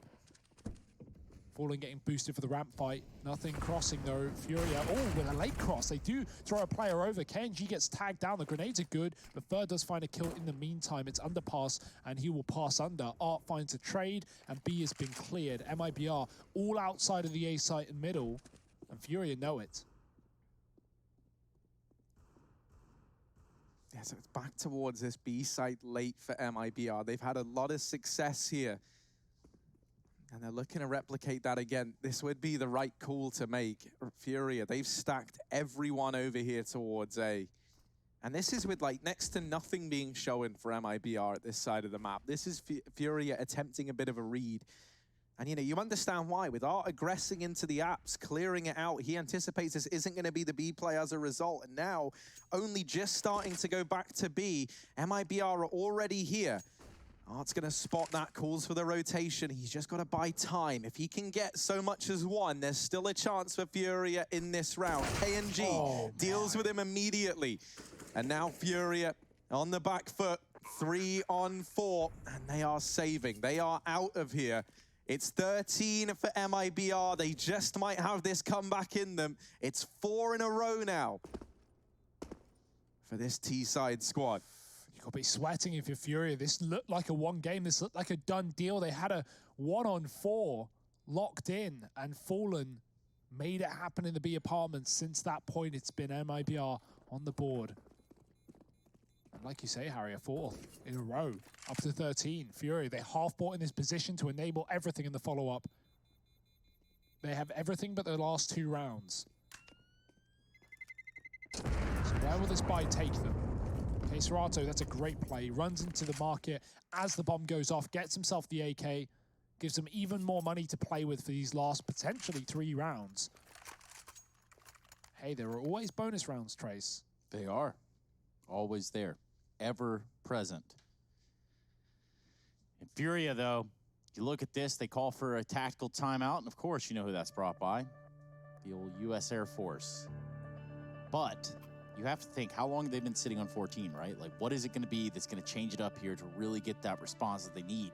Fallen getting boosted for the ramp fight. Nothing crossing though. Furia, with a late cross. They do throw a player over. KNG gets tagged down. The grenades are good, but Fur does find a kill in the meantime. It's underpass, and he will pass under. Art finds a trade, and B has been cleared. MiBr all outside of the A site and middle, and Furia know it. Yeah, so it's back towards this B site late for MiBr. They've had a lot of success here. And they're looking to replicate that again. This would be the right call to make. Furia, they've stacked everyone over here towards A. And this is with like next to nothing being shown for MiBr at this side of the map. This is Furia attempting a bit of a read. And you know, you understand why. With Art aggressing into the apps, clearing it out, he anticipates this isn't going to be the B play as a result. And now, only just starting to go back to B, MiBr are already here. Art's going to spot that, calls for the rotation. He's just got to buy time. If he can get so much as one, there's still a chance for Furia in this round. KNG deals with him immediately. And now Furia on the back foot, 3 on 4, and they are saving. They are out of here. It's 13 for MiBr. They just might have this comeback in them. It's 4 in a row now for this T-side squad. You'll be sweating if you're Furia. This looked like a one game. This looked like a done deal. They had a 1-on-4 locked in, and Fallen made it happen in the B apartments. Since that point, it's been MiBr on the board. And like you say, Harry, a 4th in a row, up to 13. Furia, they half-bought in this position to enable everything in the follow-up. They have everything but the last 2 rounds. So where will this buy take them? Quesarado, that's a great play. Runs into the market as the bomb goes off, gets himself the AK, gives him even more money to play with for these last potentially 3 rounds. Hey, there are always bonus rounds, Trace. They are. Always there. Ever present. In Furia, though, you look at this, they call for a tactical timeout, and of course you know who that's brought by. The old U.S. Air Force. But you have to think how long they've been sitting on 14, right? Like, what is it going to be that's going to change it up here to really get that response that they need?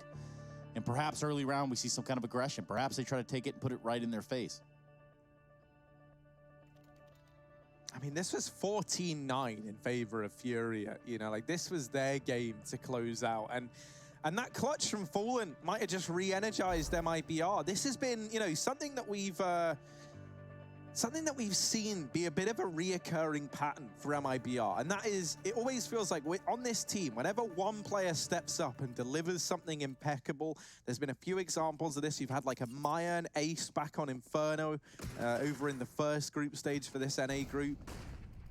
And perhaps early round we see some kind of aggression. Perhaps they try to take it and put it right in their face. I mean, this was 14-9 in favor of Furia. You know, like, this was their game to close out. And that clutch from Fallen might have just re-energized MiBr. This has been, you know, something that we've something that we've seen be a bit of a reoccurring pattern for MiBr, and that is, it always feels like on this team, whenever one player steps up and delivers something impeccable, there's been a few examples of this. You've had like a Mayan ace back on Inferno over in the first group stage for this NA group.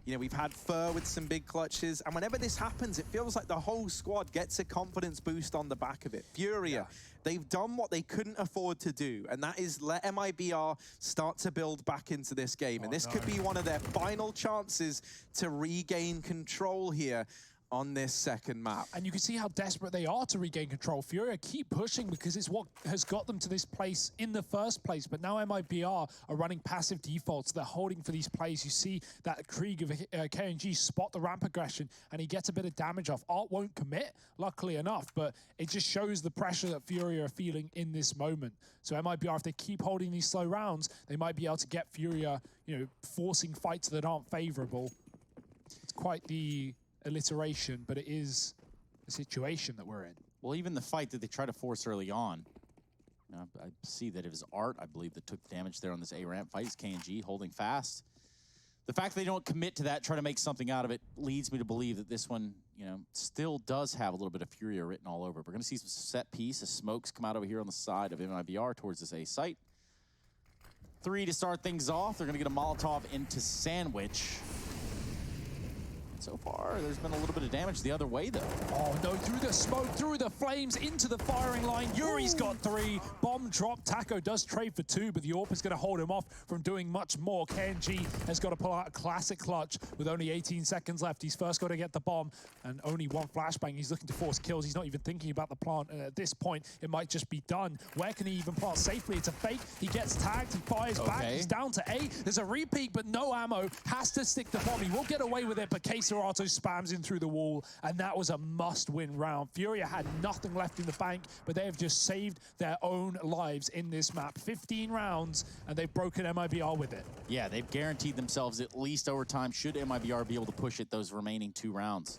You know, we've had Fur with some big clutches, and whenever this happens, it feels like the whole squad gets a confidence boost on the back of it. Furia, they've done what they couldn't afford to do, and that is let MiBr start to build back into this game. And this could be one of their final chances to regain control here on this second map. And you can see how desperate they are to regain control. Furia keep pushing because it's what has got them to this place in the first place. But now MiBr are running passive defaults. They're holding for these plays. You see that Krieg of KNG spot the ramp aggression and he gets a bit of damage off. Art won't commit, luckily enough, but it just shows the pressure that Furia are feeling in this moment. So MiBr, if they keep holding these slow rounds, they might be able to get Furia, you know, forcing fights that aren't favorable. It's quite the alliteration, but it is a situation that we're in. Well, even the fight that they try to force early on, I see that it was Art, I believe, that took damage there on this A-ramp fight. It's KNG holding fast. The fact they don't commit to that, try to make something out of it, leads me to believe that this one, you know, still does have a little bit of Furia written all over. We're going to see some set piece as smokes come out over here on the side of MiBr towards this A site. 3 to start things off. They're going to get a Molotov into Sandwich. So far, there's been a little bit of damage the other way, though. Oh, no, through the smoke, through the flames, into the firing line. Yuri's got 3. Bomb drop. Taco does trade for 2, but the AWP is going to hold him off from doing much more. KNG has got to pull out a classic clutch with only 18 seconds left. He's first got to get the bomb, and only 1 flashbang. He's looking to force kills. He's not even thinking about the plant, and at this point, it might just be done. Where can he even plant safely? It's a fake. He gets tagged. He fires back. He's down to A. There's a repeat, but no ammo. Has to stick the bomb. He will get away with it, but Serato spams in through the wall, and that was a must-win round. Furia had nothing left in the bank, but they have just saved their own lives in this map. 15 rounds, and they've broken MiBr with it. Yeah, they've guaranteed themselves at least overtime should MiBr be able to push it those remaining 2 rounds.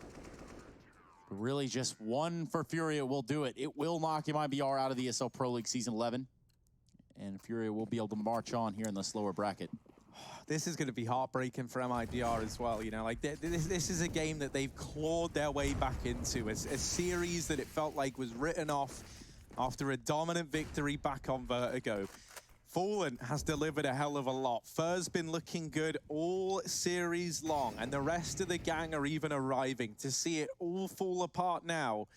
Really just 1 for Furia will do it. It will knock MiBr out of the ESL Pro League Season 11, and Furia will be able to march on here in the slower bracket. This is going to be heartbreaking for MiBr as well. You know, like this is a game that they've clawed their way back into, a series that it felt like was written off after a dominant victory back on Vertigo. Fallen has delivered a hell of a lot. Fur's been looking good all series long, and the rest of the gang are even arriving. To see it all fall apart now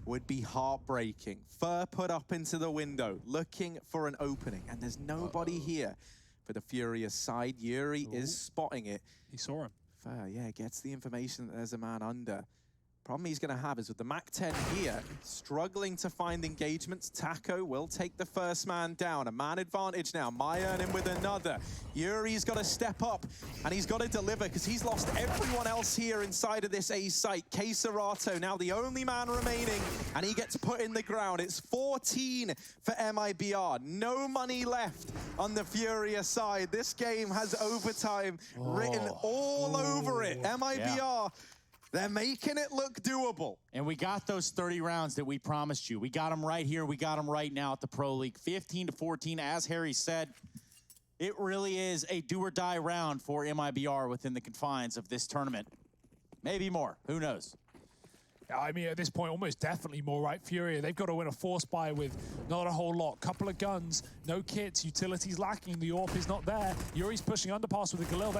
would be heartbreaking. Fur put up into the window, looking for an opening, and there's nobody here. For the Furia side, Yuri is spotting it. He saw him. Fair, yeah, gets the information that there's a man under. Problem he's going to have is with the MAC-10 here, struggling to find engagements. Taco will take the first man down. A man advantage now. Mayan in with another. Yuri's got to step up, and he's got to deliver because he's lost everyone else here inside of this A site. Serato now the only man remaining, and he gets put in the ground. It's 14 for MiBr. No money left on the Furia side. This game has overtime written all over it. MiBr, they're making it look doable. And we got those 30 rounds that we promised you. We got them right here. We got them right now at the Pro League. 15 to 14, as Harry said. It really is a do-or-die round for MiBr within the confines of this tournament. Maybe more. Who knows? I mean, at this point, almost definitely more, right? Furia, they've got to win a force buy with not a whole lot. Couple of guns, no kits, utilities lacking, the AWP is not there. Yuri's pushing underpass with a Galil,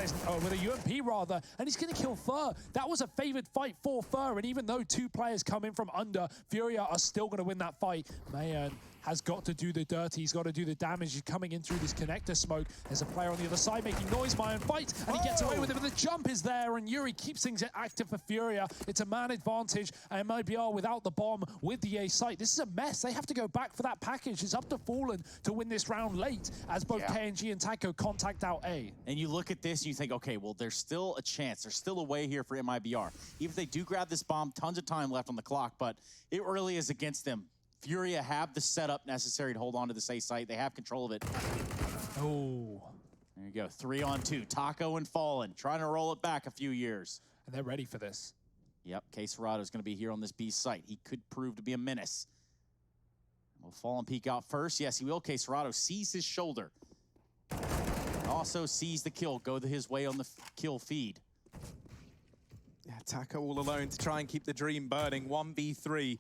with a UMP rather, and he's going to kill Fur. That was a favored fight for Fur, and even though 2 players come in from under, Furia are still going to win that fight. Mayan has got to do the dirty. He's got to do the damage. He's coming in through this connector smoke. There's a player on the other side making noise. Mayan fights, and he gets away with it, but the jump is there, and Yuri keeps things active for Furia. It's a man advantage, and MiBr without the bomb with the A site. This is a mess. They have to go back for that package. It's up to Fallen to win this round late, as both KNG and Taco contact out A. And you look at this and you think, okay, well, there's still a chance. There's still a way here for MiBr. Even if they do grab this bomb, tons of time left on the clock, but it really is against them. Furia have the setup necessary to hold on to this A site. They have control of it. Oh. There you go. 3-on-2. Taco and Fallen trying to roll it back a few years. And they're ready for this. Yep, Serato is going to be here on this B site. He could prove to be a menace. Will Fallen peek out first? Yes, he will. Serato sees his shoulder. also sees the kill go his way on the kill feed. Yeah, Taco all alone to try and keep the dream burning. 1v3.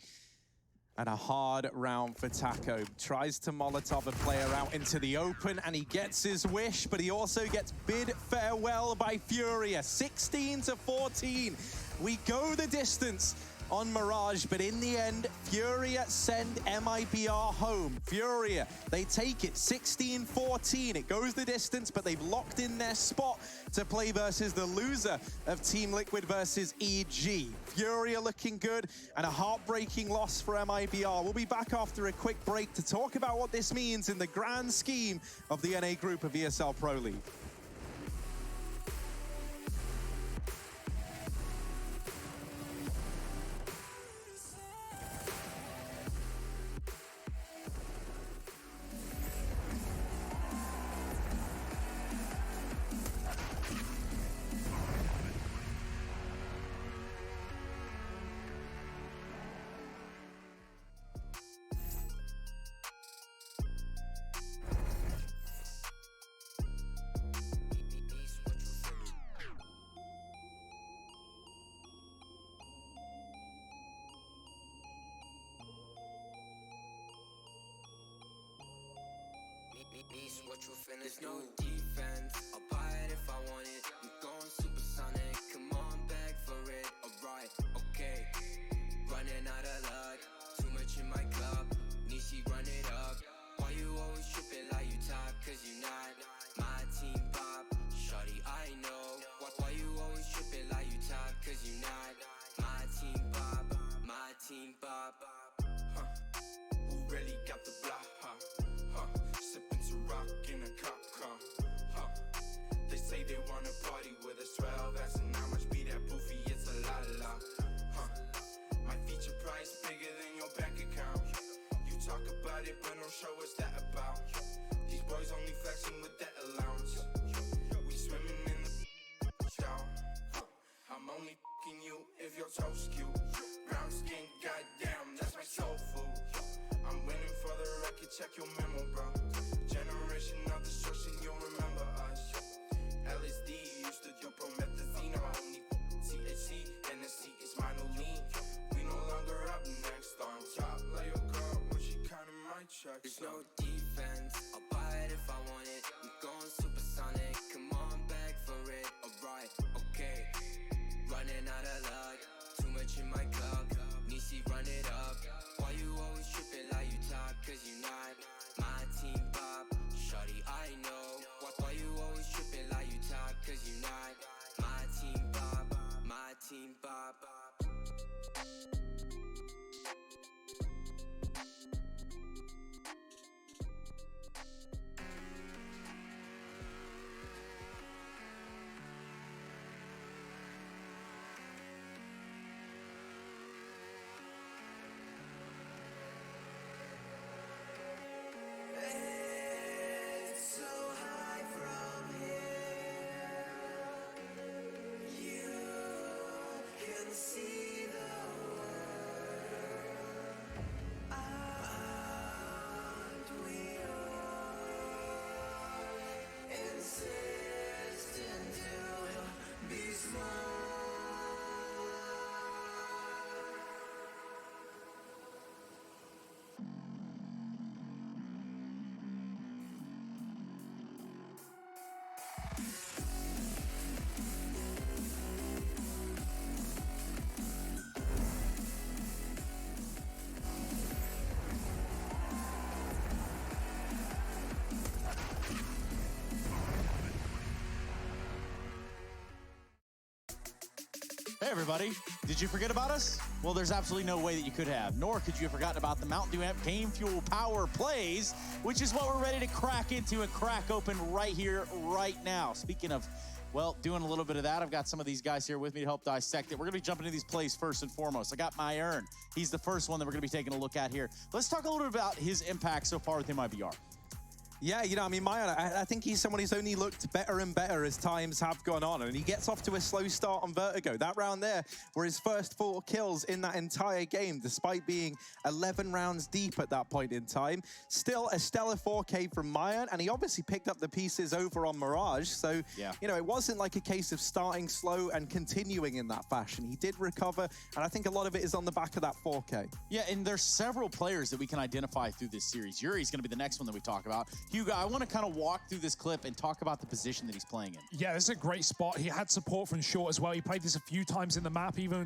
And a hard round for Taco. Tries to Molotov a player out into the open, and he gets his wish, but he also gets bid farewell by Furia. 16-14. We go the distance on Mirage, but in the end, Furia send MiBr home. Furia, they take it 16-14. It goes the distance, but they've locked in their spot to play versus the loser of Team Liquid versus EG. Furia looking good, and a heartbreaking loss for MiBr. We'll be back after a quick break to talk about what this means in the grand scheme of the NA group of ESL Pro League. There's no defense, I'll buy it if I want it. I'm going supersonic, come on, beg for it. Alright, okay. Running out of luck, too much in my club. Nishi, run it up. Why you always tripping like you top? Cause you not my team pop. Shawty, I know. Why you always tripping like you top? Cause you not my team pop. My team pop. Who really got the block, Sipping to rock in a cop car, They say they wanna party with us, 12 asking how much be that boofy, it's a la, My feature price bigger than your bank account. You talk about it, but don't show us that about. These boys only flexing with that allowance. We swimming in the shower. I'm only f***ing you if your toes cute. Brown skin, goddamn, that's my soul food. I'm winning for the record, check your memo, bro. Generation of destruction, you'll remember us. LSD used to do promethazine, only THC, NSC is my new lean. We no longer up next, on top, like your girl, when she counting my checks. There's no defense, I'll buy it if I want it. I'm going supersonic, come on, beg for it. Alright, okay. Running out of luck, too much in my club. Nishi, run it up. Why you always tripping like you top? Cause you not my team pop. Shawty, I know. Why you always tripping like you top? Cause you not my team pop. My team pop. Hey everybody, did you forget about us? Well, there's absolutely no way that you could have, nor could you have forgotten about the Mountain Dew Amp Game Fuel Power Plays, which is what we're ready to crack into and crack open right here, right now. Speaking of, well, doing a little bit of that, I've got some of these guys here with me to help dissect it. We're gonna be jumping into these plays first and foremost. I got MiBr. He's the first one that we're gonna be taking a look at here. Let's talk a little bit about his impact so far with MiBr. Yeah, you know, I mean, Mayan, I think he's someone who's only looked better and better as times have gone on, and he gets off to a slow start on Vertigo. That round there were his first 4 kills in that entire game, despite being 11 rounds deep at that point in time. Still a stellar 4K from Mayan, and he obviously picked up the pieces over on Mirage, so, you know, it wasn't like a case of starting slow and continuing in that fashion. He did recover, and I think a lot of it is on the back of that 4K. Yeah, and there's several players that we can identify through this series. Yuri's going to be the next one that we talk about. Hugo, I want to kind of walk through this clip and talk about the position that he's playing in. Yeah, this is a great spot. He had support from short as well. He played this a few times in the map, even